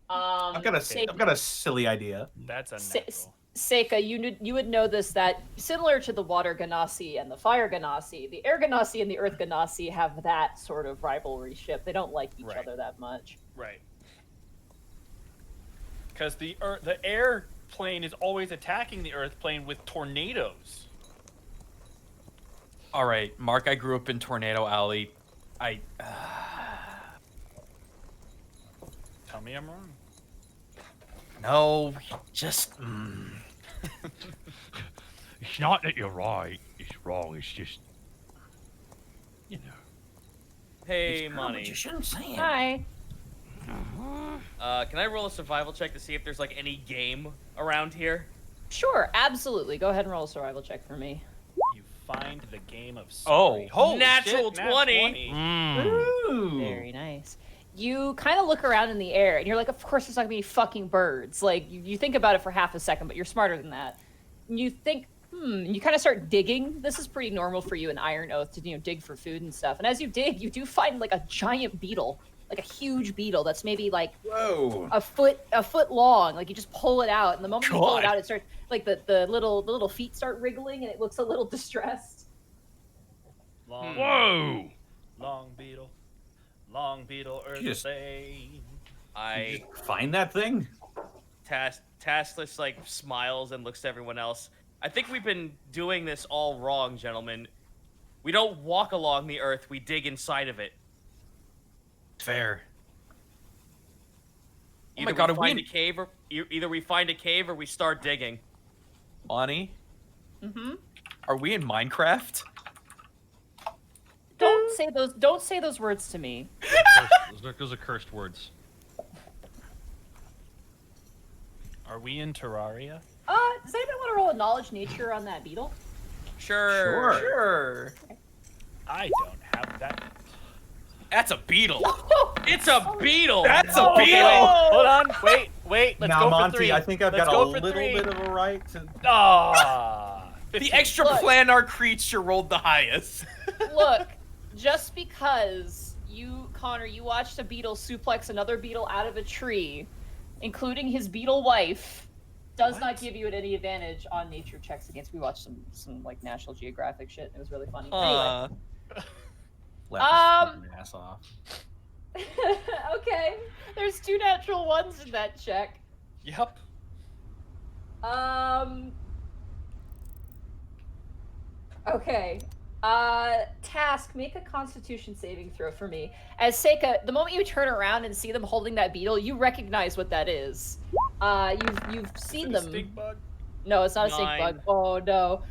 I've got a silly idea. That's a Se- natural. Seika, you would know this, that similar to the water Ganassi and the fire Ganassi, the air Ganassi and the earth Ganassi have that sort of rivalry ship. They don't like each Right. other that much. Right. Because the air plane is always attacking the earth plane with tornadoes. All right, Mark, I grew up in Tornado Alley. Tell me I'm wrong. No, just. It's not that you're right. It's wrong. It's just, you know. Hey, money. You shouldn't say it. Hi. Can I roll a survival check to see if there's like any game around here? Sure, absolutely. Go ahead and roll a survival check for me. You find the game of Oh, story. holy Natural shit, 20. Ooh. Very nice. You kind of look around in the air, and you're like, of course there's not gonna be fucking birds. Like, you think about it for half a second, but you're smarter than that. And you think, and you kind of start digging. This is pretty normal for you in Iron Oath to, dig for food and stuff. And as you dig, you do find like a giant beetle, like a huge beetle that's maybe like Whoa. a foot long. Like you just pull it out, and the moment you pull it God. out, it starts like the little feet start wriggling, and it looks a little distressed. Long, Whoa! long beetle. Long Beetle Just- Earthplane. I Find that thing. Taskless like smiles and looks to everyone else. I think we've been doing this all wrong, gentlemen. We don't walk along the earth, we dig inside of it. Fair. Oh my Either God, we are we find in- a cave or either we find a cave or we start digging. Bonnie, Mm-hmm. are we in Minecraft? Don't say those words to me. Those are cursed words. Are we in Terraria? Does anybody want to roll a knowledge nature on that beetle? Sure. Sure. I don't have that. That's a beetle. It's a beetle. That's a Okay, beetle. wait, hold on. Wait. Let's Now, go Monty, for 3. I think I've Let's got a go for little 3. bit of a right to. Ah. The 15. extra Look. planar creature rolled the highest. Look, just because Connor, you watched a beetle suplex another beetle out of a tree, including his beetle wife, does not give you any advantage on nature checks against. We watched some like National Geographic shit. It was really funny. Anyway. Laugh his ass off. Okay. There's 2 natural ones in that check. Yep. Okay. Task, make a constitution saving throw for me. As Seika, the moment you turn around and see them holding that beetle, you recognize what that is. You've seen them. Stink bug. No, it's not a stink 9. bug. Oh no.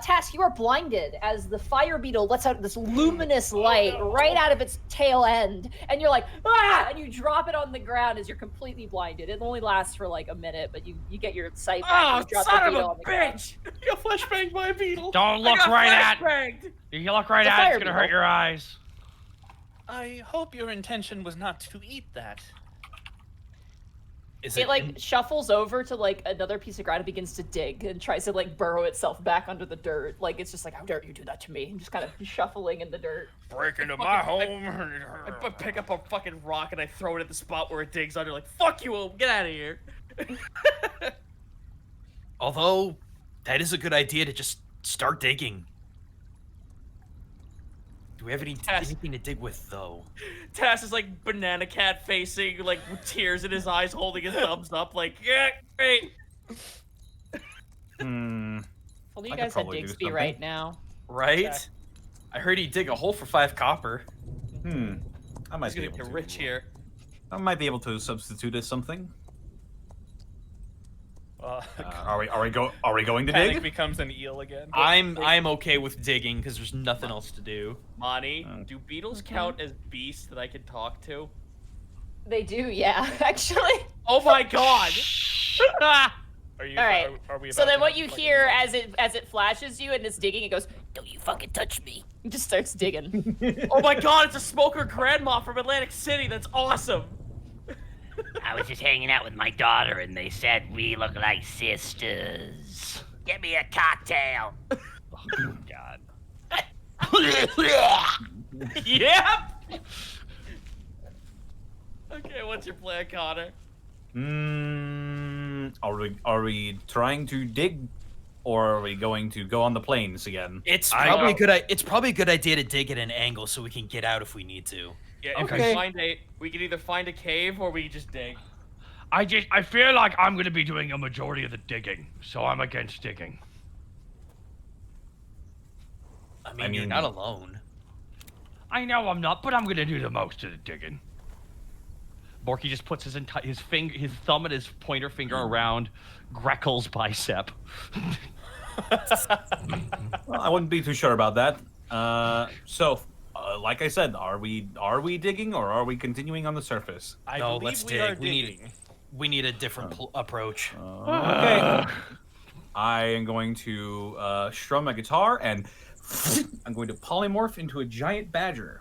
Task, you are blinded as the fire beetle lets out this luminous light right out of its tail end, and you're like, ah! And you drop it on the ground as you're completely blinded. It only lasts for like a minute, but you get your sight back. Oh, and you drop the son of beetle a on the ground. bitch! You got flashbanged by a beetle. Don't I look got right at. flashbanged. If you look right It's a at, fire it's gonna hurt beetle. your eyes. I hope your intention was not to eat that. Is It like shuffles over to like another piece of ground and begins to dig and tries to like burrow itself back under the dirt. Like it's just like, how dare you do that to me? And just kind of shuffling in the dirt. Break into Fucking- my I- home. I pick up a fucking rock and I throw it at the spot where it digs under. Like, fuck you, get out of here. Although, that is a good idea to just start digging. Do we have anything to dig with, though? Tass is like banana cat facing, like with tears in his eyes, holding his thumbs up, like, yeah, great. Well, you I could guys had probably do Digsby something. right now. Right? I heard he dig a hole for 5 copper. I might He's be gonna able get to. rich here. I might be able to substitute as something. Are we going to Panic dig? becomes an eel again. I'm okay with digging because there's nothing else to do. Monty, do beetles count as beasts that I can talk to? They do, yeah, actually. Oh my god! Are you? All right. Are we So about then to what have you fucking hear war? as it flashes you and it's digging, it goes, "Don't you fucking touch me!" It just starts digging. Oh my god, it's a smoker grandma from Atlantic City. That's awesome. I was just hanging out with my daughter and they said we look like sisters. Get me a cocktail. God. Yep. Okay, what's your plan, Connor? Are we trying to dig, or are we going to go on the plains again? It's probably a good idea to dig at an angle so we can get out if we need to. Yeah, if we can either find a cave or we can just dig. I feel like I'm gonna be doing a majority of the digging, so I'm against digging. I mean, you're not alone. I know I'm not, but I'm gonna do the most of the digging. Borky just puts his thumb and his pointer finger around Greckel's bicep. Well, I wouldn't be too sure about that. Like I said, are we digging or are we continuing on the surface? I No, believe let's we are dig. We digging. We need a different approach. Okay. I am going to strum my guitar and I'm going to polymorph into a giant badger.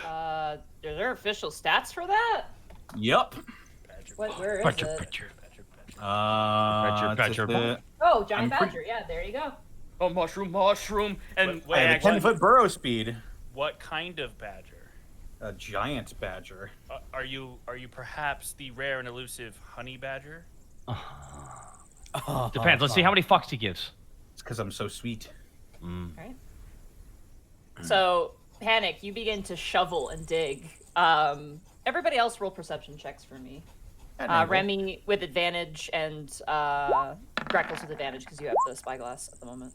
Are there official stats for that? Yup. Where is Badger, it? badger, badger, badger. It's badger, the- Oh, giant I'm badger. Yeah, there you go. Oh, mushroom. And Wait, I have a actually- 10-foot burrow speed. What kind of badger? A giant badger. Are you perhaps the rare and elusive honey badger? Depends. Let's see how many fucks he gives. It's because I'm so sweet. Right. So Panic, you begin to shovel and dig. Everybody else roll perception checks for me. Remy with advantage and Greckles with advantage because you have the spyglass at the moment.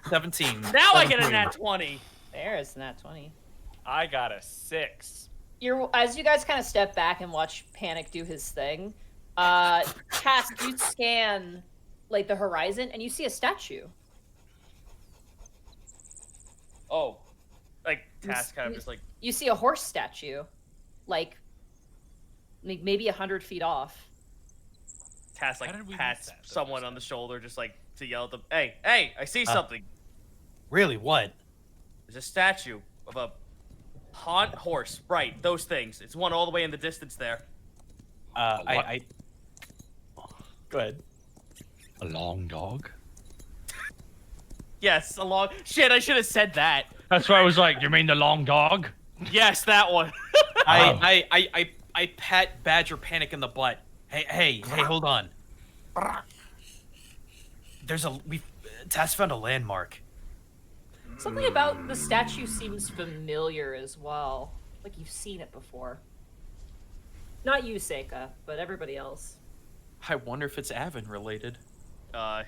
17. Now I get a nat 20. There's that 20. I got a 6. As you guys kind of step back and watch Panic do his thing, Cass, you scan like the horizon and you see a statue. Oh, like Task kind of just like You see a horse statue, like maybe 100 feet off. Task like How did we pats miss that the someone first on the shoulder just like to yell at them. Hey, I see something. Really? What? There's a statue of a haunt horse. Right, those things. It's one all the way in the distance there. I. Go ahead. A long dog. Yes, a long shit. I should have said that. That's why I was like, you mean the long dog? Yes, that one. I pat Badger Panic in the butt. Hey, hold on. Tass found a landmark. Something about the statue seems familiar as well. Like you've seen it before. Not you, Seika, but everybody else. I wonder if it's Avon related.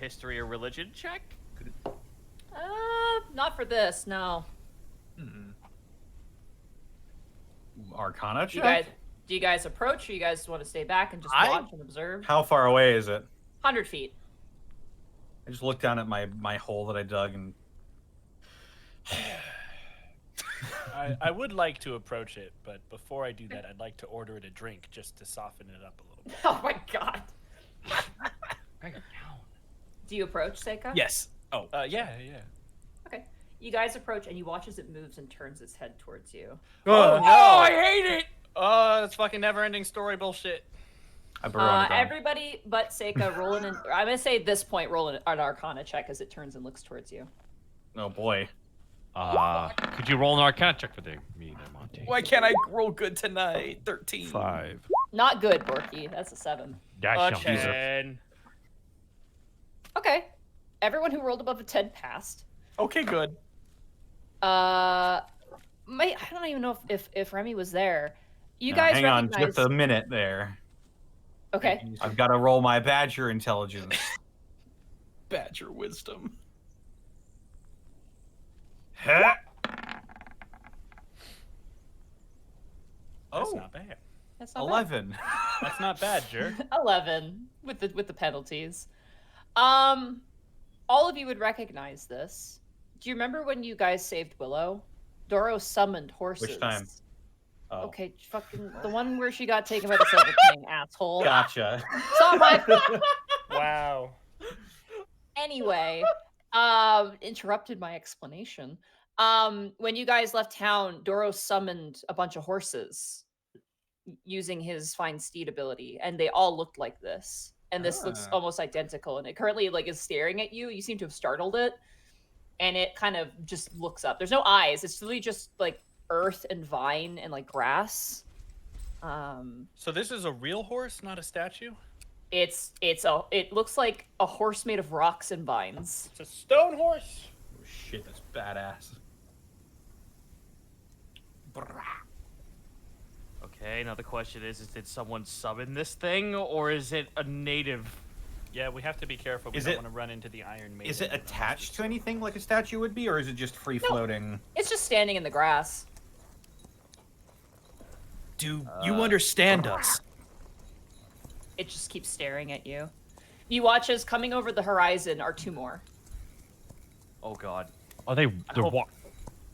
History or religion check? Not for this, no. Arcana Do check? you guys approach, or you guys want to stay back and just watch and observe? How far away is it? 100 feet. I just looked down at my hole that I dug and I would like to approach it, but before I do that, I'd like to order it a drink just to soften it up a little bit. Oh my god. Do you approach, Seika? Yes. Oh. Yeah. Okay. You guys approach, and you watch as it moves and turns its head towards you. Oh, no! I hate it! Oh, that's fucking never-ending story bullshit. Everybody but Seika roll I'm gonna say at this point roll an Arcana check as it turns and looks towards you. oh boy. Could you roll an Arcana check for me, there, Monty? Why can't I roll good tonight? 13. 5. Not good, Borky. That's a 7. Dash A 10. Okay. Everyone who rolled above a 10 passed. Okay, good. I don't even know if Remy was there. You guys hang on recognize... just a minute there. Okay. I've got to roll my Badger intelligence. Badger wisdom. That's Oh, not bad. That's not 11. That's not bad, jerk. 11 with the penalties. All of you would recognize this. Do you remember when you guys saved Willow? Doro summoned horses. Which time? Oh. Okay, fucking the one where she got taken by the Silver King, asshole. Gotcha. It's not my fault. Wow. Anyway, interrupted my explanation. When you guys left town, Doro summoned a bunch of horses using his fine steed ability, and they all looked like this. And this looks almost identical, and it currently is staring at you. You seem to have startled it, and it kind of just looks up. There's no eyes. It's really just like earth and vine and like grass. So this is a real horse, not a statue? It looks like a horse made of rocks and vines. It's a stone horse. Oh, shit, that's badass. Okay, now the question is did someone summon this thing, or is it a native? Yeah, we have to be careful. We don't want to run into the Iron Maiden. Is it attached to anything like a statue would be, or is it just free floating? It's just standing in the grass. Do you understand us? It just keeps staring at you. You watch as coming over the horizon are 2 more. Oh god. Are they? They're what?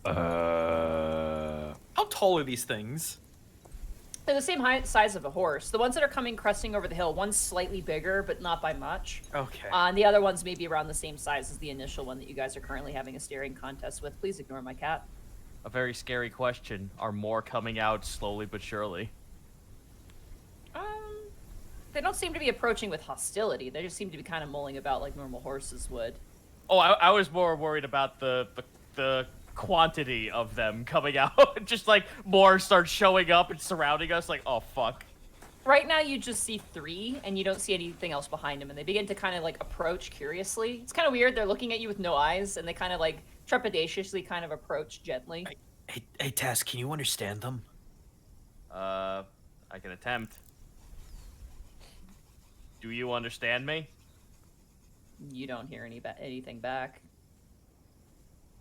How tall are these things? They're the same size of a horse. The ones that are coming cresting over the hill, one's slightly bigger, but not by much. Okay. And the other one's maybe around the same size as the initial one that you guys are currently having a staring contest with. Please ignore my cat. A very scary question. Are more coming out slowly but surely? They don't seem to be approaching with hostility. They just seem to be kind of mulling about like normal horses would. Oh, I was more worried about the quantity of them coming out. Just like more start showing up and surrounding us. Like, oh fuck. Right now you just see 3, and you don't see anything else behind them, and they begin to kind of like approach curiously. It's kind of weird. They're looking at you with no eyes, and they kind of like trepidatiously kind of approach gently. Hey, Tess, can you understand them? I can attempt. Do you understand me? You don't hear anything back.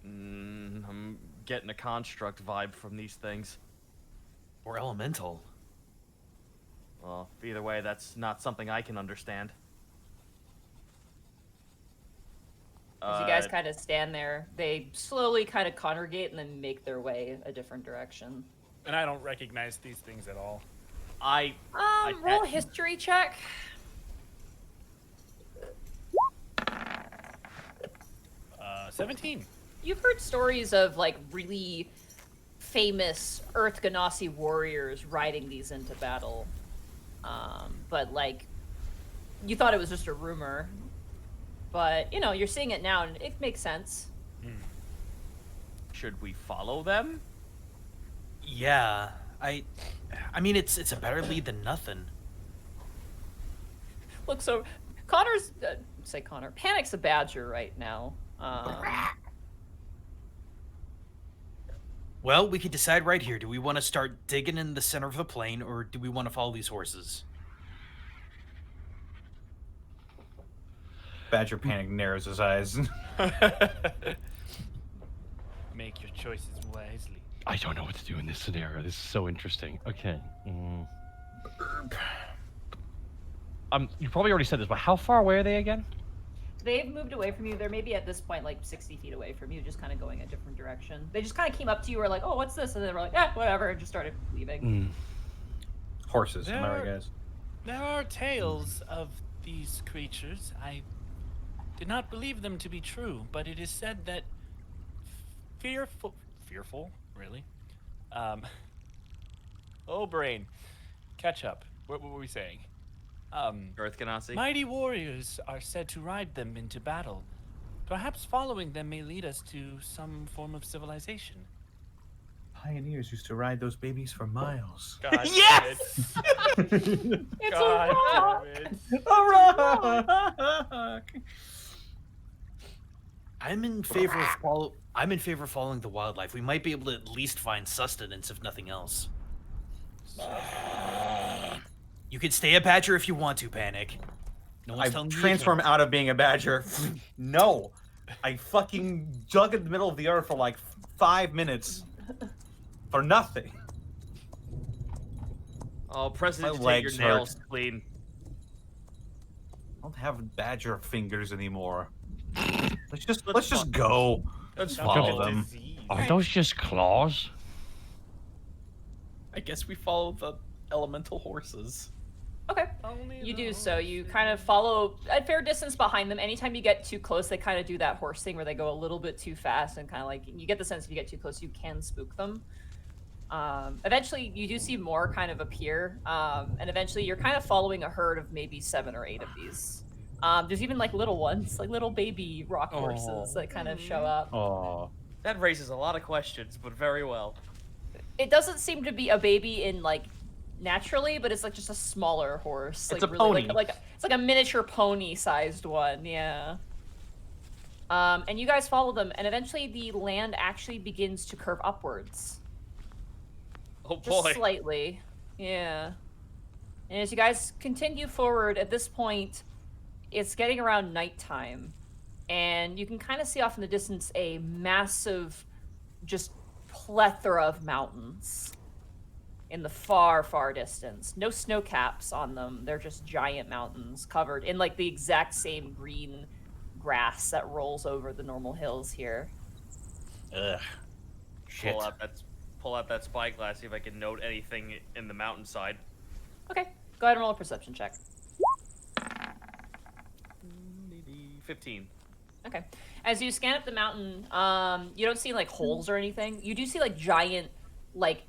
I'm getting a construct vibe from these things. Or elemental? Well, either way, that's not something I can understand. As you guys kind of stand there, they slowly kind of congregate and then make their way a different direction. And I don't recognize these things at all. Roll a history check. 17. You've heard stories of like really famous Earth Ganassi warriors riding these into battle, but like you thought it was just a rumor. But you know, you're seeing it now, and it makes sense. Should we follow them? Yeah, I mean, it's a better lead than nothing. Look, so Connor's Connor. Panic's a badger right now. Well, we could decide right here. Do we want to start digging in the center of the plain, or do we want to follow these horses? Badger Panic narrows his eyes. Make your choices wisely. I don't know what to do in this scenario. This is so interesting. Okay. You probably already said this, but how far away are they again? They've moved away from you. They're maybe at this point like 60 feet away from you, just kind of going a different direction. They just kind of came up to you, were like, "Oh, what's this?" And they were like, "Yeah, whatever," and just started leaving. Horses, am I right, guys? There are tales of these creatures. I did not believe them to be true, but it is said that fearful, really? Oh, brain. Catch up. What were we saying? Earth Ganassi? Mighty warriors are said to ride them into battle. Perhaps following them may lead us to some form of civilization. Pioneers used to ride those babies for miles. God Yes! It's God a rock! damn it. A rock! I'm in favor of following the wildlife. We might be able to at least find sustenance, if nothing else. You can stay a badger if you want to, Panic. No one's I telling you. transform out of being a badger. No. I fucking dug in the middle of the earth for like 5 minutes. For nothing. Oh, President, My you take your legs nails hurt. clean. I don't have badger fingers anymore. Let's just go. Let's Sounds follow like a them. disease. Are those just claws? I guess we follow the elemental horses. Okay. Only You the do so. You horses. kind of follow a fair distance behind them. Anytime you get too close, they kind of do that horse thing where they go a little bit too fast and kind of like, you get the sense if you get too close, you can spook them. Eventually, you do see more kind of appear, and eventually you're kind of following a herd of maybe 7 or 8 of these. There's even like little ones, like little baby rock horses that kind of show up. Oh. That raises a lot of questions, but very well. It doesn't seem to be a baby in like naturally, but it's like just a smaller horse. It's like a really, pony. Like it's like a miniature pony-sized one. Yeah. And you guys follow them, and eventually the land actually begins to curve upwards. Oh Just boy. slightly. Yeah. And as you guys continue forward, at this point, it's getting around nighttime. And you can kind of see off in the distance a massive, just plethora of mountains in the far, far distance. No snow caps on them. They're just giant mountains covered in like the exact same green grass that rolls over the normal hills here. Ugh. Shit. Pull out that spyglass, see if I can note anything in the mountainside. Okay, go ahead and roll a perception check. 15. Okay. As you scan up the mountain, you don't see like holes or anything. You do see like giant, like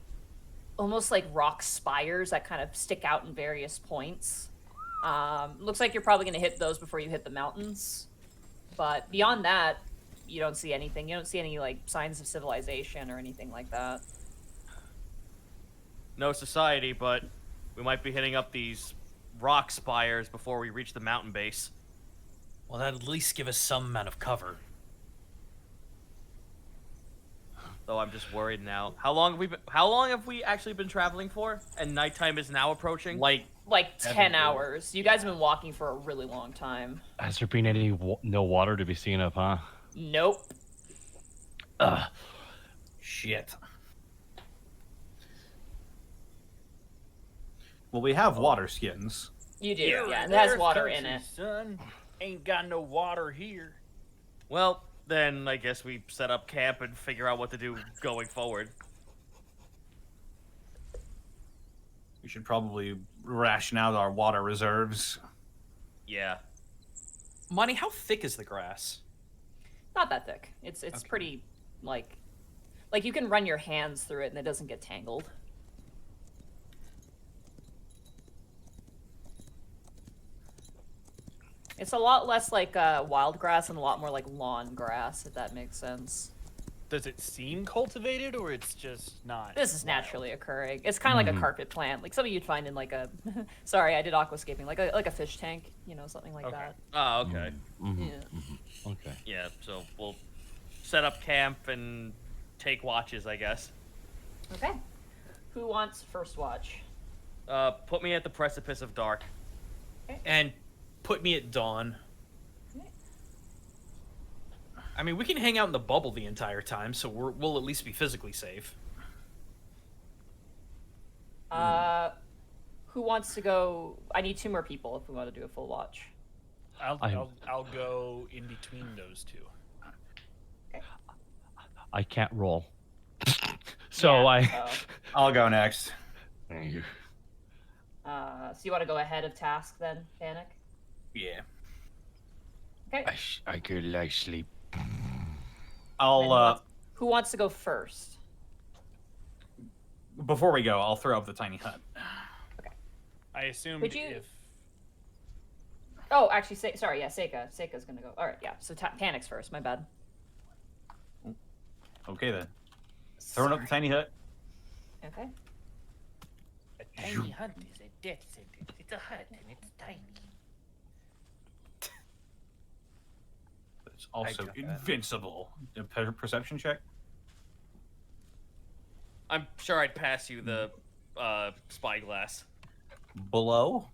almost like rock spires that kind of stick out in various points. Looks like you're probably going to hit those before you hit the mountains. But beyond that, you don't see anything. You don't see any like signs of civilization or anything like that. No society, but we might be hitting up these rock spires before we reach the mountain base. Well, that'd at least give us some amount of cover. though I'm just worried now. How long have we actually been traveling for? And nighttime is now approaching? Like, Like 10 days. hours. You guys have been walking for a really long time. Has there been any no water to be seen of, huh? Nope. Shit. Well, we have water skins. You do, Here yeah. in It has Earth water country, in it. Son, ain't got no water here. Well, then I guess we set up camp and figure out what to do going forward. We should probably ration out our water reserves. Yeah. Monty, how thick is the grass? Not that thick. It's pretty, like you can run your hands through it and it doesn't get tangled. It's a lot less like wild grass and a lot more like lawn grass, if that makes sense. Does it seem cultivated, or it's just not? This is naturally occurring. It's kind of like a carpet plant, like something you'd find in like a. Sorry, I did aquascaping, like a fish tank, something like that. Oh, okay. Yeah. Okay. Yeah, so we'll set up camp and take watches, I guess. Okay. Who wants first watch? Put me at the precipice of dark. And put me at dawn. I mean, we can hang out in the bubble the entire time, so we'll at least be physically safe. Who wants to go? I need 2 more people if we want to do a full watch. I'll go in between those two. I can't roll. So I'll go next. Thank you. So you want to go ahead of task then, Panic? Yeah. Okay. I could like sleep. I'll Who wants to go first? before we go, I'll throw up the tiny hut. I assumed Would you- if Oh, actually, sorry, yeah, Seika's gonna go. All right, yeah. So Panic's first. My bad. Okay then. Throwing up the tiny hut. Okay. A tiny hut is a death sentence. It's a hut and it's tiny. It's also got that. invincible. A perception check. I'm sure I'd pass you the spyglass. Below.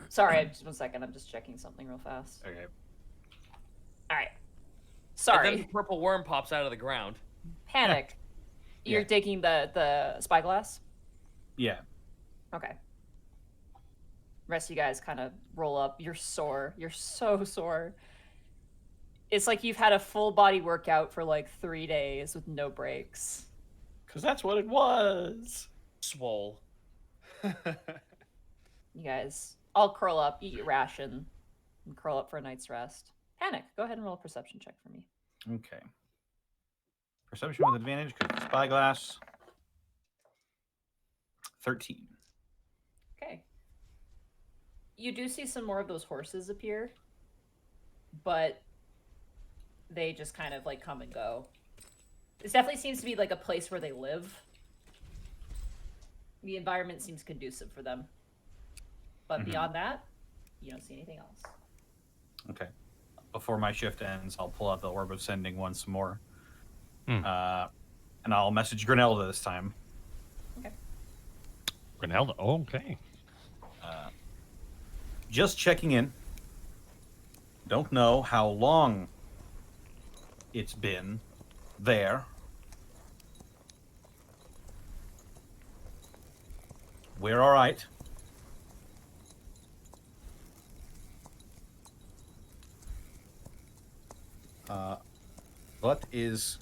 Sorry, just 1 second. I'm just checking something real fast. Okay. All right. And then Sorry, the purple worm pops out of the ground. Panic. You're Yeah. digging the spyglass. Yeah. Okay. Rest of you guys kind of roll up. You're sore. You're so sore. It's like you've had a full body workout for like 3 days with no breaks. Because that's what it was. Swole. You guys all curl up, eat your ration, and curl up for a night's rest. Panic, go ahead and roll a perception check for me. Okay. Perception with advantage because spyglass. 13. Okay. You do see some more of those horses appear, but they just kind of like come and go. This definitely seems to be like a place where they live. The environment seems conducive for them. But beyond that, you don't see anything else. Okay. Before my shift ends, I'll pull out the Orb of Sending once more. Hmm. And I'll message Grinelda this time. Grinelda. Oh, okay. Just checking in. Don't know how long it's been there. We're all right. What is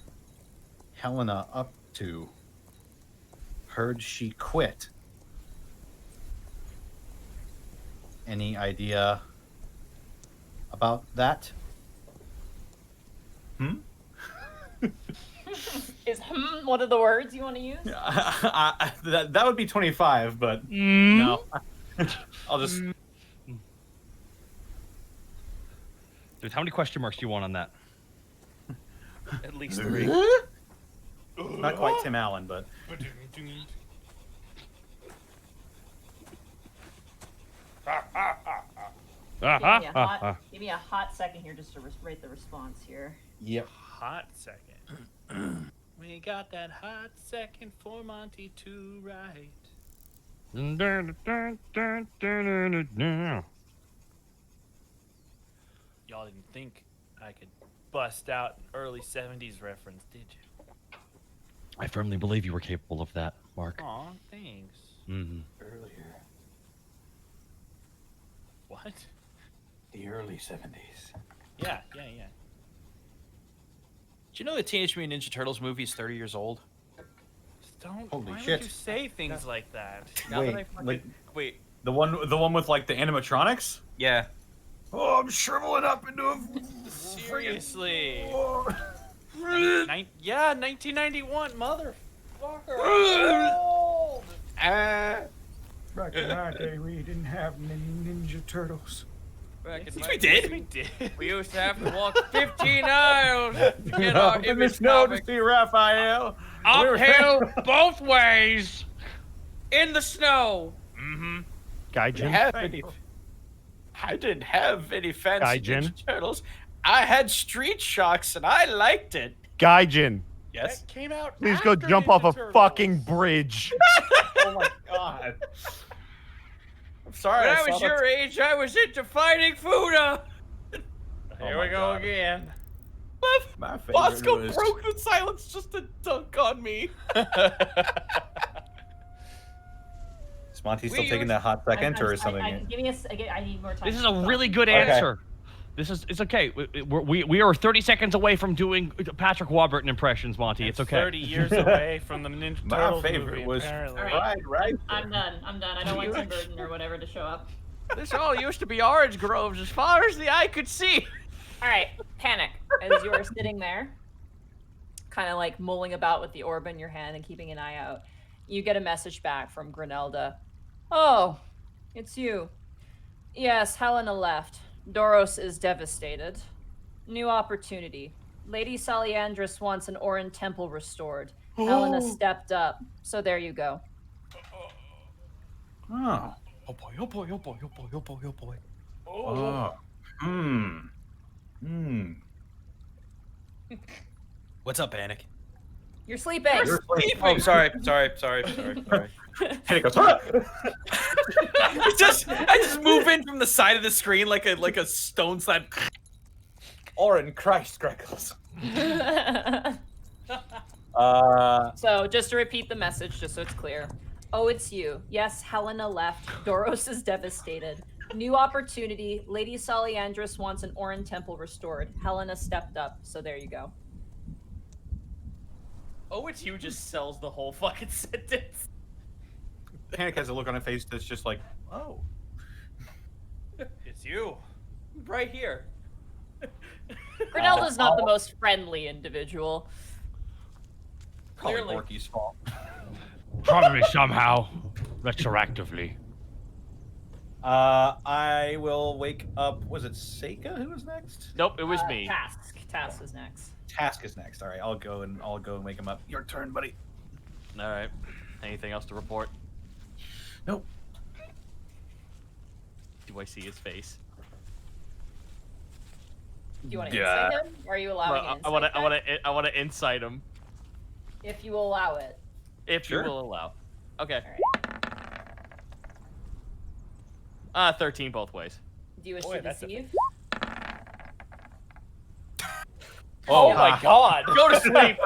Helena up to? Heard she quit. Any idea about that? Is one of the words you want to use? That would be 25, but no. I'll just. Dude, how many question marks do you want on that? At least 3. Not quite Tim Allen, but. Give me a Give me a hot second here just to rate the response here. Yep. Hot second. We got that hot second for Monty to write. Y'all didn't think I could bust out an early 70s reference, did you? I firmly believe you were capable of that, Mark. Aw, thanks. Earlier, What? the early 70s. Yeah. Do you know the Teenage Mutant Ninja Turtles movie is 30 years old? Don't. Holy why shit. would you say things like that? Now that Wait, I like wait. the one with like the animatronics? Yeah. Oh, I'm shriveling up into a Seriously. friggin' 1991, motherfucker. Back in my day, we didn't have many Ninja Turtles. Yes, we did. We did. We used to have to walk 15 miles to get Up our in the image snow to comic see Raphael. Uphill both ways. in the snow. Gaijin. I didn't have any fancy Gaijin. Ninja Turtles. I had Street Shocks and I liked it. Gaijin. Yes. That came out. Please go after jump Ninja off a Turtles. fucking bridge. Oh my god. I'm sorry. When I saw was that- your age, I was into fighting Fuda. Here my we go God. again. My favorite Bosco was... broke the silence just to dunk on me. Is Monty still We taking used- that hot second, or is I something? give me I need more time. This is to a think. really good Okay. answer. It's okay. We are 30 seconds away from doing Patrick Warburton impressions, Monty. It's okay. 30 years away from the Ninja My Turtles favorite movie, was apparently. right. I'm done. I don't want Tim Burton or whatever to show up. This all used to be orange groves as far as the eye could see. All right, panic. As you are sitting there, kind of like mulling about with the orb in your hand and keeping an eye out, you get a message back from Grinelda. Oh, it's you. Yes, Helena left. Doros is devastated. New opportunity. Lady Saliandris wants an Orin temple restored. Helena stepped up. So there you go. Oh. Oh boy, oh boy, oh boy, oh boy, oh boy, oh boy. Oh. What's up, Panic? You're sleeping. Oh, sorry. And it goes, "Ah!" I just move in from the side of the screen like a stone slab. Orin Christ Greckles. So just to repeat the message, just so it's clear. Oh, it's you. Yes, Helena left. Doros is devastated. New opportunity. Lady Saliandris wants an Orin temple restored. Helena stepped up. So there you go. Oh, it's you just sells the whole fucking sentence. Panic has a look on her face that's just like, oh. It's you. Right here. Grinelda's not the most friendly individual. Probably Clearly. Borky's fault. Probably somehow, retroactively. I will wake up. Was it Seika who was next? Nope, it was me. Task is next. Task is next. All right, I'll go and wake him up. Your turn, buddy. All right. Anything else to report? Nope. Do I see his face? Do you want to Yeah. insight him? Or are you allowing an I want insight to. I want to insight him. check? If you will allow it. If Sure. you will allow. Okay. All right. 13 both ways. Do you wish Boy, to that's a- deceive? Oh my god. Go to sleep.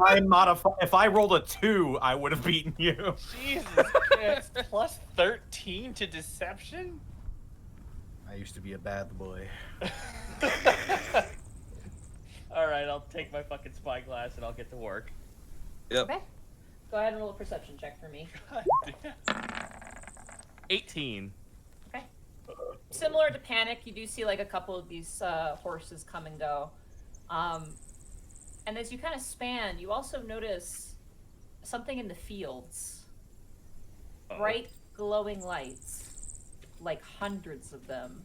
I'm not if I rolled a 2, I would have beaten you. Jesus Christ. Plus 13 to deception? I used to be a bad boy. All right, I'll take my fucking spyglass and I'll get to work. Okay. Go ahead and roll a perception check for me. 18. Similar to Panic, you do see like a couple of these horses come and go. And as you kind of span, you also notice something in the fields. Bright, glowing lights. Like hundreds of them.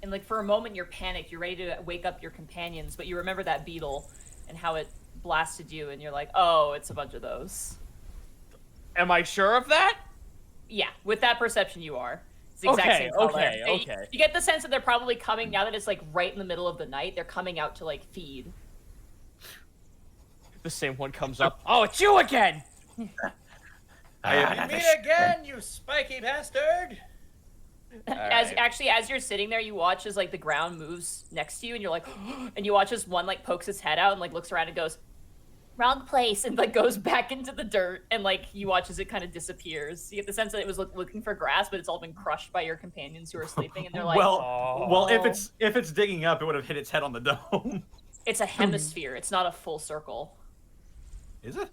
And like for a moment you're panicked, you're ready to wake up your companions, but you remember that beetle and how it blasted you, and you're like, oh, it's a bunch of those. Am I sure of that? Yeah, with that perception you are. It's the exact Okay, same color. okay, okay. You get the sense that they're probably coming, now that it's like right in the middle of the night, they're coming out to like feed. The same one comes up. Oh, it's you again! Ah, I meet again, you spiky bastard! As you're sitting there, you watch as like the ground moves next to you, and you're like, and you watch as one like pokes its head out and like looks around and goes, wrong place, and like goes back into the dirt, and like you watch as it kind of disappears. You get the sense that it was looking for grass, but it's all been crushed by your companions who are sleeping, and they're like, well, if it's digging up, it would have hit its head on the dome. it's a hemisphere. It's not a full circle. Is it?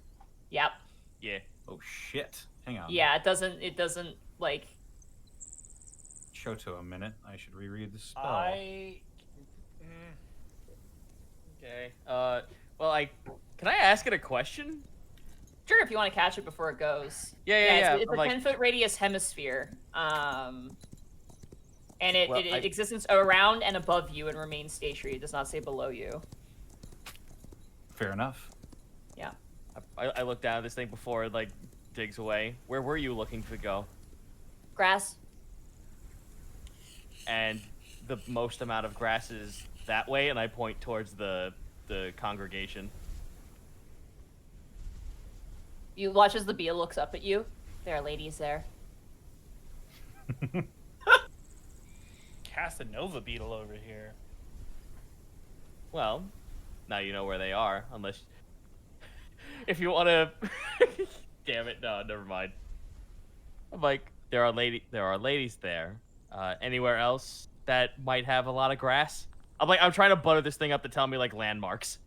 Yep. Yeah. Oh shit! Hang on. Yeah, it doesn't like. Shoto a minute. I should reread the spell. Okay. Well, can I ask it a question? Sure, if you want to catch it before it goes. Yeah. It's a 10-foot radius hemisphere. And it exists around and above you and remains stationary. It does not say below you. Fair enough. Yeah. I looked down at this thing before it like digs away. Where were you looking to go? Grass. And the most amount of grass is that way, and I point towards the congregation. You watch as the Beetle looks up at you. There are ladies there. Casanova Beetle over here. Well, now you know where they are, unless if you want to. Damn it! No, never mind. I'm like, there are ladies there. Anywhere else that might have a lot of grass? I'm trying to butter this thing up to tell me like landmarks.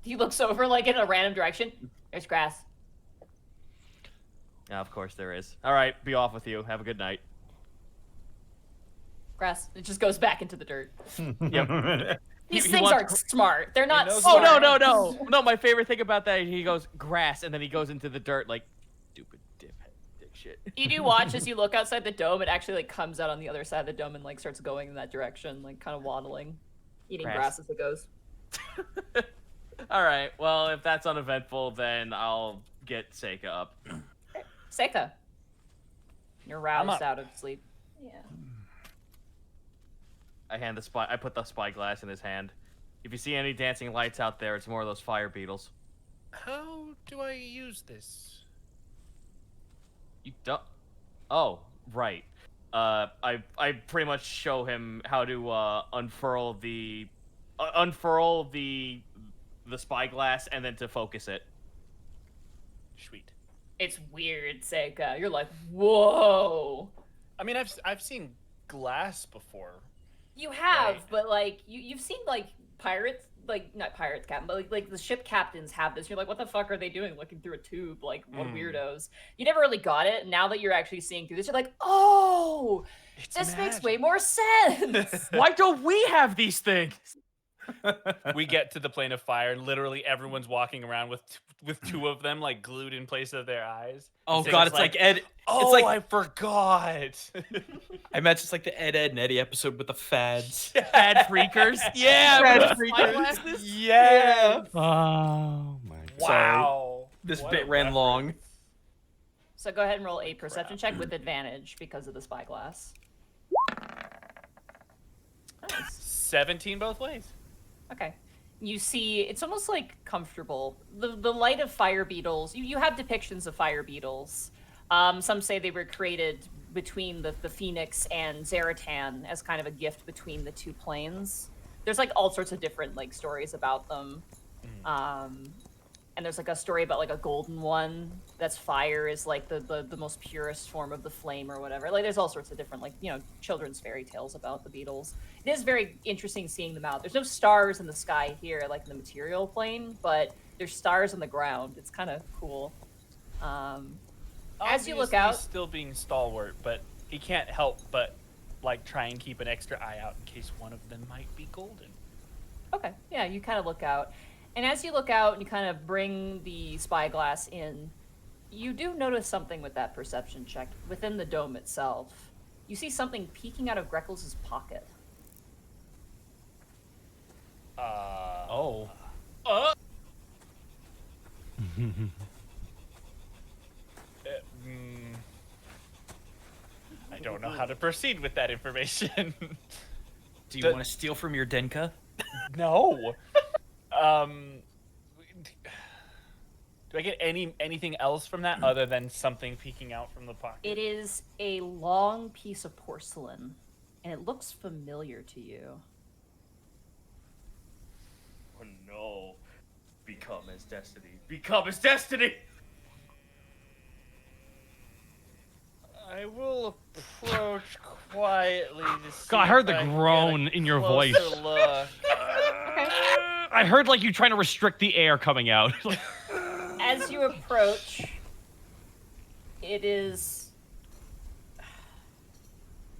He looks over like in a random direction. There's grass. Yeah, of course there is. All right, be off with you. Have a good night. Grass. It just goes back into the dirt. Yep. These He things wants- aren't smart. They're not knows- smart. Oh no! My favorite thing about that, he goes grass, and then he goes into the dirt like stupid dick shit. You do watch as you look outside the dome. It actually like comes out on the other side of the dome and like starts going in that direction, like kind of waddling, eating grass as it goes. All right. Well, if that's uneventful, then I'll get Seika up. Seika, you're roused out of sleep. Yeah. I put the spyglass in his hand. If you see any dancing lights out there, it's more of those fire beetles. How do I use this? You don't. Oh, right. I pretty much show him how to unfurl the spyglass and then to focus it. Sweet. It's weird, Seika. You're like, whoa. I mean, I've seen glass before. You have, Right. but like you've seen like pirates, like not pirates, captain, but like the ship captains have this. You're like, what the fuck are they doing? Looking through a tube, like what weirdos. You never really got it. Now that you're actually seeing through this, you're like, oh, this makes way more sense. Why don't we have these things? We get to the plane of fire, and literally everyone's walking around with two of them like glued in place of their eyes. Oh And god, Sega's it's like Ed. Oh, It's like I forgot. I imagine it's like the Ed and Eddie episode with the fads. Bad freakers. Yeah, Bad with the freakers. spyglasses. Yeah. Oh my. Wow. This What bit a ran long. reference. So go ahead and roll a perception check with advantage because of the spyglass. Nice. 17 both ways. Okay. You see, it's almost like comfortable. The light of fire beetles, you have depictions of fire beetles. Some say they were created between the Phoenix and Zaratan as kind of a gift between the two planes. There's like all sorts of different like stories about them. And there's like a story about like a golden one that's fire is like the most purest form of the flame or whatever. Like there's all sorts of different like, you know, children's fairy tales about the beetles. It is very interesting seeing them out. There's no stars in the sky here like in the material plane, but there's stars on the ground. It's kind of cool. As you look Obviously out, still being stalwart, but he can't help but like try and keep an extra eye out in case one of them might be golden. okay, yeah, you kind of look out. And as you look out and you kind of bring the spyglass in, you do notice something with that perception check within the dome itself. You see something peeking out of Greckles' pocket. Oh. don't know how to proceed with that information. Do you want to steal from your Denka? No. Do I get anything else from that other than something peeking out from the pocket? It is a long piece of porcelain, and it looks familiar to you. Oh no. Become his destiny. Become his destiny! I will approach quietly to see. God, I heard if the can get a groan in your voice. closer Look. I heard like you trying to restrict the air coming out. As you approach, it is...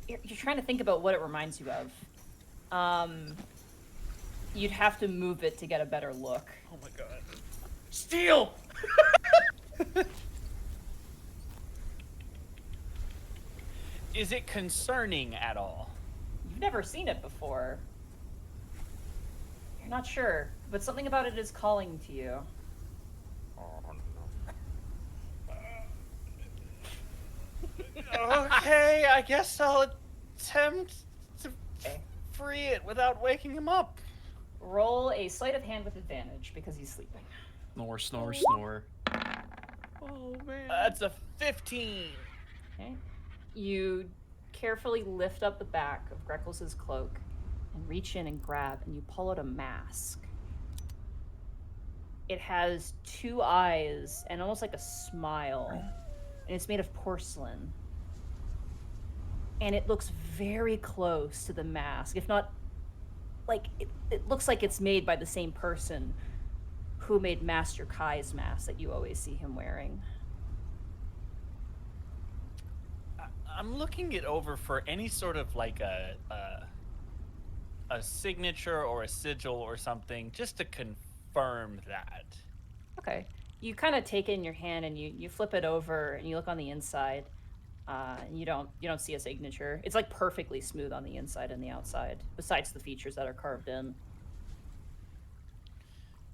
You're trying to think about what it reminds you of. You'd have to move it to get a better look. Oh my god. Steal! Is it concerning at all? You've never seen it before. You're not sure, but something about it is calling to you. Okay, I guess I'll attempt to free it without waking him up. Roll a sleight of hand with advantage because he's sleeping. Snore, snore, snore. Oh man. That's a 15. Okay. You carefully lift up the back of Greckles' cloak and reach in and grab, and you pull out a mask. It has two eyes and almost like a smile, and it's made of porcelain. And it looks very close to the mask, if not, like, it looks like it's made by the same person who made Master Kai's mask that you always see him wearing. I'm looking it over for any sort of like a signature or a sigil or something, just to confirm that. Okay. You kind of take it in your hand and you flip it over and you look on the inside. And you don't see a signature. It's like perfectly smooth on the inside and the outside, besides the features that are carved in.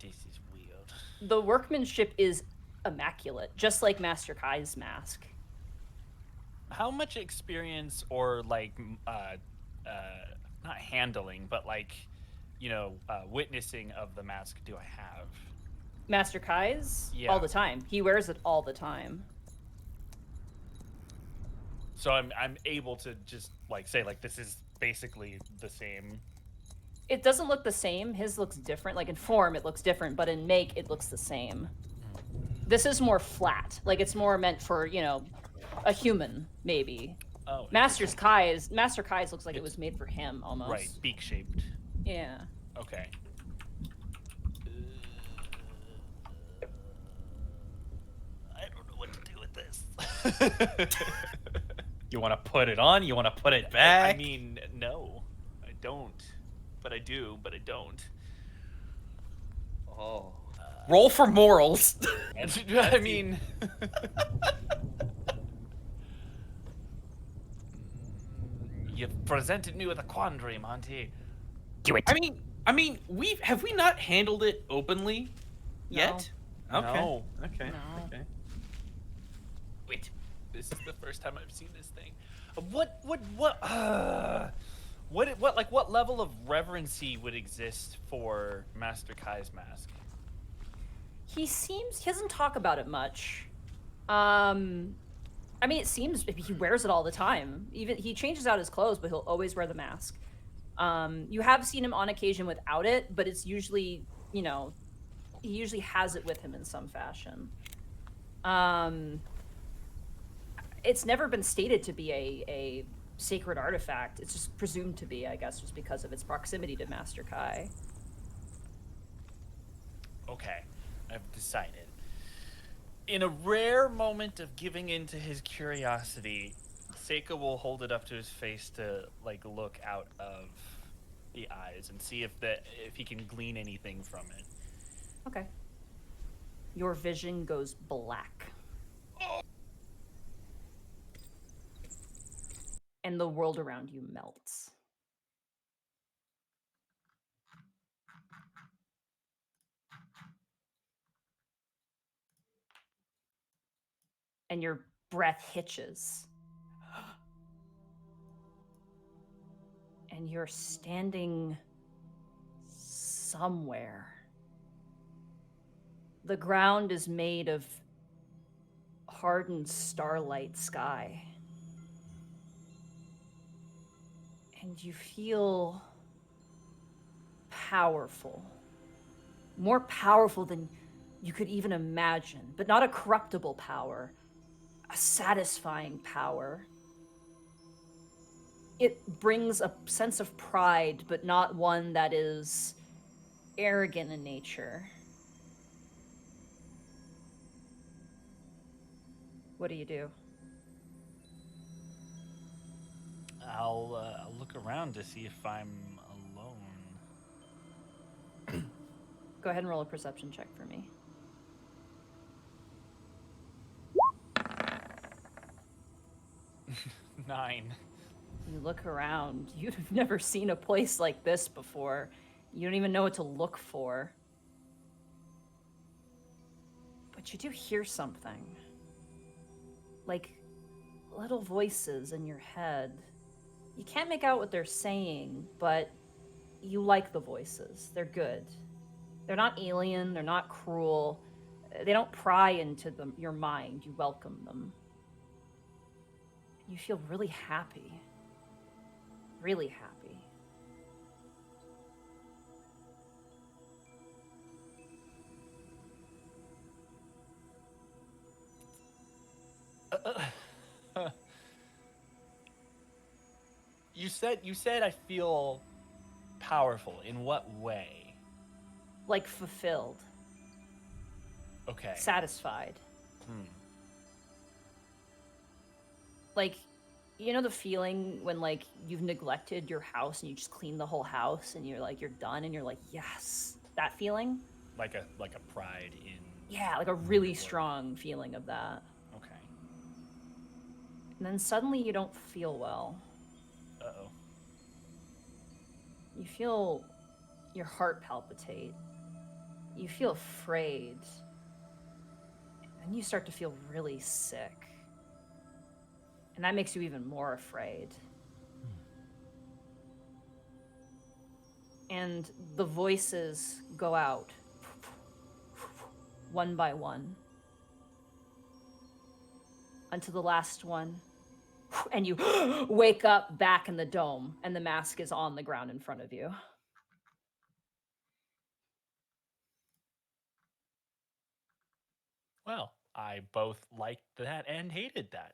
This is weird. The workmanship is immaculate, just like Master Kai's mask. How much experience or like not handling, but like, witnessing of the mask do I have? Master Kai's? Yeah. All the time. He wears it all the time. So I'm able to just like say like this is basically the same. It doesn't look the same. His looks different. Like in form, it looks different, but in make, it looks the same. This is more flat. Like it's more meant for, a human, maybe. Oh. Master Kai's looks like it was made for him almost. Right, beak shaped. Yeah. Okay. I don't know what to do with this. You want to put it on? You want to put it back? I mean, no, I don't. But I do, but I don't. Oh. Roll for morals. I mean... You've presented me with a quandary, Monty. Do it. I mean, have we not handled it openly yet? No. Okay. No. Okay. No. Okay. Wait, this is the first time I've seen this thing. What level of reverency would exist for Master Kai's mask? He doesn't talk about it much. It seems he wears it all the time. Even he changes out his clothes, but he'll always wear the mask. You have seen him on occasion without it, but it's usually, he usually has it with him in some fashion. It's never been stated to be a sacred artifact. It's just presumed to be, I guess, just because of its proximity to Master Kai. Okay, I've decided. In a rare moment of giving in to his curiosity, Seika will hold it up to his face to look out of the eyes and see if he can glean anything from it. Okay. Your vision goes black. And the world around you melts. And your breath hitches. and you're standing somewhere. The ground is made of hardened starlight sky. And you feel powerful. More powerful than you could even imagine, but not a corruptible power, a satisfying power. It brings a sense of pride, but not one that is arrogant in nature. What do you do? I'll look around to see if I'm alone. Go ahead and roll a perception check for me. Nine. You look around. You've never seen a place like this before. You don't even know what to look for. But you do hear something. Like little voices in your head. You can't make out what they're saying, but you like the voices. They're good. They're not alien, they're not cruel. They don't pry into your mind. You welcome them. You feel really happy. Really happy. You said I feel powerful. In what way? Like fulfilled. Okay. Satisfied. Hmm. Like, you know the feeling when like you've neglected your house and you just clean the whole house and you're done and you're like, yes, that feeling? Like a pride in. Yeah, like a really strong feeling of that. Okay. And then suddenly you don't feel well. Uh-oh. You feel your heart palpitate. You feel afraid. And you start to feel really sick. And that makes you even more afraid. And the voices go out one by one until the last one. And you wake up back in the dome, and the mask is on the ground in front of you. Well, I both liked that and hated that.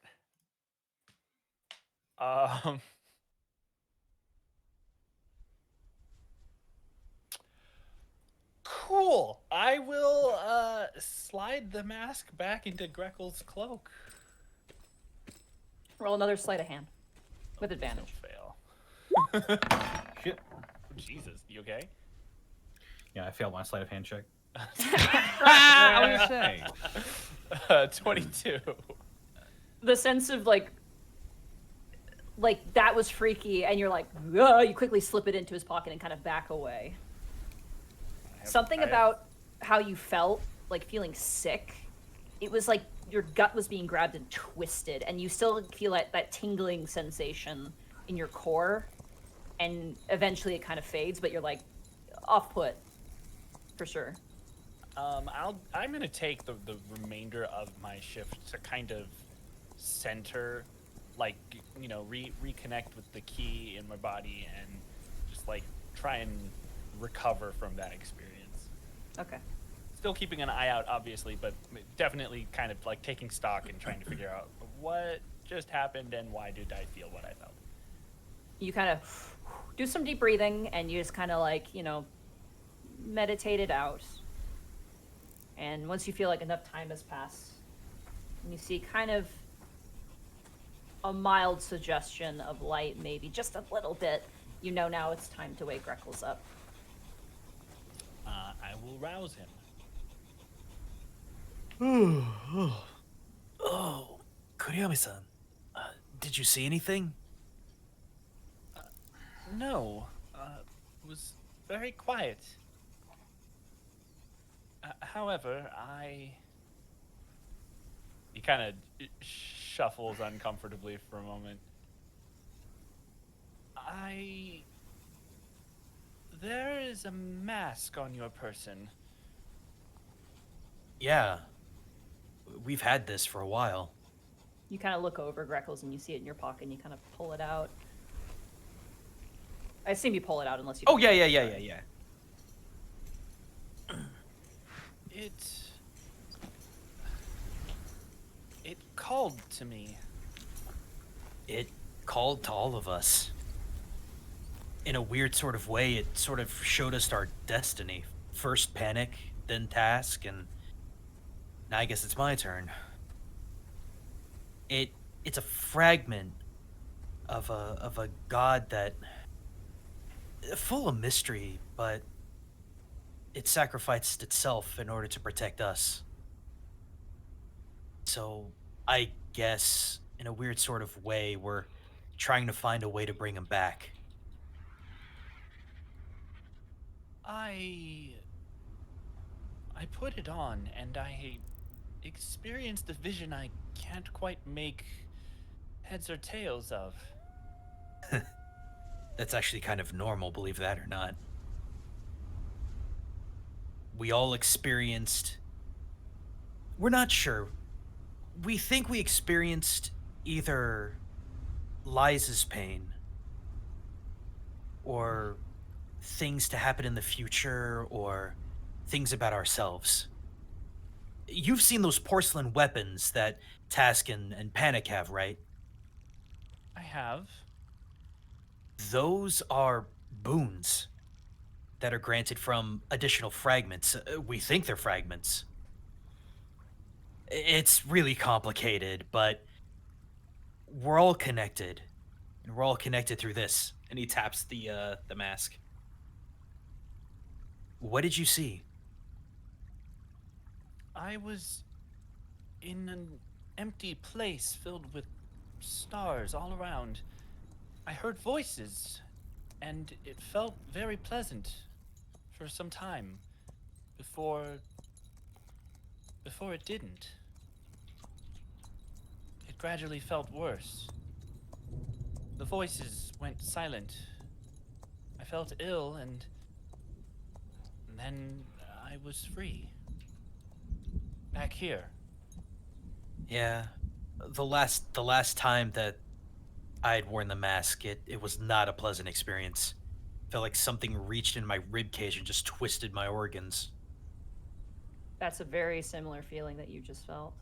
Um. Cool. I will slide the mask back into Grekel's cloak. Roll another sleight of hand with advantage. Fail. Shit. Jesus, you okay? Yeah, I failed my sleight of hand check. I was gonna say. 22. The sense of like that was freaky, and you're like, "Ugh," you quickly slip it into his pocket and kind of back away. Something about how you felt, like feeling sick, it was like your gut was being grabbed and twisted, and you still feel that tingling sensation in your core, and eventually it kind of fades, but you're like off put for sure. I'm gonna take the remainder of my shift to kind of center, like, you know, reconnect with the key in my body and just like try and recover from that experience. Okay. Still keeping an eye out, obviously, but definitely kind of like taking stock and trying to figure out what just happened and why did I feel what I felt. You kind of do some deep breathing, and you just kind of like, you know, meditate it out. And once you feel like enough time has passed, and you see kind of a mild suggestion of light, maybe just a little bit, you know now it's time to wake Greckles up. I will rouse him. Oh, Kuriyami-san, did you see anything? No, it was very quiet. However, he kind of shuffles uncomfortably for a moment. I There is a mask on your person. Yeah. We've had this for a while. You kind of look over Greckles and you see it in your pocket and you kind of pull it out. I assume you pull it out unless you. Oh yeah. It called to me. It called to all of us. In a weird sort of way, it sort of showed us our destiny. First Panic, then Task, and now I guess it's my turn. It's a fragment of a god that full of mystery, but it sacrificed itself in order to protect us. So I guess in a weird sort of way, we're trying to find a way to bring him back. I put it on, and I experienced a vision I can't quite make heads or tails of. That's actually kind of normal, believe that or not. We all experienced... We're not sure. We think we experienced either Liza's pain or things to happen in the future or things about ourselves. You've seen those porcelain weapons that Task and Panic have, right? I have. Those are boons that are granted from additional fragments. We think they're fragments. It's really complicated, but we're all connected. And we're all connected through this. And he taps the mask. What did you see? I was in an empty place filled with stars all around. I heard voices, and it felt very pleasant for some time before it didn't. It gradually felt worse. The voices went silent. I felt ill, and then I was free. Back here. Yeah, the last time that I had worn the mask, it was not a pleasant experience. Felt like something reached in my rib cage and just twisted my organs. That's a very similar feeling that you just felt.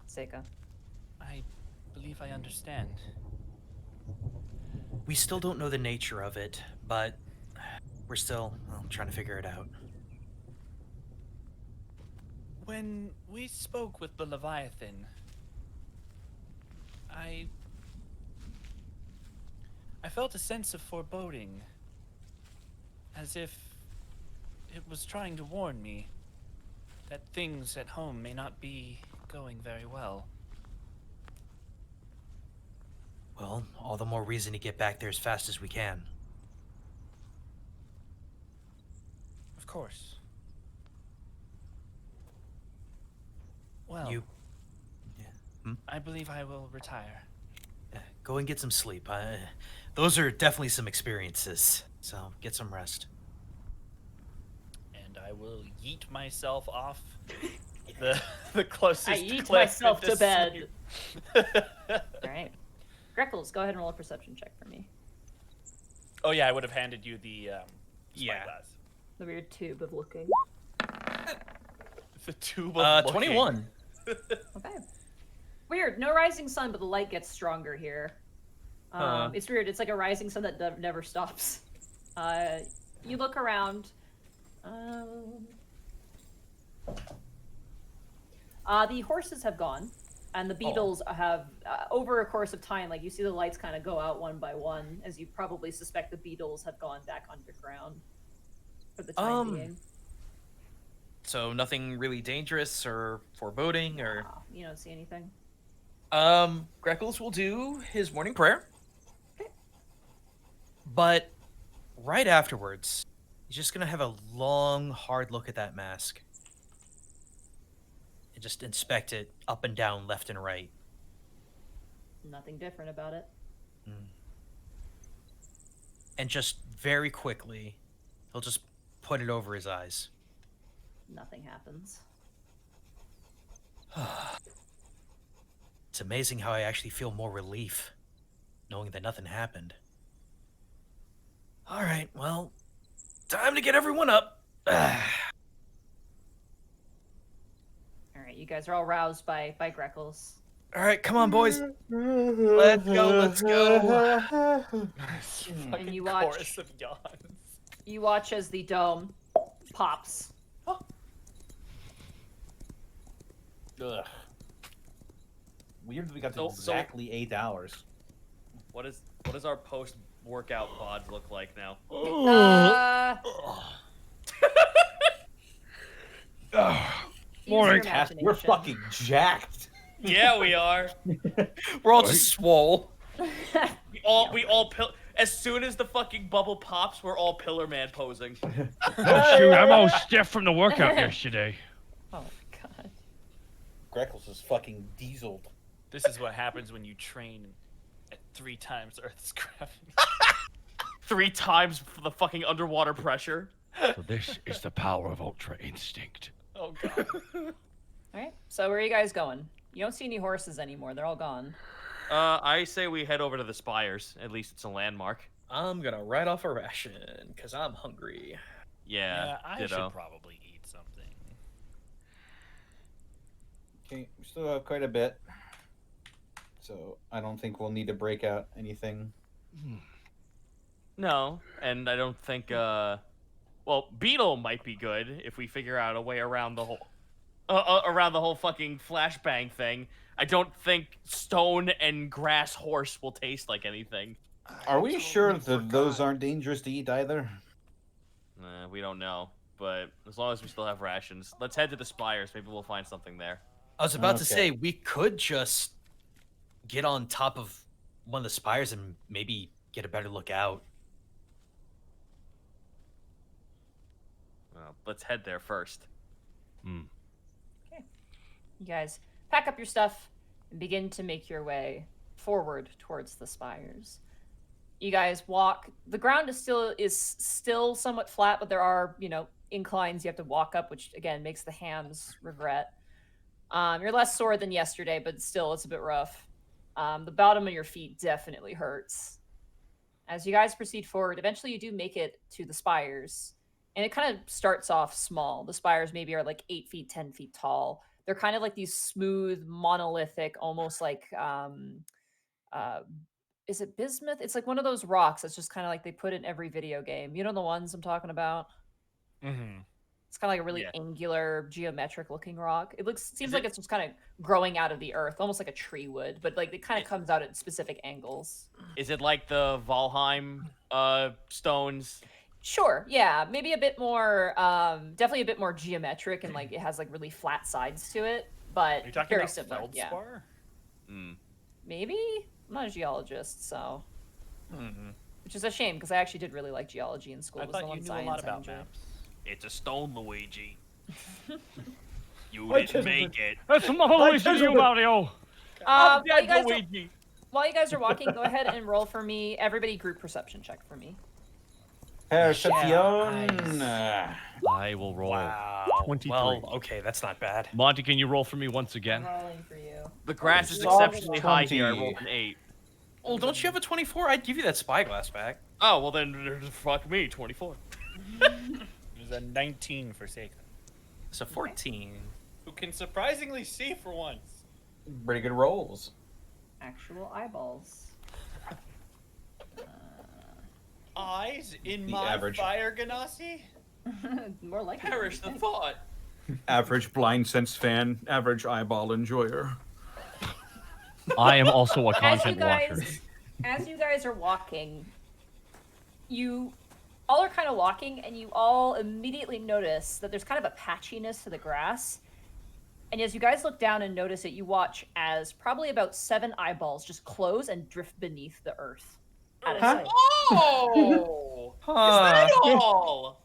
Seika. I believe I understand. We still don't know the nature of it, but we're still trying to figure it out. When we spoke with the Leviathan, I felt a sense of foreboding, as if it was trying to warn me that things at home may not be going very well. Well, all the more reason to get back there as fast as we can. Of course. Well, I believe I will retire. Go and get some sleep. Those are definitely some experiences, so get some rest. And I will yeet myself off the closest I eat cliff myself into to bed. sleep. All right. Greckles, go ahead and roll a perception check for me. Oh yeah, I would have handed you the Yeah. spyglass. The weird tube of looking. The tube of looking. 21. Okay. Weird. No rising sun, but the light gets stronger here. It's weird. It's like a rising sun that never stops. You look around. The horses have gone, and the beetles have, over a course of time, like you see the lights kind of go out one by one, as you probably suspect the beetles have gone back underground for the time being. So nothing really dangerous or foreboding or... You don't see anything? Greckles will do his morning prayer. Okay. But right afterwards, he's just gonna have a long, hard look at that mask. And just inspect it up and down, left and right. Nothing different about it. and just very quickly, he'll just put it over his eyes. Nothing happens. It's amazing how I actually feel more relief knowing that nothing happened. All right, well, time to get everyone up. All right, you guys are all roused by Greckles. All right, come on, boys. Let's go, let's go. Fucking you watch- chorus of yawns. You watch as the dome pops. Ugh. Weird that we got to So- exactly 8 hours. What does our post-workout bod look like now? Morning, Cass. We're fucking jacked. Yeah, we are. We're all just swole. We all as soon as the fucking bubble pops, we're all Pillar Man posing. Oh shoot, I'm all stiff from the workout yesterday. Oh god. Greckles is fucking dieseled. This is what happens when you train at 3 times Earth's gravity. 3 times for the fucking underwater pressure. So this is the power of Ultra Instinct. Oh god. All right. So where are you guys going? You don't see any horses anymore. They're all gone. I say we head over to the spires. At least it's a landmark. I'm gonna write off a ration because I'm hungry. Yeah, I ditto. should probably eat something. Okay, we still have quite a bit. So I don't think we'll need to break out anything. No, and I don't think. Well, Beetle might be good if we figure out a way around the whole fucking flashbang thing. I don't think stone and grass horse will taste like anything. Are we sure that those aren't dangerous to eat either? We don't know, but as long as we still have rations, let's head to the spires. Maybe we'll find something there. I was about to Okay. say, we could just get on top of one of the spires and maybe get a better look out. Well, let's head there first. You guys pack up your stuff and begin to make your way forward towards the spires. You guys walk. The ground is still somewhat flat, but there are, inclines you have to walk up, which again makes the hams regret. You're less sore than yesterday, but still it's a bit rough. The bottom of your feet definitely hurts. As you guys proceed forward, eventually you do make it to the spires. And it kind of starts off small. The spires maybe are like 8 feet, 10 feet tall. They're kind of like these smooth, monolithic, almost like, is it bismuth? It's like one of those rocks that's just kind of like they put in every video game. You know the ones I'm talking about? Mm-hmm. It's kind of like a really angular, geometric looking rock. Seems like it's just kind of growing out of the earth, almost like a tree would, but like it kind of comes out at specific angles. Is it like the Valheim stones? Sure, yeah, maybe a bit more, definitely a bit more geometric, and like it has like really flat sides to it, but Are you talking very about similar. Yeah, feldspar? maybe. I'm not a geologist, so which is a shame because I actually did really like geology in school. I It was the thought one you knew a science lot I about enjoyed. maps. It's a stone, Luigi. You I didn't just- make it. That's some Luigi to you, Mario. While Dead you guys are- Luigi. While you guys are walking, go ahead and roll for me. Everybody, group perception check for me. Perception. I will roll. Wow. 23. Well, okay, that's not bad. Monty, can you roll for me once again? Rolling for you. The grass is Soft exceptionally high here. I 20. rolled an 8. Oh, don't you have a 24? I'd give you that spyglass back. Oh, well then, fuck me, 24. There's a 19 for Seika, It's a 14. who can surprisingly see for once. Pretty good rolls. Actual eyeballs. Eyes in The my average. fire, Ganassi? More like Perish the thought. Average blind sense fan. Average eyeball enjoyer. I am also a As you content watcher. guys, as you guys are walking, you all are kind of walking, and you all immediately notice that there's kind of a patchiness to the grass. And as you guys look down and notice it, you watch as probably about 7 eyeballs just close and drift beneath the earth. Out of sight. Oh! Is that all?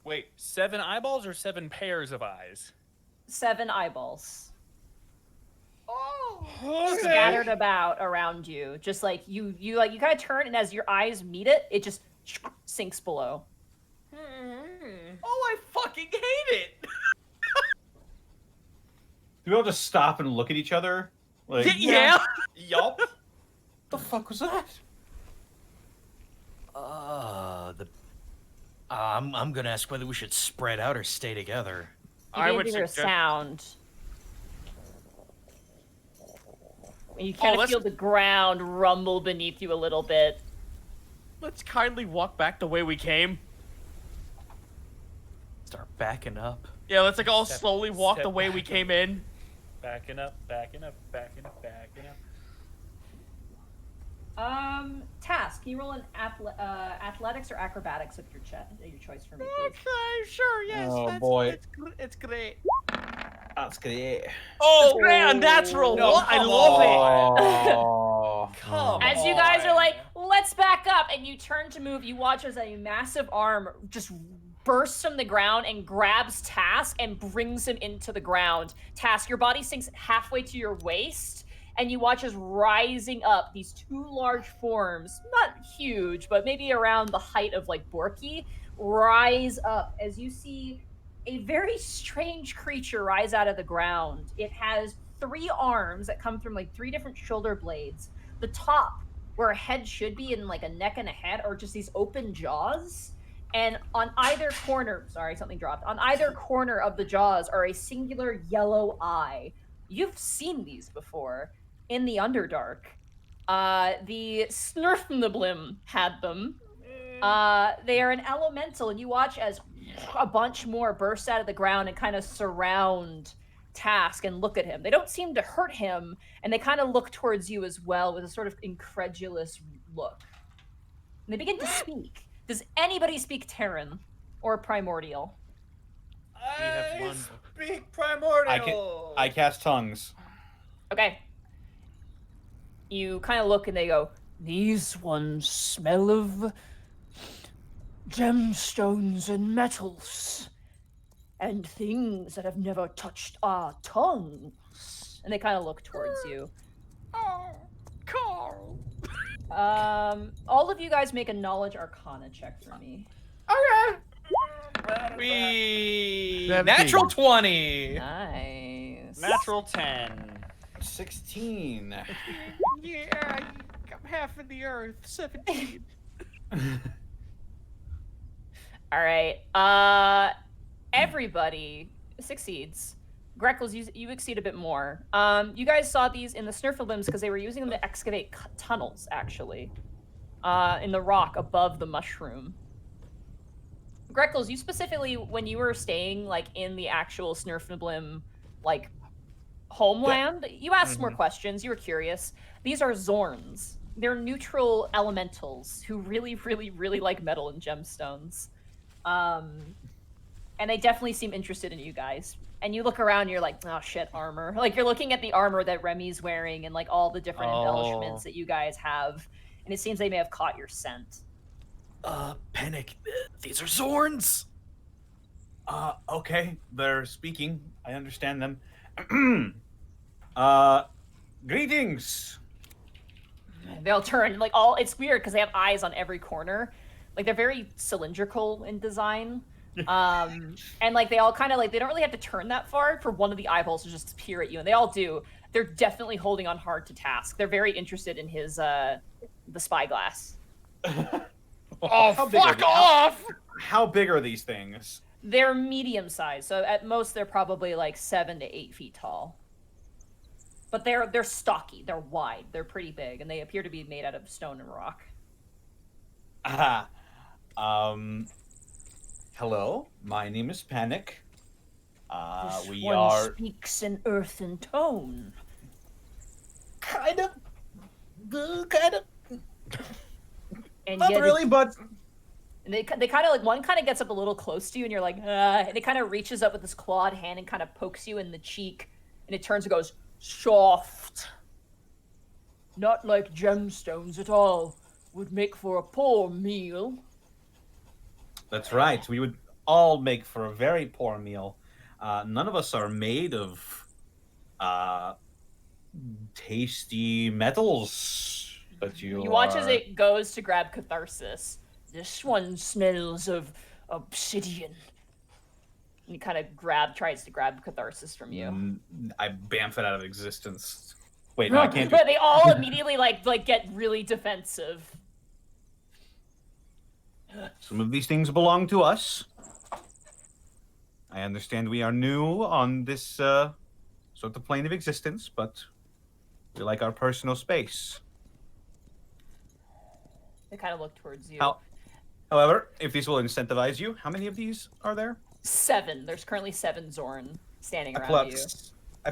Wait, 7 eyeballs or 7 pairs of eyes? 7 eyeballs. scattered about around you. Just like you kind of turn, and as your eyes meet it, it just sinks below. Oh, I fucking hate it. Do we all just stop and look at each other? Like, Yeah. Yup. the fuck was that? I'm gonna ask whether we should spread out or stay together. You I didn't would hear a suggest- sound. And you kind of let's- feel the ground rumble beneath you a little bit. Let's kindly walk back the way we came. Start backing up. Yeah, let's like all Step- slowly walk step the way we back. came in. Backing up, backing up, backing up, backing up. Task. Can you roll an athletics or acrobatics of your choice for me, please? Okay, sure, yes. Oh, boy. It's great. That's great. Oh, great, unnatural. No, What? I come love it. Oh. Come As you guys are on. like, let's back up, and you turn to move, you watch as a massive arm just bursts from the ground and grabs Task and brings him into the ground. Task, your body sinks halfway to your waist, and you watch as rising up these two large forms, not huge, but maybe around the height of like Borky, rise up as you see a very strange creature rise out of the ground. It has 3 arms that come from like 3 different shoulder blades. The top, where a head should be, and like a neck and a head, are just these open jaws. And on either corner, sorry, something dropped. On either corner of the jaws are a singular yellow eye. You've seen these before in the Underdark. The Snurfniblim had them. They are an elemental, and you watch as a bunch more burst out of the ground and kind of surround Task and look at him. They don't seem to hurt him, and they kind of look towards you as well with a sort of incredulous look. And they begin to speak. Does anybody speak Terran or Primordial? We have one. Speak primordial. I cast tongues. Okay. You kind of look and they go, these ones smell of gemstones and metals and things that have never touched our tongues. And they kind of look towards you. Oh, Carl. All of you guys make a knowledge arcana check for me. Okay. We 17. natural 20. Nice. Natural 10. 16. Yeah, I'm half of the earth. 17. All right. Everybody succeeds. Greckles, you exceed a bit more. You guys saw these in the Snurflims because they were using them to excavate tunnels, actually, in the rock above the mushroom. Greckles, you specifically, when you were staying like in the actual Snurfniblim like homeland, you asked more questions. You were curious. These are Zorns. They're neutral elementals who really, really, really like metal and gemstones. And they definitely seem interested in you guys. And you look around, you're like, oh shit, armor. Like you're looking at the armor that Remy's wearing and like all the different embellishments that you guys have. And it seems they may have caught your scent. Panic. These are Zorns. Okay, they're speaking. I understand them. Greetings. They'll turn like all. It's weird because they have eyes on every corner. Like they're very cylindrical in design. And like they all kind of like they don't really have to turn that far for one of the eyeballs to just peer at you, and they all do. They're definitely holding on hard to Task. They're very interested in his the spyglass. Oh, fuck off! How big are these things? They're medium sized, so at most they're probably like 7 to 8 feet tall. But they're stocky, they're wide, they're pretty big, and they appear to be made out of stone and rock. Hello, my name is Panic. This We one are speaks in earth and tone. kind of, And not yet really, but And they kind of like one kind of gets up a little close to you, and you're like, and it kind of reaches up with this clawed hand and kind of pokes you in the cheek, and it turns and goes, soft. Not like gemstones at all. Would make for a poor meal. that's right. We would all make for a very poor meal. None of us are made of tasty metals that you watch as are- it goes to grab Catharsis. This one smells of obsidian. And he kind of tries to grab Catharsis from you. I bamf it out of existence. Wait, no, I can't do But they all immediately like get really defensive. Some of these things belong to us. I understand we are new on this sort of plane of existence, but we like our personal space. They kind of look towards you. However, if these will incentivize you, how many of these are there? 7. There's currently 7 Zorn standing I around you.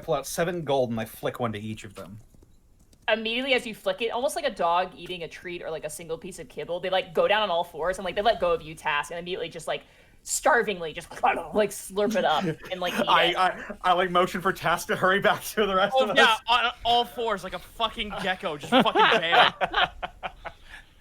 pull out 7 gold and I flick one to each of them. Immediately as you flick it, almost like a dog eating a treat or like a single piece of kibble, they like go down on all fours and like they let go of you, Task, and immediately just like starvingly just like slurp it up and like eat it. I like motion for Task to hurry back to the rest of us. Yeah, on all fours like a fucking gecko, just fucking bail.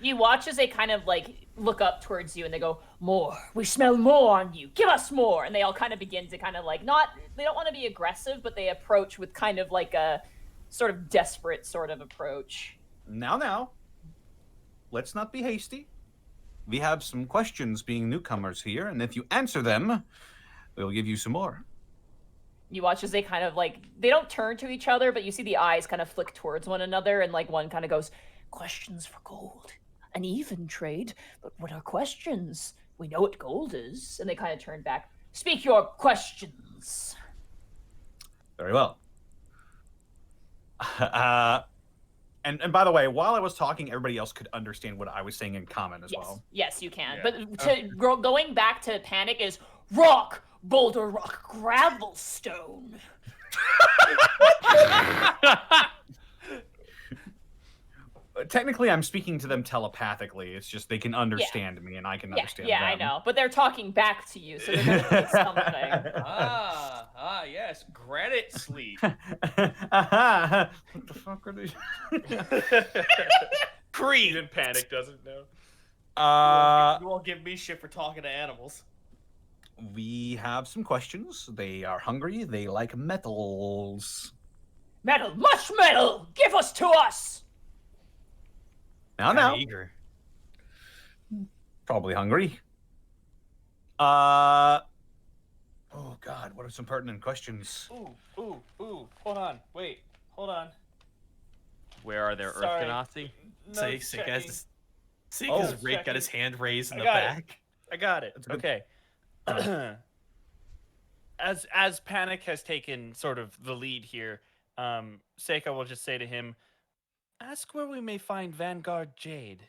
You watch as they kind of like look up towards you and they go, more. We smell more on you. Give us more. And they all kind of begin to kind of like they don't want to be aggressive, but they approach with kind of like a sort of desperate sort of approach. Now, let's not be hasty. We have some questions being newcomers here, and if you answer them, we'll give you some more. You watch as they kind of like, they don't turn to each other, but you see the eyes kind of flick towards one another, and like one kind of goes, questions for gold. An even trade, but what are questions? We know what gold is. And they kind of turn back. Speak your questions. Very well. And by the way, while I was talking, everybody else could understand what I was saying in common as well. Yes, you can. Yeah. But going back to Panic is rock, boulder rock, gravel stone. Technically, I'm speaking to them telepathically. It's just they can understand me, and I can understand them. Yeah, I know. But they're talking back to you, so they're going to say something. Yes, granite sleep. What the fuck are they? Creed. Even Panic doesn't know. You won't give me shit for talking to animals. We have some questions. They are hungry. They like metals. Metal, much metal! Give us to us! Now. Eager. Probably hungry. Oh God, what are some pertinent questions? Ooh. Hold on. Wait. Hold on. Where are their Earth Sorry. Ganassi? No Say, checking. guys. See, because Rick got checking. his hand raised in I the got it. back. I got it. That's good. Okay. As Panic has taken sort of the lead here, Seika will just say to him, ask where we may find Vanguard Jade.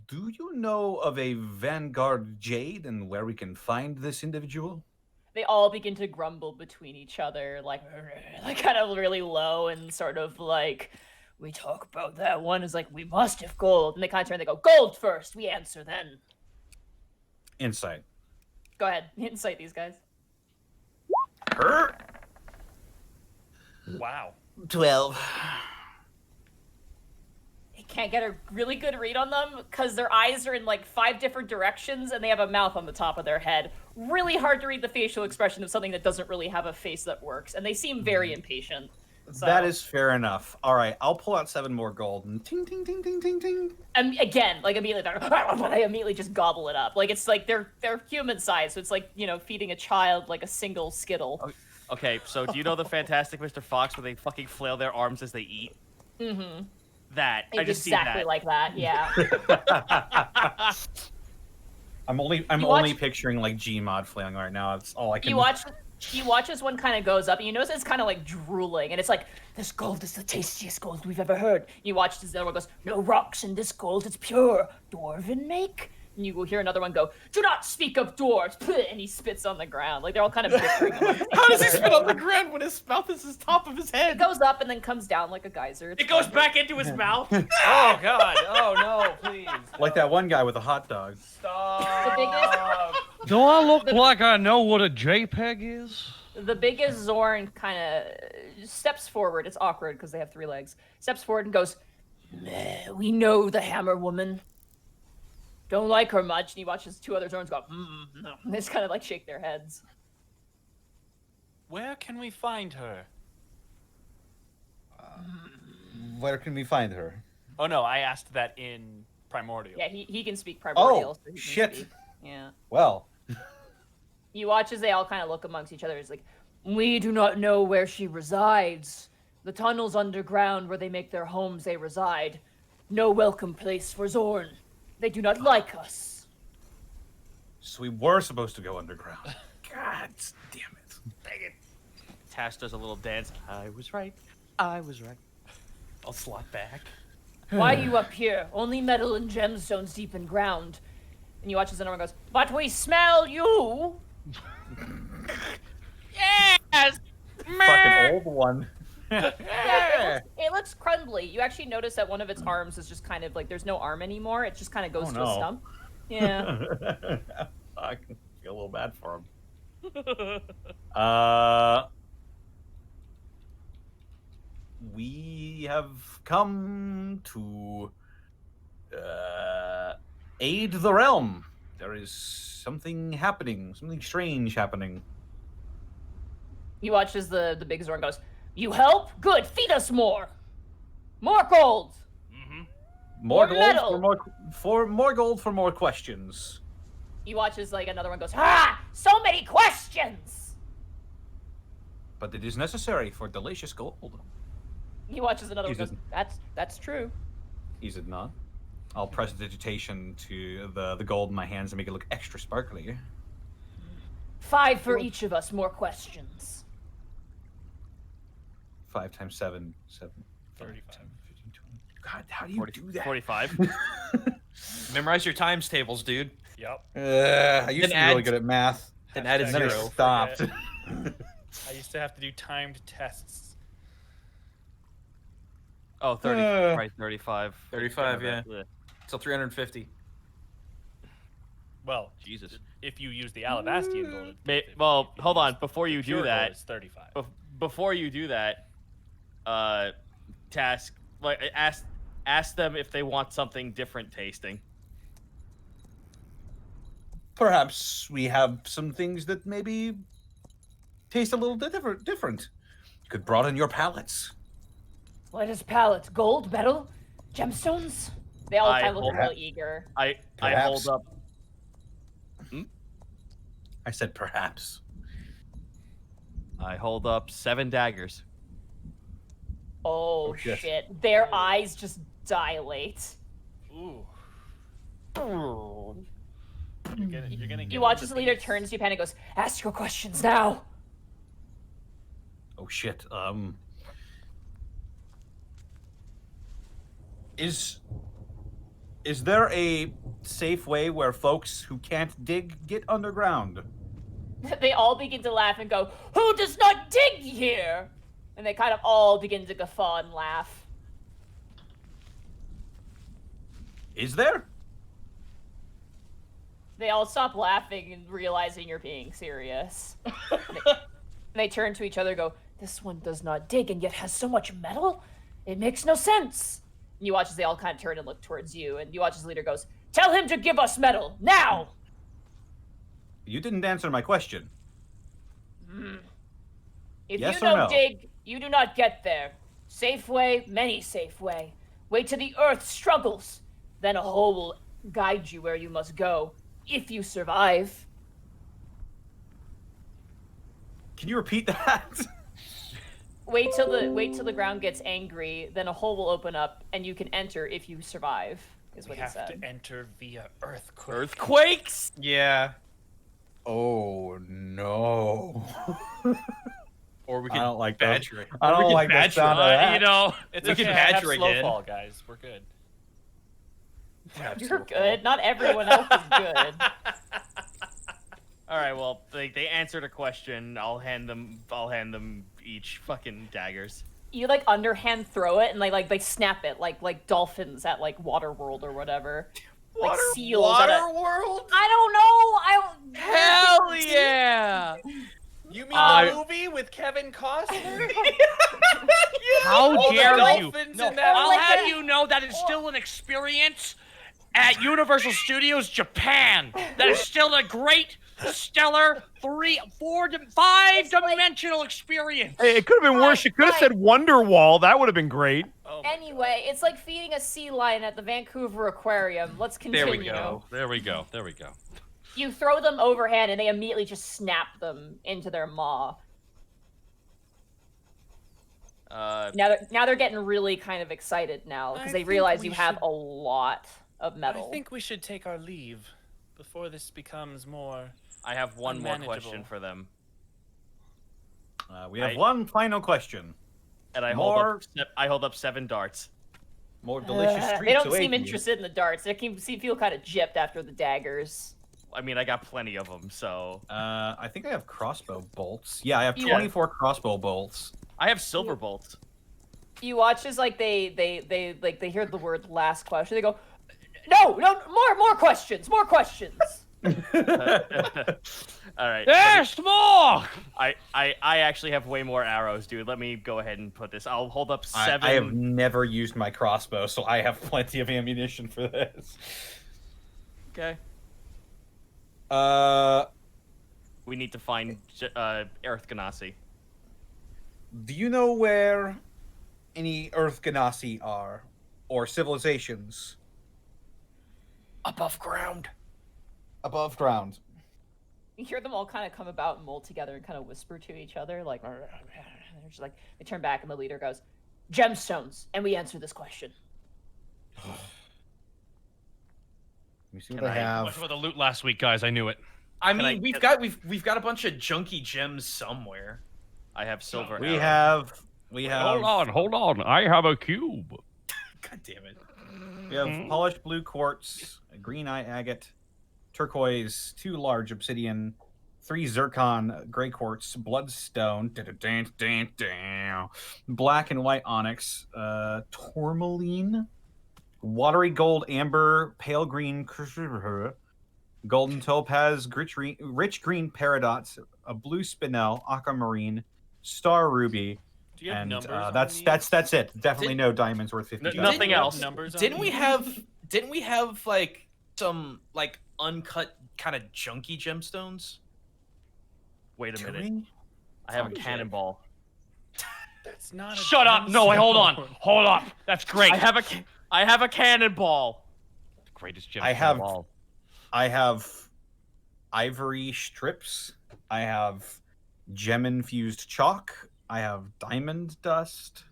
Do you know of a Vanguard Jade and where we can find this individual? They all begin to grumble between each other, like kind of really low and sort of like, we talk about that one is like, we must have gold. And they kind of turn, they go, gold first, we answer then. Insight. Go ahead, insight these guys. Wow. 12. You can't get a really good read on them because their eyes are in like 5 different directions and they have a mouth on the top of their head. Really hard to read the facial expression of something that doesn't really have a face that works. And they seem very impatient. So. That is fair enough. All right, I'll pull out 7 more gold and ting, ting, ting, ting, ting, ting. And again, like immediately, they immediately just gobble it up. Like it's like they're human size, so it's like, you know, feeding a child like a single Skittle. Okay, so do you know the Fantastic Mr. Fox where they fucking flail their arms as they eat? Mm-hmm. That. I It's just exactly see that. like that, yeah. I'm only watch- picturing like Gmod flailing right now. That's all I can. You watch as one kind of goes up, and you notice it's kind of like drooling, and it's like, this gold is the tastiest gold we've ever heard. You watch as the other one goes, no rocks in this gold, it's pure. Dwarven make? And you will hear another one go, do not speak of dwarves, and he spits on the ground. Like, they're all kind of bickering amongst each How does he other. spit on the ground when his mouth is the top of his It head? goes up and then comes down like a geyser. It's It goes fun. back into his mouth. Oh, God. Oh, no, please. Like that one guy with a hot dog. Stop. Do I look like I know what a JPEG is? The biggest Zorn kind of steps forward. It's awkward because they have 3 legs. Steps forward and goes, "Meh, we know the Hammer Woman. Don't like her much." And he watches 2 other Zorns go, no. They just kind of like shake their heads. Where can we find her? Where can we find her? Oh no, I asked that in Primordial. Yeah, he can speak primordial. Oh, so he can shit. speak. Yeah. Well, You watch as they all kind of look amongst each other. It's like, we do not know where she resides. The tunnels underground where they make their homes they reside. No welcome place for Zorn. They do not like us. so we were supposed to go underground. God damn it. Dang it. Tash does a little dance. I was right. I was right. I'll slot back. Why you up here? Only metal and gemstones deep in ground. And you watch as another one goes, but we smell you. Yes! Fucking old one. Yeah, it looks crumbly. You actually notice that one of its arms is just kind of like, there's no arm anymore. It just kind of goes Oh, to a no. stump. Yeah. I feel a little bad for him. We have come to aid the realm. There is something happening, something strange happening. You watch as the big Zorn goes, you help? Good, feed us more. More gold. More More gold metal. for more gold for more questions. You watch as like another one goes, ah, so many questions. But it is necessary for delicious gold. You watch as another one Is goes, it- that's true. Is it not? I'll press digitation to the gold in my hands and make it look extra sparkly. 5 for each of us, more questions. 5 times 7, 7. 35. 15, 20. God, how do you do that? 45. Memorize your times tables, dude. Yep. I used to be really add- good at math. Then add a Hashtag And then I zero. stopped. I used to have to do timed tests. Oh, 30. Uh, Right, 35. 35, yeah. So 350. Well, Jesus. if you use the Alabastian gold. Well, hold on. Before you do pure gold that, is 35. before you do that, task like ask them if they want something different tasting. Perhaps we have some things that maybe taste a little different. Could broaden your palates. What is palette? Gold, metal, gemstones? They all I kind of look hope- real eager. I Perhaps. hold up. I said perhaps. I hold up 7 daggers. Oh, shit. shit. Their eyes just dilate. Ooh. You're gonna get You watch into as the leader these. turns to you, Pan, and goes, ask your questions now. Oh shit. Is there a safe way where folks who can't dig get underground? They all begin to laugh and go, who does not dig here? And they kind of all begin to guffaw and laugh. Is there? They all stop laughing and realizing you're being serious. They turn to each other and go, this one does not dig and yet has so much metal? It makes no sense. And you watch as they all kind of turn and look towards you, and you watch as the leader goes, tell him to give us metal, now! You didn't answer my question. If Yes you or don't no? dig, you do not get there. Safe way, many safe way. Wait till the earth struggles. Then a hole will guide you where you must go, if you survive. Can you repeat that? Wait till the ground gets angry, then a hole will open up, and you can enter if you survive, is We what he have said. to enter via earthquake. Earthquakes? Yeah. Oh no. Or we I could don't like those. badger it. I Or we don't could like the badger sound it. of that. You know, it's We okay. can I have badger slow again. fall, guys. We're good. You're good. Not everyone else is good. All right. Well, they answered a question. I'll hand them each fucking daggers. You like underhand throw it, and they snap it like dolphins at like Waterworld or whatever. Like seals at a... World? I don't know. Hell yeah! You mean I- the movie with Kevin Costner? How All the dare you? dolphins No, in that I'll movie? have you know that is still an experience at Universal Studios Japan. That is still a great stellar 3, 4, 5 dimensional experience. Hey, it could have been worse. You could have said Wonder Wall. That would have been great. Anyway, it's like feeding a sea lion at the Vancouver Aquarium. Let's continue. There we go. There we go. There we go. You throw them overhand, and they immediately just snap them into their maw. Now they're getting really kind of excited now because they realize you have a lot of metal. I think we should take our leave before this becomes more. I have one more question unmanageable. for them. We have one final question. And I hold up 7 darts. More delicious treats They don't await seem you. interested in the darts. They feel kind of gypped after the daggers. I mean, I got plenty of them, so. I think I have crossbow bolts. Yeah, I have 24 crossbow bolts. I have silver bolts. You watch as like they hear the word last question. They go, no, more questions. All right. There's more. I actually have way more arrows, dude. Let me go ahead and put this. I'll hold up 7. I have never used my crossbow, so I have plenty of ammunition for this. Okay. We need to find Earth Ganassi. Do you know where any Earth Ganassi are, or civilizations? Above ground. Above ground. You hear them all kind of come about and mold together and kind of whisper to each other, like, they're just like, they turn back and the leader goes, gemstones, and we answer this question. Let me see what I have. Much for the loot last week, guys. I knew it. I mean, we've got a bunch of junky gems somewhere. I have silver. We arrows. have. Hold on. I have a cube. God damn it. We have polished blue quartz, a green eye agate, turquoise, 2 large obsidian, 3 zircon, gray quartz, bloodstone, black and white onyx, tourmaline, watery gold, amber, pale green, golden topaz, rich green paradox, a blue spinel, aquamarine, star ruby. Do you have And numbers on that's it. Definitely no diamonds worth 50. Nothing else. Didn't we have like some like uncut kind of junky gemstones? Wait a minute. I have a cannonball. That's not. Shut up. No, wait, hold on. Hold up. That's great. I have a cannonball. The greatest gem I have- of all. I have ivory strips. I have gem-infused chalk. I have diamond dust.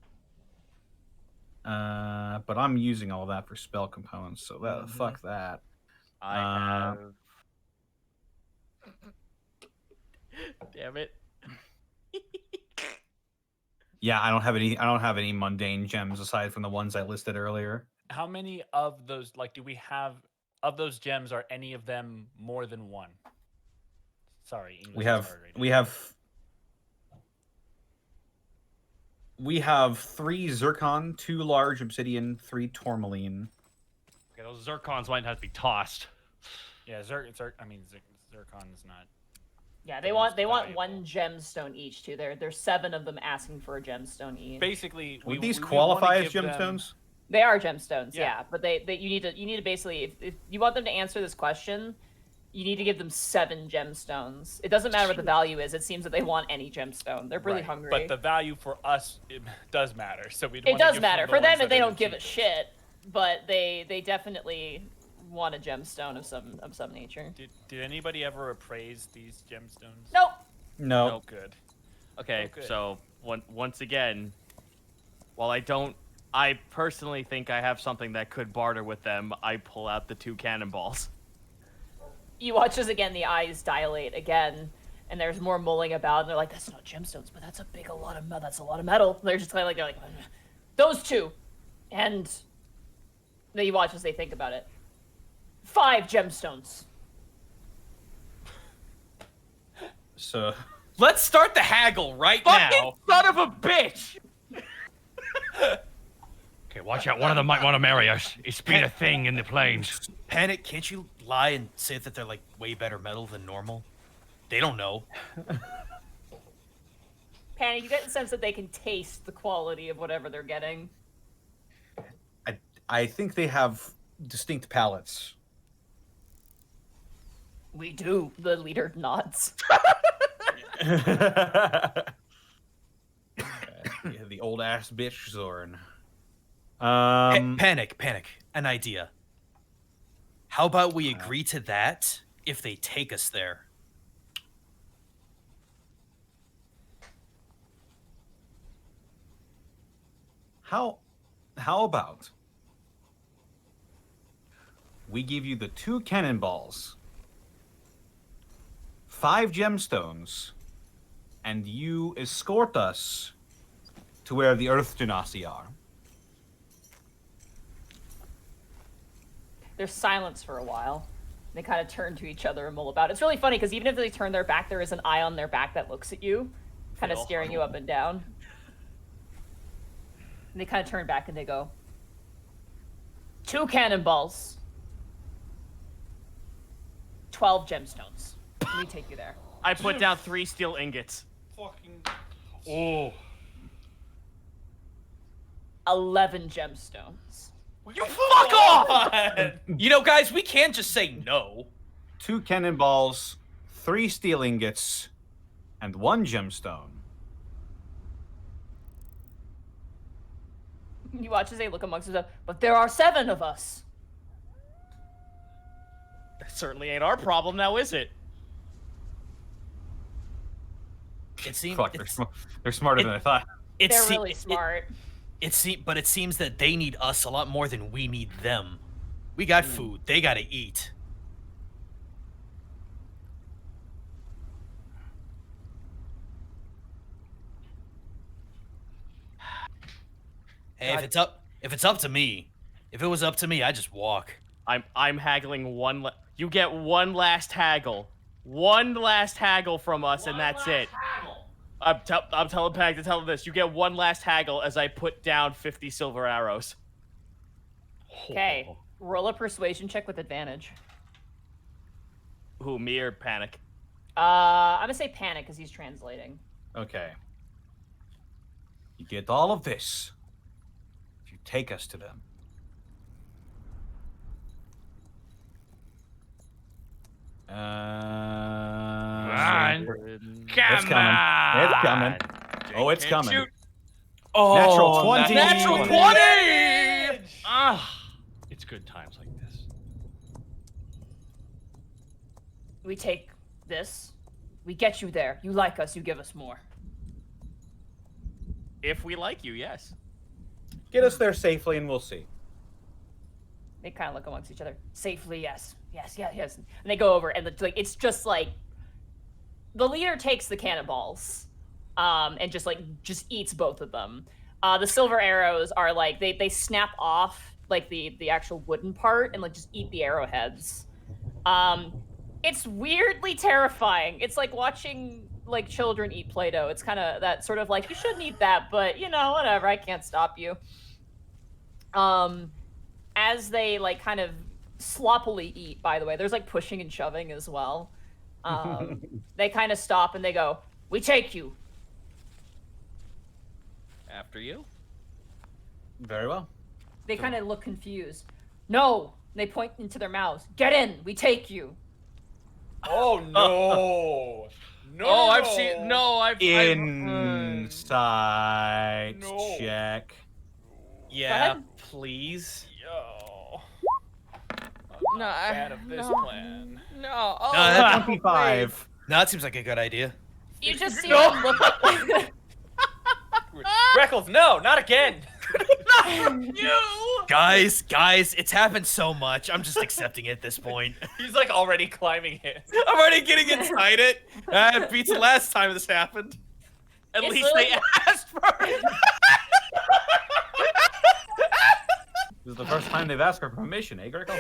But I'm using all that for spell components, so fuck that. I have. Damn it. Yeah, I don't have any mundane gems aside from the ones I listed earlier. How many of those, like, do we have of those gems? Are any of them more than one? Sorry, English We is have hard right we have 3 zircon, 2 large obsidian, 3 tourmaline. Okay, those zircons might have to be tossed. now. Yeah, I mean, zircon is not. Yeah, they want one gemstone each too. There's 7 of them asking for a gemstone each. Basically, Would these we qualify wanna as give them- gemstones? They are gemstones, Yeah. yeah. But you need to basically, if you want them to answer this question, you need to give them 7 gemstones. It doesn't matter what the value is. It seems that they want any gemstone. They're really Right, hungry. But the value for us does matter. So we. It does matter for them. They don't give a shit, but they definitely want a gemstone of some nature. Did anybody ever appraise these gemstones? Nope. No. Oh, good. Okay, Oh, good. so once again, while I personally think I have something that could barter with them, I pull out the 2 cannonballs. You watch as again the eyes dilate again, and there's more mulling about, and they're like, "That's not gemstones, but that's a lot of metal. That's a lot of metal." They're just kind of like, "Those 2," and then you watch as they think about it. 5 gemstones. So Let's start the haggle right now. Son of a bitch! Okay, watch out. One of them might want to marry us. It's been a thing in the plains. Panic, can't you lie and say that they're like way better metal than normal? They don't know. Panic, you get the sense that they can taste the quality of whatever they're getting. I think they have distinct palates. We do. The leader nods. Yeah, the old ass bitch Zorn. Panic. An idea. How about we agree to that if they take us there? How about we give you the 2 cannonballs, 5 gemstones, and you escort us to where the Earth Genasi are. There's silence for a while. They kind of turn to each other and mull about. It's really funny because even if they turn their back, there is an eye on their back that looks at you, kind of staring you up and down. And they kind of turn back and they go, 2 cannonballs, 12 gemstones. Let me take you there. I put down 3 steel ingots. Fucking. Oh. 11 gemstones. You fuck off! You know, guys, we can't just say no. 2 cannonballs, 3 steel ingots, and 1 gemstone. You watch as they look amongst themselves, but there are 7 of us. That certainly ain't our problem now, is it? It seems Fuck, they're smarter than I thought. They're really smart. But it seems that they need us a lot more than we need them. We got food. They gotta eat. Hey, God. if it's up to me, if it was up to me, I'd just walk. I'm haggling you get one last haggle. One last haggle from us, and that's it. I'm telling Pag to tell them this. You get one last haggle as I put down 50 silver arrows. Okay, roll a persuasion check with advantage. Who, me or Panic? I'm gonna say Panic because he's translating. Okay. You get all of this if you take us to them. on. It's coming. It's coming. Oh, it's coming. Shoot. Oh, Natural 20. Natural 20! Ah, it's good times like this. We take this. We get you there. You like us. You give us more. If we like you, yes. Get us there safely and we'll see. They kind of look amongst each other. Safely, yes. Yes. And they go over, and it's just like the leader takes the cannonballs, and just eats both of them. The silver arrows are like they snap off like the actual wooden part and like just eat the arrowheads. It's weirdly terrifying. It's like watching like children eat Play-Doh. It's kind of that sort of like, you shouldn't eat that, but you know, whatever, I can't stop you. As they like kind of sloppily eat, by the way, there's like pushing and shoving as well. They kind of stop and they go, "We take you." After you. Very well. They kind of look confused. No, they point into their mouths. "Get in, we take you." Oh no! No! Oh, I've seen. No, Insight No. check. Yeah, ahead. please. Yo. No, Bad of this plan. No. Oh, No, that's 25. No, that seems like a good idea. You just see them look. Reckles, no, not again. Guys, it's happened so much. I'm just accepting it at this point. He's like already climbing it. I'm already getting inside it. It beats the last time this happened. At It's least they literally- asked for it. This is the first time they've asked for permission, eh, Greco?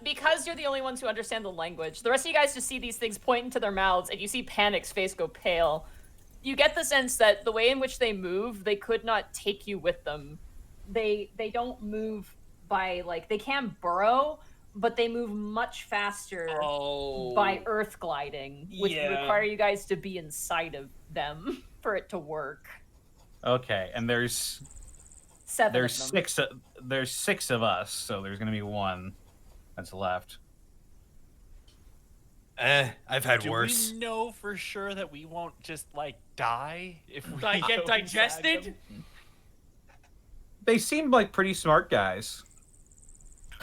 Because you're the only ones who understand the language, the rest of you guys just see these things point into their mouths, and you see Panic's face go pale. You get the sense that the way in which they move, they could not take you with them. They don't move by, like, they can burrow, but they move much faster by earth gliding, which would require you guys to be inside of them for it to work. Okay, and there's 7 There's of them. 6. There's 6 of us, so there's gonna be 1 that's left. I've had Do worse. we know for sure that we won't just like die if we Get go inside digested? them? They seem like pretty smart guys.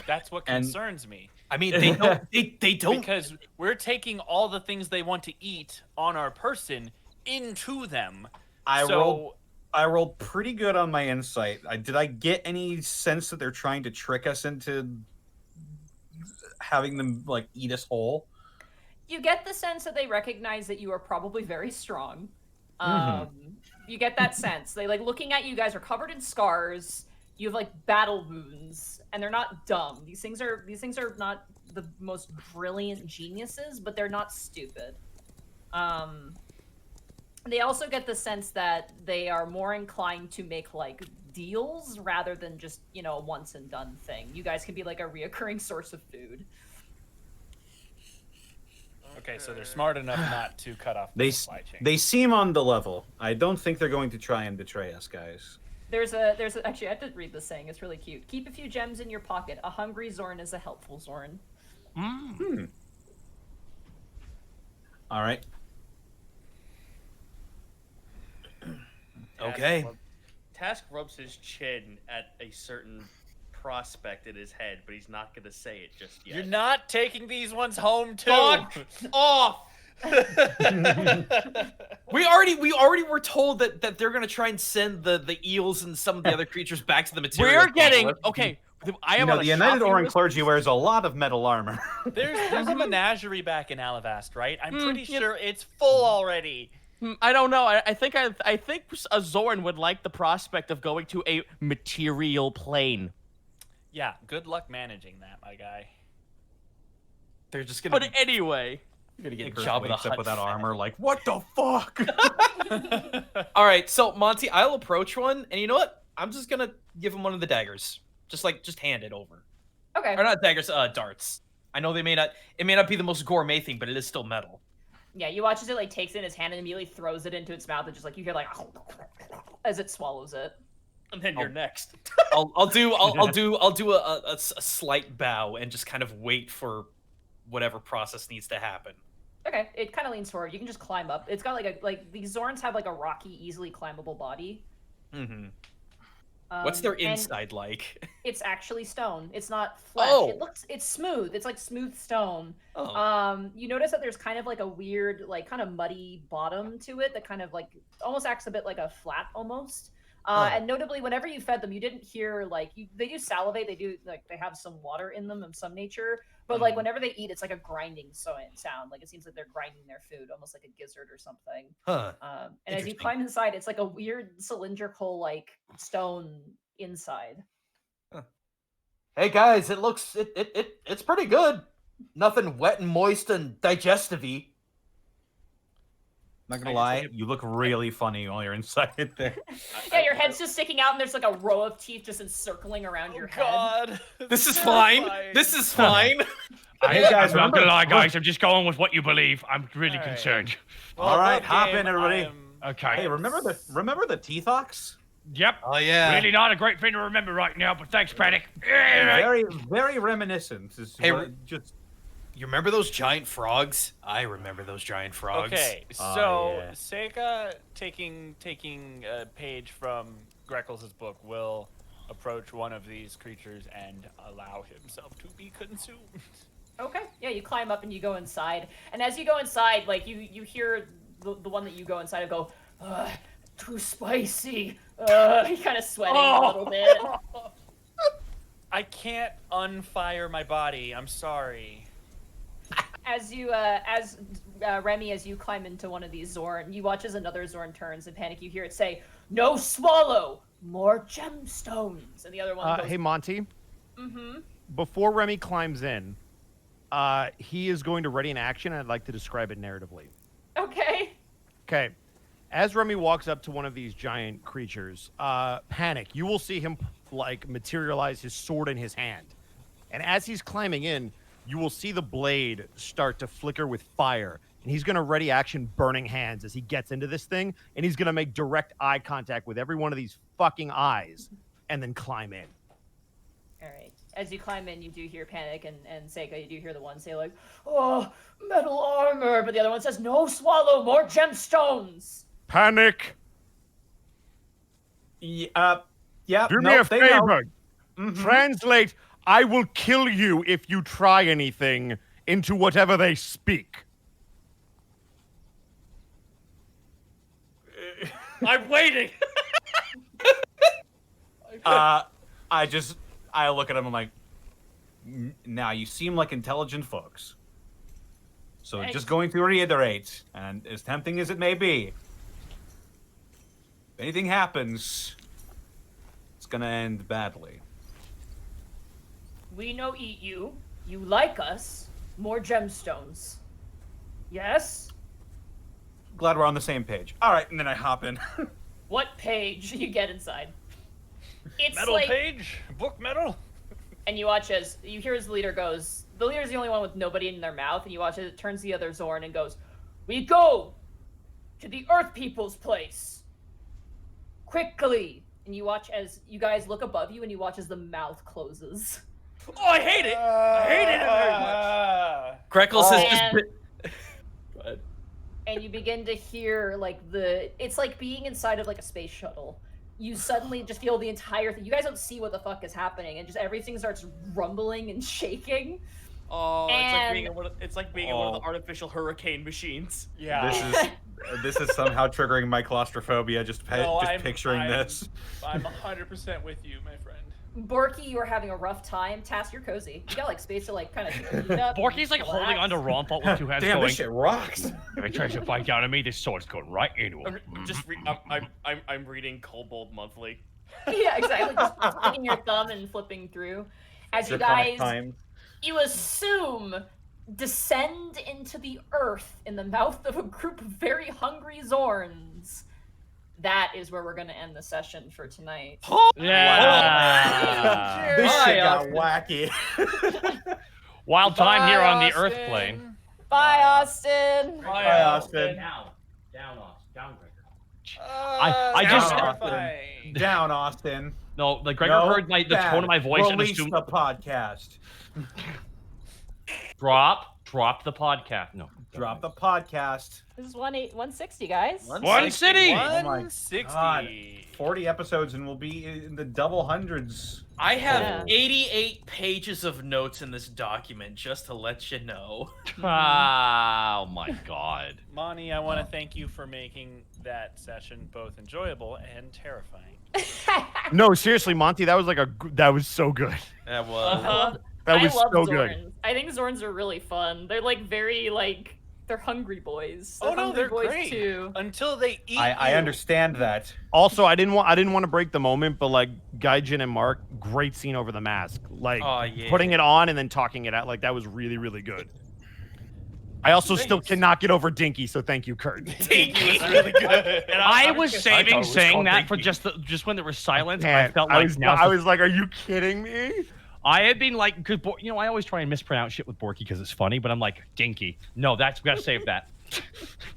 That's what And- concerns me. I mean, they don't. They don't. Because we're taking all the things they want to eat on our person into them. I so rolled pretty good on my insight. Did I get any sense that they're trying to trick us into having them like eat us whole? You get the sense that they recognize that you are probably very strong. You get that sense. They like looking at you guys are covered in scars. You have like battle wounds, and they're not dumb. These things are not the most brilliant geniuses, but they're not stupid. They also get the sense that they are more inclined to make like deals rather than just, you know, a once and done thing. You guys can be like a reoccurring source of food. okay, so they're smart enough not to cut off the They supply chain. they seem on the level. I don't think they're going to try and betray us, guys. There's actually I did read the saying. It's really cute. Keep a few gems in your pocket. A hungry Zorn is a helpful Zorn. All right. Okay. Task rubs his chin at a certain prospect in his head, but he's not going to say it just yet. You're not taking these ones home too. Fuck off! We already were told that they're gonna try and send the eels and some of the other creatures back to the material. We're getting okay. I am You know, on the a United shopping Oran list. clergy wears a lot of metal armor. There's a menagerie back in Alavast, right? I'm pretty yeah. sure it's full already. I don't know. I think a Zorn would like the prospect of going to a material plane. Yeah, good luck managing that, my guy. They're just gonna. But anyway, You're gonna get Cursed Jabba the wakes up Hutt with that fat. armor, like, what the fuck? All right, so Monty, I'll approach one, and you know what? I'm just gonna give him one of the daggers. Just hand it over. Okay. Or not daggers, darts. I know it may not be the most gourmet thing, but it is still metal. Yeah, you watch as it like takes it in his hand and immediately throws it into its mouth, and just like you hear like as it swallows it. and then you're next. I'll do a slight bow and just kind of wait for whatever process needs to happen. Okay, it kind of leans forward. You can just climb up. It's got like these Zorns have like a rocky, easily climbable body. Mm-hmm. What's their and inside like? It's actually stone. It's not flesh. Oh. It's smooth. It's like smooth stone. Oh. You notice that there's kind of like a weird, like kind of muddy bottom to it that kind of like almost acts a bit like a flat almost. And notably, whenever you fed them, you didn't hear like they do salivate. They do like they have some water in them of some nature. But like whenever they eat, it's like a grinding sound. Like it seems like they're grinding their food, almost like a gizzard or something. Huh. And as you Interesting. climb inside, it's like a weird cylindrical like stone inside. Hey guys, it's pretty good. Nothing wet and moist and digestive-y. Not gonna lie, you look really funny while you're inside there. Yeah, your head's just sticking out, and there's like a row of teeth just encircling around your head. God, This is fine. This is fine. Hey, guys, I'm not gonna remember- lie, guys. I'm just going with what you believe. I'm really All right. concerned. All right, love hop game, in, everybody. I am- Okay. Hey, remember the teeth ox? Yep. Oh yeah. Really not a great thing to remember right now, but thanks, Paddock. Very reminiscent. Is Hey, what- just You remember those giant frogs? I remember those giant frogs. Okay, Oh, so yeah. Seika taking a page from Greckles' book will approach one of these creatures and allow himself to be consumed. Okay. Yeah, you climb up and you go inside. And as you go inside, like you hear the one that you go inside and go, too spicy. You're kind of sweating a little bit. I can't unfire my body. I'm sorry. As you, Remy, as you climb into one of these Zorn, you watch as another Zorn turns and panic. You hear it say, "No swallow, more gemstones." And the other one goes, Hey, Monty. Before Remy climbs in, he is going to ready an action, and I'd like to describe it narratively. "Okay." Okay. As Remy walks up to one of these giant creatures, panic, you will see him like materialize his sword in his hand. And as he's climbing in, you will see the blade start to flicker with fire. And he's going to ready action burning hands as he gets into this thing. And he's going to make direct eye contact with every one of these fucking eyes. and then climb in. All right. As you climb in, you do hear Panic and Seika. You do hear the one say like, "Oh, metal armor," but the other one says, "No, Swallow, more gemstones." Panic! Yeah. Do me a favor. Translate, I will kill you if you try anything, into whatever they speak. I'm waiting. I look at him. I'm like, now you seem like intelligent folks. So Thanks. just going to reiterate, and as tempting as it may be, if anything happens, it's gonna end badly. We no eat you. You like us. More gemstones. Yes? Glad we're on the same page. All right, and then I hop in. What page? You get inside. It's Metal like, page, book metal. and you watch as you hear as the leader goes. The leader's the only one with nobody in their mouth, and you watch as it turns to the other Zorn and goes, "We go to the Earth People's place quickly." And you watch as you guys look above you, and you watch as the mouth closes. Oh, I hate it. I hate it very much. Greckles has just And- been... Go ahead. And you begin to hear it's like being inside of like a space shuttle. You suddenly just feel the entire thing. You guys don't see what the fuck is happening, and just everything starts rumbling and shaking. Oh, And- it's like being in one of the artificial hurricane machines. Yeah. This is somehow triggering my claustrophobia. Just picturing this. I'm 100% with you, my friend. Borky, you are having a rough time. Tass, you're cozy. You got like space to like kind of heat up. Borky's like relax. holding onto Rompot with two hands Damn, going, this shit rocks. if he tries to bite down on me, this sword's going right into him. I'm reading Kobold Monthly. Yeah, exactly. Just sticking your thumb and flipping through. As you guys, you assume, descend into the earth in the mouth of a group of very hungry Zorns. That is where we're going to end the session for tonight. Yeah. This Bye, shit got Austin. Wild time here on the Earth Austin. plane. Bye, Austin. Bye, Austin. Down, Gregor. I Down, just- Austin. Down, Austin. No, like Gregor heard the tone of my voice and Release assumed the podcast. drop the podcast. No, Drop the podcast. This is 160, guys. One city. Oh my 160. God. 40 episodes and we'll be in the double hundreds. I have Yeah. 88 pages of notes in this document, just to let you know. Oh my God. Monty, I want to thank you for making that session both enjoyable and terrifying. No, seriously, Monty, that was so good. That was... Uh-huh. That I was love so Zorns. good. I think Zorns are really fun. They're like very they're hungry boys. Oh no, hungry they're boys great. too. Until they eat I you. understand that. Also, I didn't want to break the moment, but like Gaijin and Mark, great scene over the mask. Like Oh, yeah. putting it on and then talking it out, like that was really, really good. I also still cannot get over Dinky, so thank you, Kurt. Dinky was really good. And I was saving it was saying called that for Dinky. just when there was silence. I Man, felt I like was, now's I the- was like, are you kidding me? I had been like, because I always try and mispronounce shit with Borky because it's funny, but I'm like Dinky. No, we gotta save that.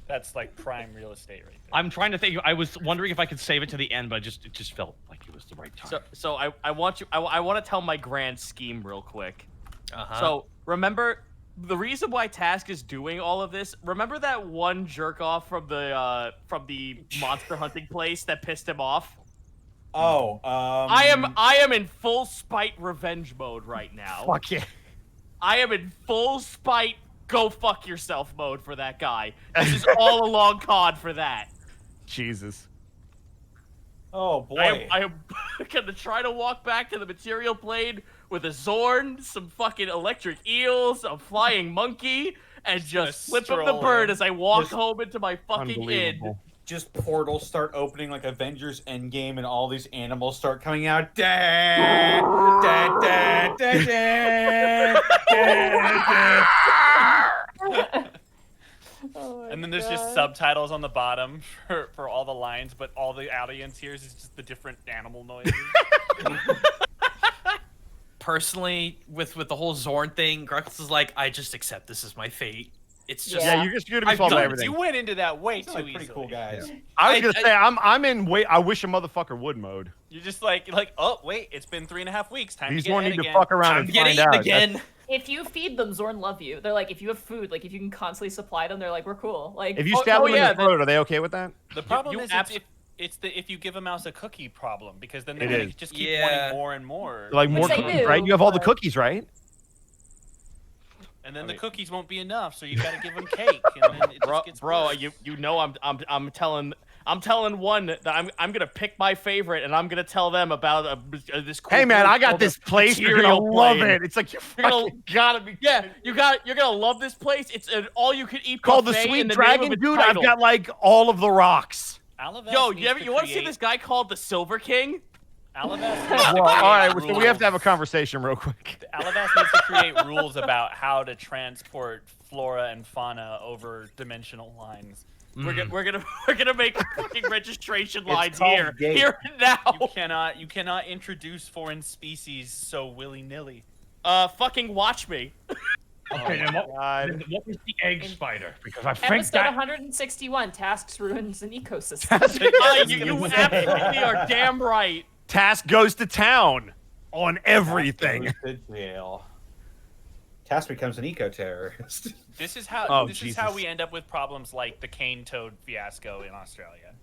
That's like prime real estate right there. I'm trying to think. I was wondering if I could save it to the end, but it just felt like it was the right time. So I want to tell my grand scheme real quick. Uh-huh. So remember the reason why Task is doing all of this. Remember that one jerk off from the monster hunting place that pissed him off. Oh, I am in full spite revenge mode right now. Fuck yeah. I am in full spite go fuck yourself mode for that guy. This is all a long con for that. Jesus. Oh boy. I am gonna try to walk back to the material plane with a Zorn, some fucking electric eels, a flying monkey, and just flip up the stroll bird in. as I walk Just home into my fucking inn. Unbelievable. Just portals start opening like Avengers Endgame, and all these animals start coming out. Da, da, da, da, da, da, da. And then there's just subtitles on the bottom for all the lines, but all the audience hears is just the different animal noises. Personally, with the whole Zorn thing, Greckles is like, I just accept this as my fate. It's just Yeah. Yeah, you're gonna be solving everything. You went into that way These are, too like, pretty easily. cool guys. I was gonna say I'm in wait. I wish a motherfucker would mode. You're just like oh wait, it's been 3.5 weeks. Time These to get don't head need to again. fuck around time and to get find eaten out. again. If you feed them, Zorn love you. They're like, if you have food, like if you can constantly supply them, they're like, we're cool. Like, If you stab them in the throat, are they okay with that? The problem you is it's the if you give a mouse a cookie problem, because then It they is. just keep Yeah. wanting more and more. Like more they cookies, do, right? You have all the but- cookies, right? And then the cookies won't be enough, so you got to give them cake, and then it just gets Bro, worse. you know I'm telling one that I'm gonna pick my favorite and I'm gonna tell them about this. Cool Hey man, group I got called this the place. You're gonna Material love Plane. it. It's like you You're gonna- fucking gotta be. Yeah, you're gonna love this place. It's an all-you-can-eat Called the buffet Sweet in the Dragon, name of its dude. title. I've got like all of the rocks. Alavas Yo, needs you want to see create- this guy called the Silver King? Alavas needs to Well, create all right, so we have to have a rules. conversation real quick. Alavas needs to create rules about how to transport flora and fauna over dimensional lines. We're gonna make fucking registration lines called here gate. and now. You cannot introduce foreign species so willy-nilly. Fucking watch me. Okay, then God. what was the egg spider? Because I think episode that 161, tasks, ruins, and ecosystems. You absolutely are damn right. Task goes to town on everything. Goes to jail. Task becomes an eco-terrorist. This is how Oh, is how Jesus. we end up with problems like the cane toad fiasco in Australia.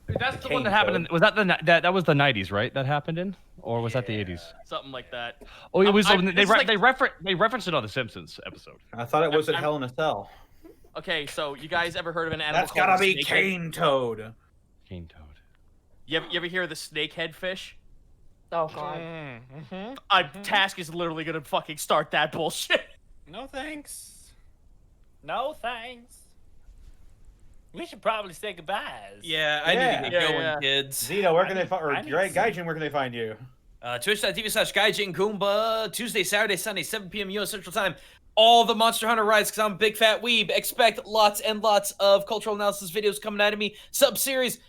that's the Cane one that happened. toad. Was that that was the 90s, right? That happened in, or was that the 80s? Something like that. Oh, it was. I'm- They this is like- they referenced it on the Simpsons episode. I thought it was at I'm- Hell in a Cell. Okay, so you guys ever heard of an animal That's called gotta the be snakehead? cane toad. Cane toad. You ever hear of the snakehead fish? Oh god. Task is literally gonna fucking start that bullshit. No thanks. No thanks. We should probably say goodbyes. Yeah, I need to get Yeah, going, yeah. kids. Zito, where can I they need- find? Or I need Gaijin, where can they find you? Twitch.tv/GaijinGoomba, Tuesday, Saturday, Sunday, 7 p.m. U.S. Central Time. All the Monster Hunter rides, because I'm a big fat weeb. Expect lots and lots of cultural analysis videos coming out of me. Sub-series,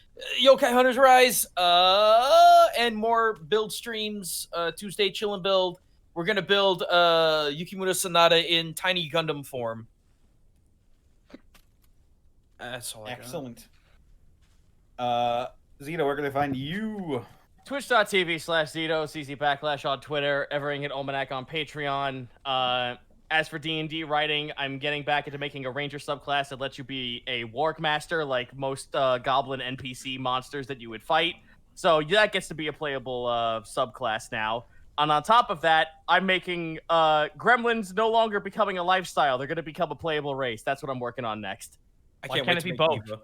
Yokai Hunters Rise, and more build streams. Tuesday, Chill and Build. We're going to build Yukimura Sonata in tiny Gundam form. That's all I got. Excellent. Zito, where can they find you? Twitch.tv/Zito, CC Backlash on Twitter, Evering and Almanac on Patreon. As for D&D writing, I'm getting back into making a ranger subclass that lets you be a warg master like most goblin NPC monsters that you would fight. So that gets to be a playable subclass now. And on top of that, I'm making gremlins no longer becoming a lifestyle. They're going to become a playable race. That's what I'm working on next. I Why can't can't wait it to be make both? Evo.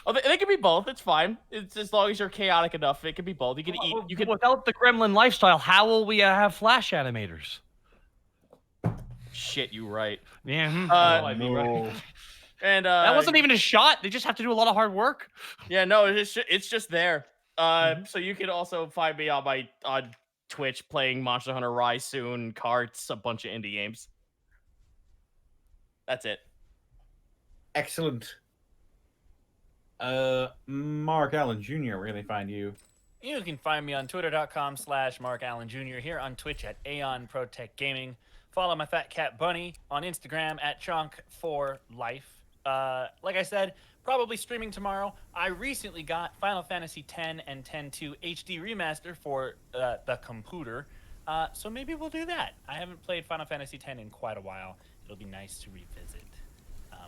Oh, they can be both. It's fine. It's as long as you're chaotic enough. It can be both. You can eat. You can. Without the gremlin lifestyle, how will we have flash animators? Shit, you right. Yeah. No. And that wasn't even a shot. They just have to do a lot of hard work. Yeah, no, it's just there. So you can also find me on Twitch playing Monster Hunter Rise soon, carts, a bunch of indie games. That's it. Excellent. Mark Allen Jr., where can they find you? You can find me on twitter.com/Mark Allen Jr. here on Twitch at Aeon Protect Gaming. Follow my fat cat Bunny on Instagram at Chonk4Life. Like I said, probably streaming tomorrow. I recently got Final Fantasy X and X-2 HD Remaster for the computer. So maybe we'll do that. I haven't played Final Fantasy X in quite a while. It'll be nice to revisit.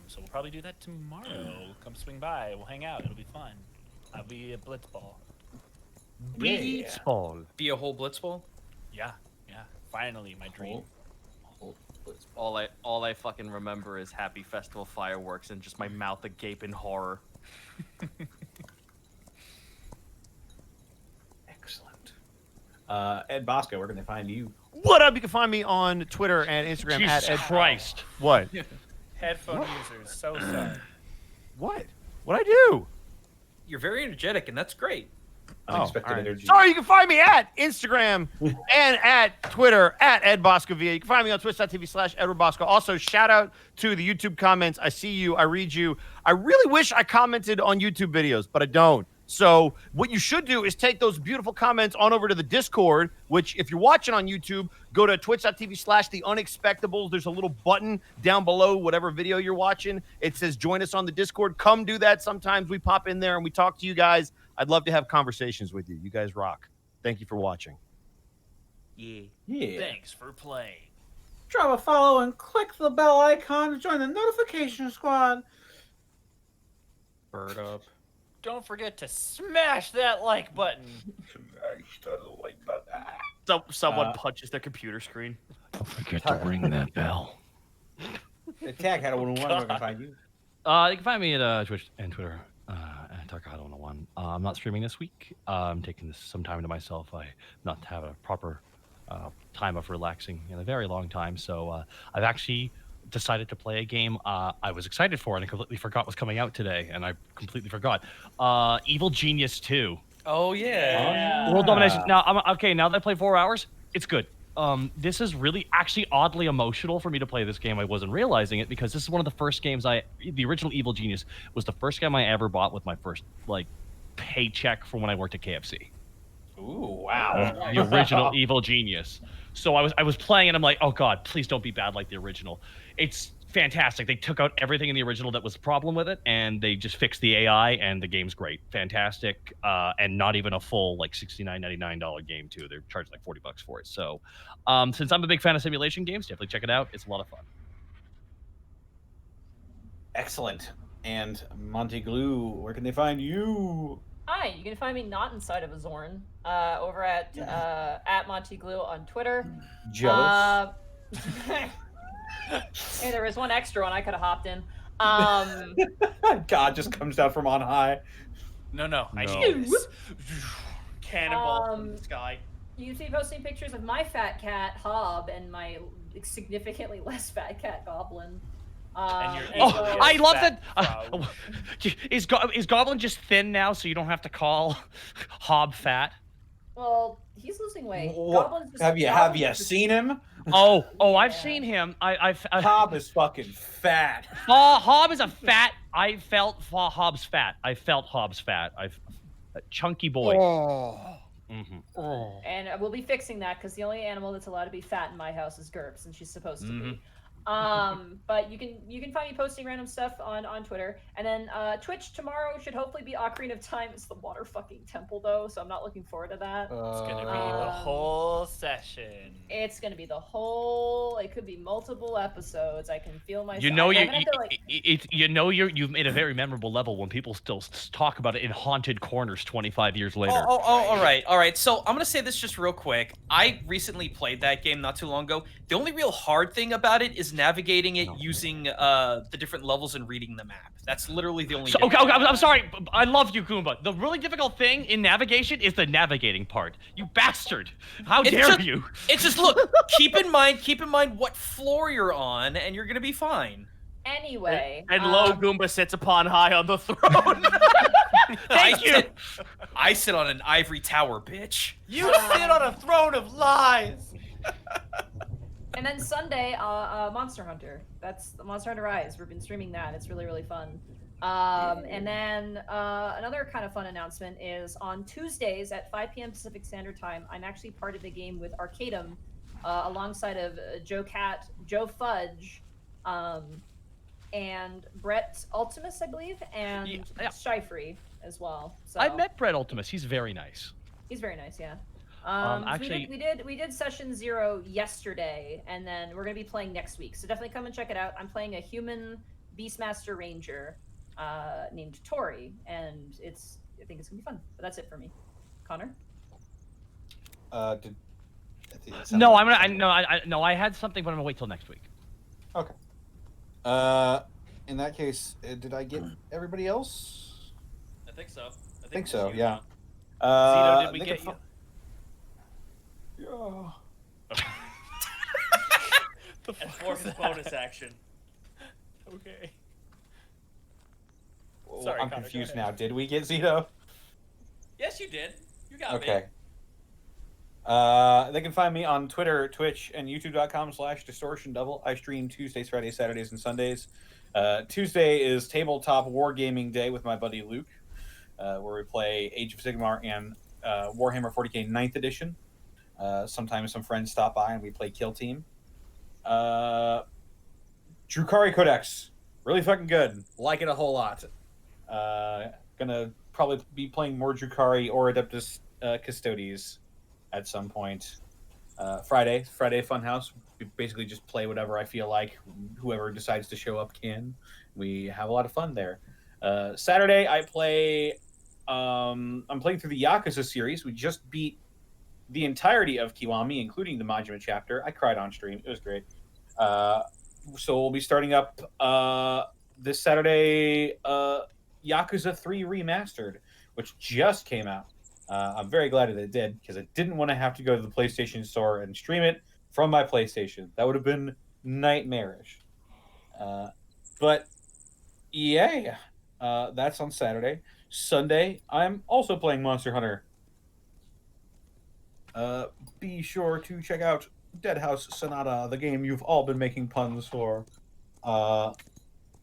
So we'll probably do that tomorrow. Come swing by. We'll hang out. It'll be fun. I'll be a blitzball. Blitzball. Be a whole blitzball? Yeah. Finally, my dream. All I fucking remember is Happy Festival fireworks and just my mouth agape in horror. Excellent. Ed Bosco, where can they find you? What up? You can find me on Twitter and Instagram at Jesus Ed. Christ. What? Headphone users, so sorry. What? What'd I do? You're very energetic, and that's great. Unexpected all right. energy. Sorry, you can find me at Instagram and at Twitter at Ed Boscovia. You can find me on twitch.tv/Edward Bosco. Also, shout out to the YouTube comments. I see you. I read you. I really wish I commented on YouTube videos, but I don't. So what you should do is take those beautiful comments on over to the Discord, which if you're watching on YouTube, go to twitch.tv/The Unexpectables. There's a little button down below whatever video you're watching. It says join us on the Discord. Come do that. Sometimes we pop in there and we talk to you guys. I'd love to have conversations with you. You guys rock. Thank you for watching. Yeah. Thanks for playing. Drop a follow and click the bell icon to join the notification squad. Bird up. Don't forget to smash that like button. Someone punches their computer screen. Don't forget to ring that bell. Attack had a 101. Where can I find you? You can find me at Twitch and Twitter at Darkad101. I'm not streaming this week. I'm taking some time to myself. I not have a proper time of relaxing in a very long time, so I've actually decided to play a game I was excited for and I completely forgot was coming out today, and I completely forgot. Evil Genius 2. Oh yeah. World Domination. Now now that I played 4 hours, it's good. This is really actually oddly emotional for me to play this game. I wasn't realizing it because this is one of the first games the original Evil Genius was the first game I ever bought with my first paycheck from when I worked at KFC. Ooh, wow. The original Evil Genius. So I was playing and I'm like, oh god, please don't be bad like the original. It's fantastic. They took out everything in the original that was the problem with it, and they just fixed the AI, and the game's great. Fantastic. And not even a full $69.99 game too. They're charging like $40 for it. So since I'm a big fan of simulation games, definitely check it out. It's a lot of fun. Excellent. And Monty Glue, where can they find you? Hi, you can find me not inside of a Zorn, over at @MontyGlue on Twitter. Jealous. Hey, there was one extra one I could have hopped in. God just comes down from on high. No. I need this. Cannonball from the sky. You see posting pictures of my fat cat, Hob, and my significantly less fat cat, Goblin. I love that. Is Goblin just thin now, so you don't have to call Hob fat? Well, he's losing weight. Goblin's just, Have you seen him? I've seen him. Hob is fucking fat. Hob is a fat. I felt Hob's fat. I felt Hob's fat. A chunky boy. And we'll be fixing that because the only animal that's allowed to be fat in my house is Gerps, and she's supposed to be. But you can find me posting random stuff on Twitter, and then Twitch tomorrow should hopefully be Ocarina of Time. It's the water fucking temple though, so I'm not looking forward to that. It's gonna be the whole session. It's gonna be the whole. It could be multiple episodes. I can feel myself. You've made a very memorable level when people still talk about it in haunted corners 25 years later. All right. So I'm gonna say this just real quick. I recently played that game not too long ago. The only real hard thing about it is navigating it using the different levels and reading the map. That's literally the only. Okay, I'm sorry. I love you, Goomba. The really difficult thing in navigation is the navigating part. You bastard! How dare you? It's just look. keep in mind what floor you're on, and you're gonna be fine. Anyway. And low Goomba sits upon high on the throne. Thank you. I sit on an ivory tower, bitch. You sit on a throne of lies. And then Sunday, Monster Hunter. That's the Monster Hunter Rise. We've been streaming that. It's really, really fun. And then another kind of fun announcement is on Tuesdays at 5 p.m. Pacific Standard Time, I'm actually part of the game with Arcadum alongside of Joe Cat, Joe Fudge, and Brett Ultimus, I believe, and Shyfree as well. So I met Brett Ultimus. He's very nice. He's very nice, yeah. Actually, we did session 0 yesterday, and then we're gonna be playing next week. So definitely come and check it out. I'm playing a human Beastmaster Ranger named Tori, and I think it's gonna be fun. But that's it for me. Connor. No, I had something, but I'm gonna wait till next week. Okay. In that case, did I get everybody else? I think so. I think so. Yeah. Zito, did we get you? Yeah. And fourth bonus action. Okay. Well, Sorry, I'm Connor, confused go ahead. now. Did we get Zito? Yes, you did. You got me. Okay. They can find me on Twitter, Twitch, and YouTube.com/DistortionDouble. I stream Tuesdays, Fridays, Saturdays, and Sundays. Tuesday is Tabletop Wargaming Day with my buddy Luke. where we play Age of Sigmar and Warhammer 40k 9th edition. Sometimes some friends stop by and we play Kill Team. Drukhari Codex, really fucking good. Like it a whole lot. Gonna probably be playing more Drukhari or Adeptus Custodes at some point. Friday Funhouse. We basically just play whatever I feel like. Whoever decides to show up can. We have a lot of fun there. Saturday I play. I'm playing through the Yakuza series. We just beat the entirety of Kiwami, including the Majima chapter. I cried on stream. It was great. So we'll be starting up this Saturday Yakuza 3 Remastered, which just came out. I'm very glad that it did, because I didn't want to have to go to the PlayStation Store and stream it from my PlayStation. That would have been nightmarish. But yeah, that's on Saturday. Sunday, I'm also playing Monster Hunter. Be sure to check out Dead House Sonata, the game you've all been making puns for.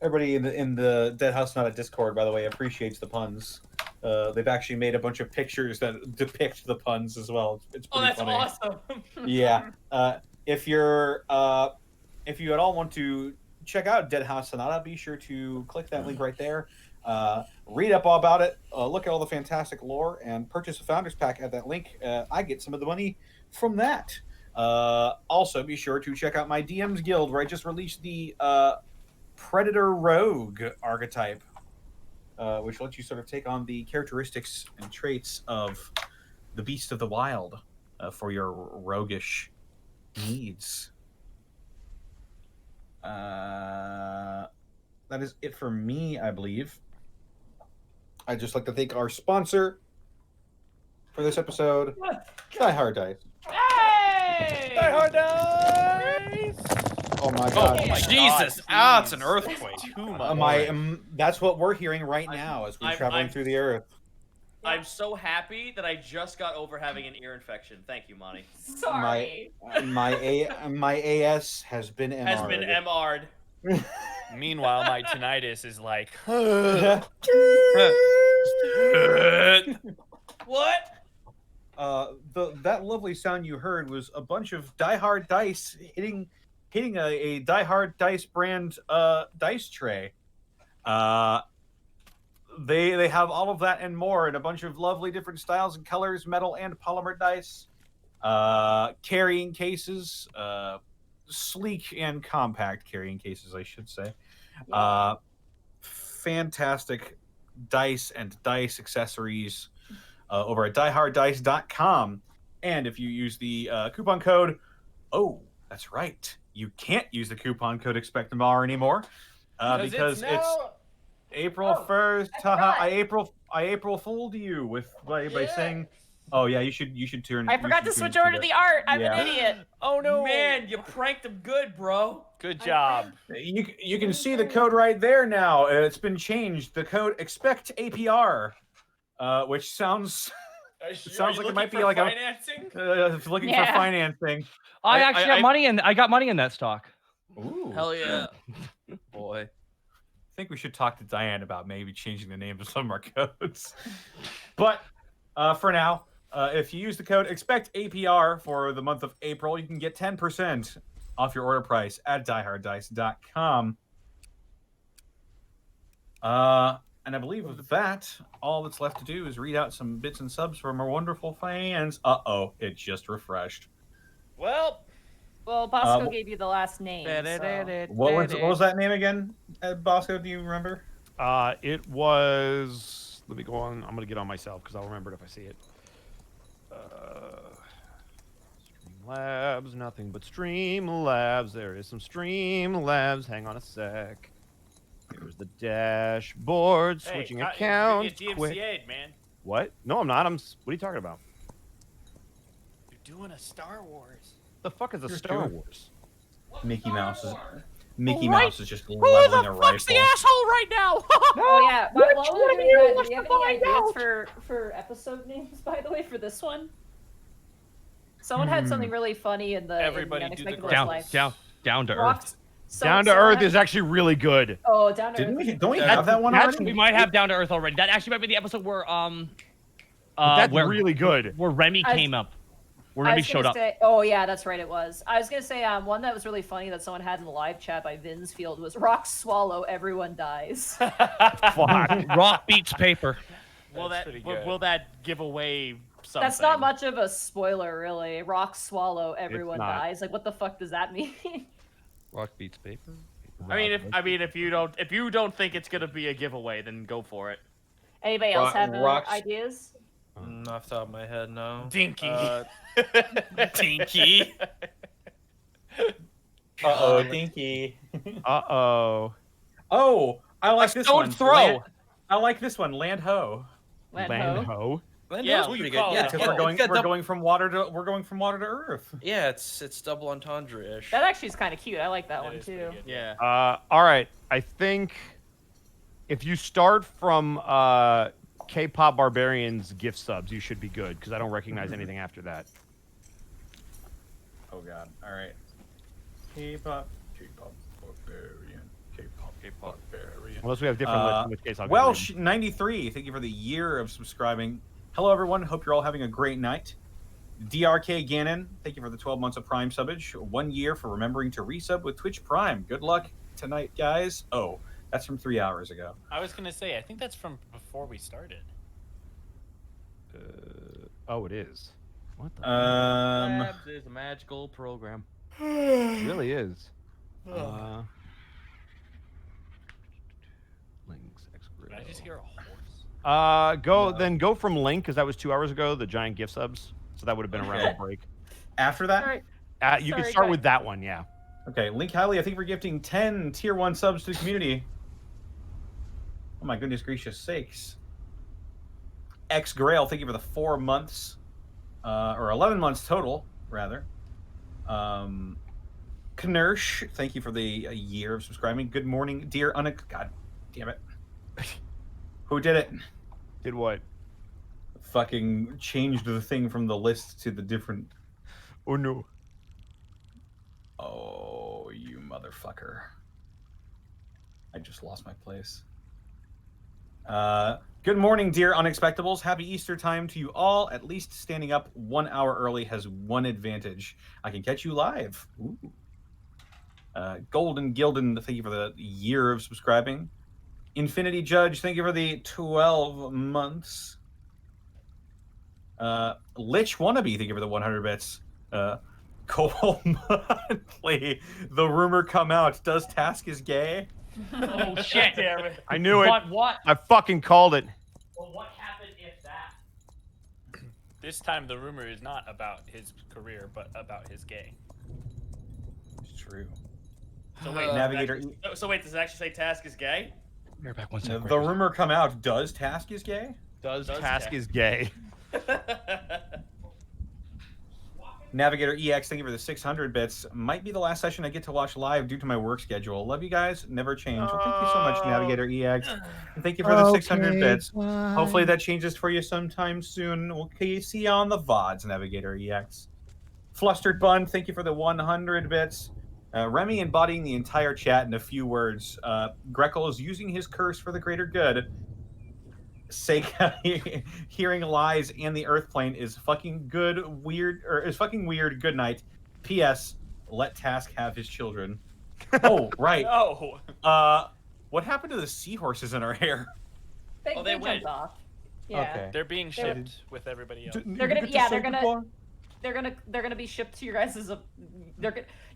Everybody in the Dead House Sonata Discord, by the way, appreciates the puns. They've actually made a bunch of pictures that depict the puns as well. It's pretty funny. Awesome. Yeah. If you at all want to check out Dead House Sonata, be sure to click that link right there. Read up all about it, look at all the fantastic lore, and purchase a Founders Pack at that link. I get some of the money from that. Also, be sure to check out my DM's Guild, where I just released the Predator Rogue archetype, which lets you sort of take on the characteristics and traits of the Beast of the Wild for your roguish needs. That is it for me, I believe. I'd just like to thank our sponsor for this episode, Die Hard Dice. Hey! Die Hard Dice! Oh my Oh, god. Jesus! God, It's an earthquake. Too much. That's what we're hearing right now as we're traveling through the earth. I'm so happy that I just got over having an ear infection. Thank you, Monty. Sorry. My AS has been MR'd. Has been MR'd. Meanwhile, my tinnitus is like, What? That lovely sound you heard was a bunch of Die Hard dice hitting a Die Hard Dice brand dice tray. They have all of that and more in a bunch of lovely different styles and colors, metal and polymer dice, carrying cases, sleek and compact carrying cases, I should say. Fantastic dice and dice accessories over at dieharddice.com. And if you use the coupon code, that's right, you can't use the coupon code Expect Tomorrow anymore because it's April 1st. I April fooled you by saying, oh yeah, you should turn. I forgot to switch over to the art. I'm an idiot. oh no. Man, you pranked him good, bro. Good job. You can see the code right there now. It's been changed. The code Expect APR, which sounds sounds like it might be like financing? looking for financing. I actually got money in. I got money in that stock. Ooh. Hell yeah. Boy. I think we should talk to Diane about maybe changing the name of some of our codes. But for now, if you use the code Expect APR for the month of April, you can get 10% off your order price at dieharddice.com. And I believe with that, all that's left to do is read out some bits and subs from our wonderful fans. It just refreshed. Well, Bosco gave you the last name. So. What was that name again, Bosco? Do you remember? It was. Let me go on. I'm gonna get on myself because I'll remember it if I see it. Streamlabs, nothing but Streamlabs. There is some Streamlabs. Hang on a sec. Here's the dashboard. Switching account. DMCA'd, man. What? No, I'm not. What are you talking about? You're doing a Star Wars. The fuck is a Star Wars? Mickey Mouse is just leveling a rifle. Who's the asshole right now? Oh yeah. While we're doing that, do you have any ideas for episode names, by the way, for this one? Someone had something really funny in the Everybody in the do the Unexpectables ground. life. Down to earth. Down to Earth is actually really good. Oh, Down to Didn't Earth. we? Don't we have that one already? We might have Down to Earth already. That actually might be the episode where That's where, really good. Where Remy I- came up. Where I Remy was showed gonna up. say, oh yeah, that's right, it was. I was gonna say one that was really funny that someone had in the live chat by Vinsfield was Rock Swallow, Everyone Dies. Fuck. Rock beats paper. Will that Will that give away something? That's not much of a spoiler, really. Rock Swallow, Everyone not. Dies. Like, what the fuck does that mean? Rock beats paper. if you don't think it's gonna be a giveaway, then go for it. Anybody else have Rocks- ideas? Off the top of my head, no. Dinky. Dinky. Uh-oh, Dinky. Uh-oh. Oh, I like this Stone one. throw. I like this one. Land ho. Land Land Ho. ho. Yeah, That's who you pretty call good. it? Yeah, Because we're going from water to earth. Yeah, it's double entendre-ish. That actually is kind of cute. I like that, That one is too. pretty good. Yeah. All right. I think if you start from K-pop Barbarians gift subs, you should be good because I don't recognize anything after that. Oh god. All right. K-pop barbarian. K-pop barbarian. Unless we have different lists, in which case I'll Welsh 93. Thank you for the year of subscribing. Hello everyone. Hope you're all having a great night. DRK Gannon, thank you for the 12 months of Prime subbage. 1 year for remembering to resub with Twitch Prime. Good luck tonight, guys. Oh, that's from 3 hours ago. I was gonna say, I think that's from before we started. Oh, it is. What the? Labs is a magical program. It really is. Links, Did I just hear a horse? Go from Link because that was 2 hours ago. The giant gift subs, so that would have been around Okay. the break. After that? Sorry. You can Sorry, start go with that one, yeah. Okay, Link Highly, I think we're gifting 10 tier 1 subs to the community. Oh my goodness gracious sakes. X Grail, thank you for the 4 months. Or 11 months total, rather. Knersh, thank you for the year of subscribing. Good morning, dear God damn it. Who did it? Did what? Fucking changed the thing from the list to the different. Oh no. Oh, you motherfucker. I just lost my place. Good morning, dear Unexpectables. Happy Easter time to you all. At least standing up 1 hour early has one advantage. I can catch you live. Ooh. Golden Gilden, thank you for the year of subscribing. Infinity Judge, thank you for the 12 months. Lich Wannabe, thank you for the 100 bits. Cobalt Monthly, the rumor come out. Does Task is gay? Oh shit! Damn it. I knew it. What? I fucking called it. Well, what happened if that? This time the rumor is not about his career, but about his gay. It's true. So wait, Navigator. so wait, does it actually say Task is gay? We're back 1 second. The rumor come out. Does Task is gay? Does Does Task Task- is gay. Navigator EX, thank you for the 600 bits. Might be the last session I get to watch live due to my work schedule. Love you guys. Never change. Well, thank you so much, Navigator EX. And thank you for the 600 bits. Hopefully that changes for you sometime soon. Okay, see you on the VODs, Navigator EX. Flustered Bun, thank you for the 100 bits. Remy embodying the entire chat in a few words. Grekel is using his curse for the greater good. Seika hearing lies and the Earth plane is fucking good, weird, or is fucking weird. Good night. P.S. Let Task have his children. Oh, right. No. What happened to the seahorses in our hair? They went. jumped off. Yeah. Okay. They're being shipped with everybody else. They're gonna be shipped to your guys'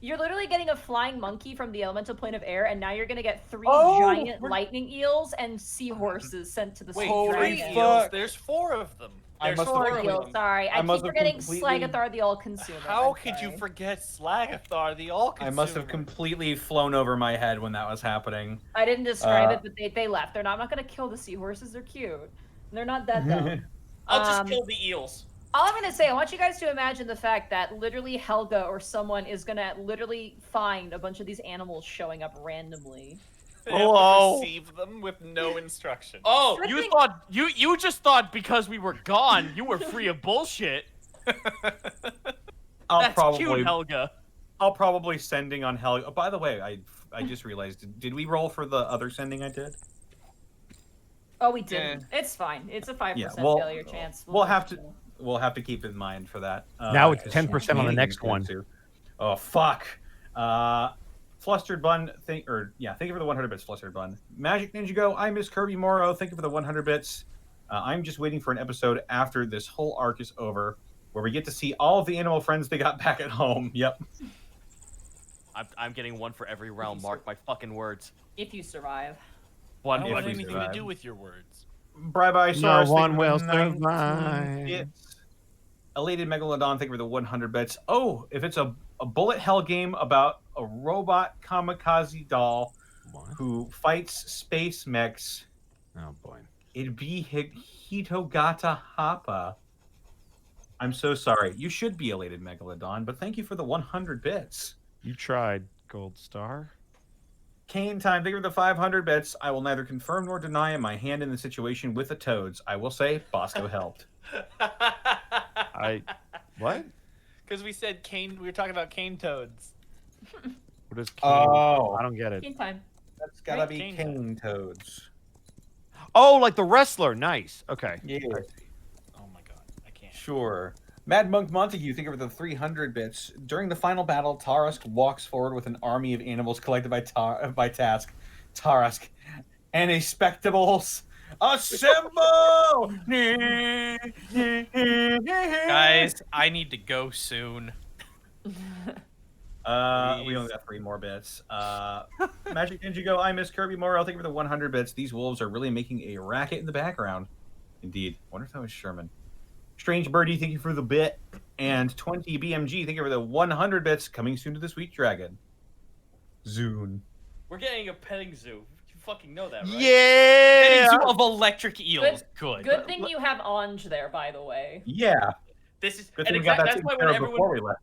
you're literally getting a flying monkey from the elemental plane of air, and now you're gonna get 3 giant lightning eels and seahorses sent to the Wait, sea 3 dragon. eels? There's 4 of them. I There's must have 4 Four of completely- eels, them. sorry. I I must keep have forgetting completely- Slagathar the All-Consumer. How I'm could you sorry. forget Slagathar the All-Consumer? I must have completely flown over my head when that was happening. I didn't describe it, but they left. I'm not gonna kill the seahorses. They're cute. They're not that dumb. I'll just kill the eels. All I'm gonna say, I want you guys to imagine the fact that literally Helga or someone is gonna literally find a bunch of these animals showing up randomly. They have to Hello? receive them with no instruction. Oh, Good you thing- thought you just thought because we were gone, you were free of bullshit. I'll That's probably cute, Helga. I'll probably sending on Helga. Oh, by the way, I I just realized. Did we roll for the other sending I did? Oh, we didn't. It's fine. It's a 5% Yeah, well, failure chance. We'll have to keep in mind for that. Now it's 'cause 10% on the next shenanigans one. too. Oh fuck. Flustered Bun, thank you for the 100 bits, Flustered Bun. Magic Ninja Go, I miss Kirby Morrow, thank you for the 100 bits. I'm just waiting for an episode after this whole arc is over, where we get to see all of the animal friends they got back at home. Yep. I'm getting one for every realm. Mark my fucking words. If you survive. I One. don't if want we anything to survive. do with your words. Bye-bye, No Source. one thank you will for the 19 survive. bits. Elated Megalodon, thank you for the 100 bits. Oh, if it's a bullet hell game about a robot kamikaze doll What? who fights space mechs, Oh boy. it'd be Hitogata Happa. I'm so sorry. You should be elated, Megalodon, but thank you for the 100 bits. You tried, Gold Star. Kane Time, thank you for the 500 bits. I will neither confirm nor deny my hand in the situation with the toads. I will say Bosco helped. What? Because we said cane. We were talking about cane toads. What is cane? Oh. I don't get it. Game time. That's gotta Right, be Kane Kane toads. Oh, like the wrestler. Nice. Okay. Yeah. Oh my god, I can't. Sure. Mad Monk Montague, think of the 300 bits. During the final battle, Tarask walks forward with an army of animals collected by Tarask, and a spectacles. Assemble! Guys, I need to go soon. We only got 3 more bits. Magic Ninja Go, I miss Kirby Morrow. Thank you for the 100 bits. These wolves are really making a racket in the background. Indeed. Wonder if that was Sherman. Strange Birdie, thank you for the bit. And 20 BMG, thank you for the 100 bits. Coming soon to the Sweet Dragon. Zune. We're getting a petting zoo. You fucking know that, right? Yeah. Petting zoo of electric eels. Good. Good thing you have Anj there, by the way. Yeah. This is Good and thing we got that that's taken why care when of before everyone we left.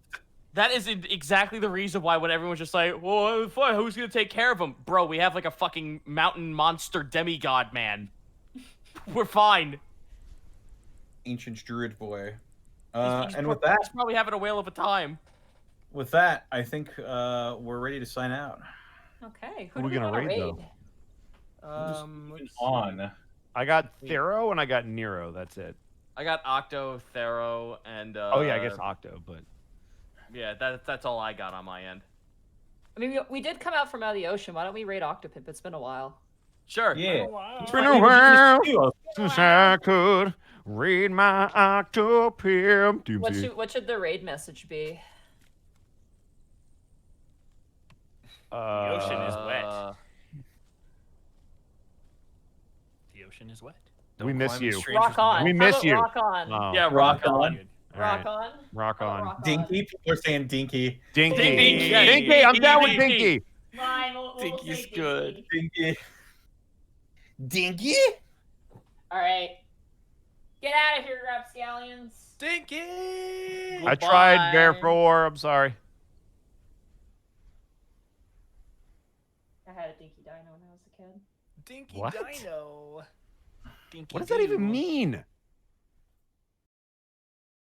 that is exactly the reason why when everyone's just like, well, fine, who's gonna take care of him, bro? We have like a fucking mountain monster demigod man. We're fine. Ancient Druid Boy. He's And with that, he's probably having a whale of a time. I think we're ready to sign out. Okay. Who Who we do we gonna want to raid, raid? though? Let's see. On. I got Thero and I got Nero. That's it. I got Octo, Thero, and Oh yeah, I guess Octo, but yeah, that's all I got on my end. I mean, we did come out from out of the ocean. Why don't we raid Octopimp? It's been a while. Sure. Yeah. it's been a while since I could read my Octopimp. What should the raid message be? The ocean is wet. Uh, The ocean is wet. We miss you. Rock on. We How miss about you. Rock on. Oh, yeah, Rock rock on. on. all Rock right. on. Rock Oh, on. rock on. Dinky. People are saying Dinky. Dinky. Dinky. Dinky. I'm down with Dinky. Dinky. Fine, we'll Dinky's say good. Dinky. Dinky? All right. Get out of here, rapscallions. Dinky. I tried, Goodbye. therefore, I'm sorry. I had a dinky dino when I was a kid. Dinky What? Dino. Dinky What does that even Doo. mean?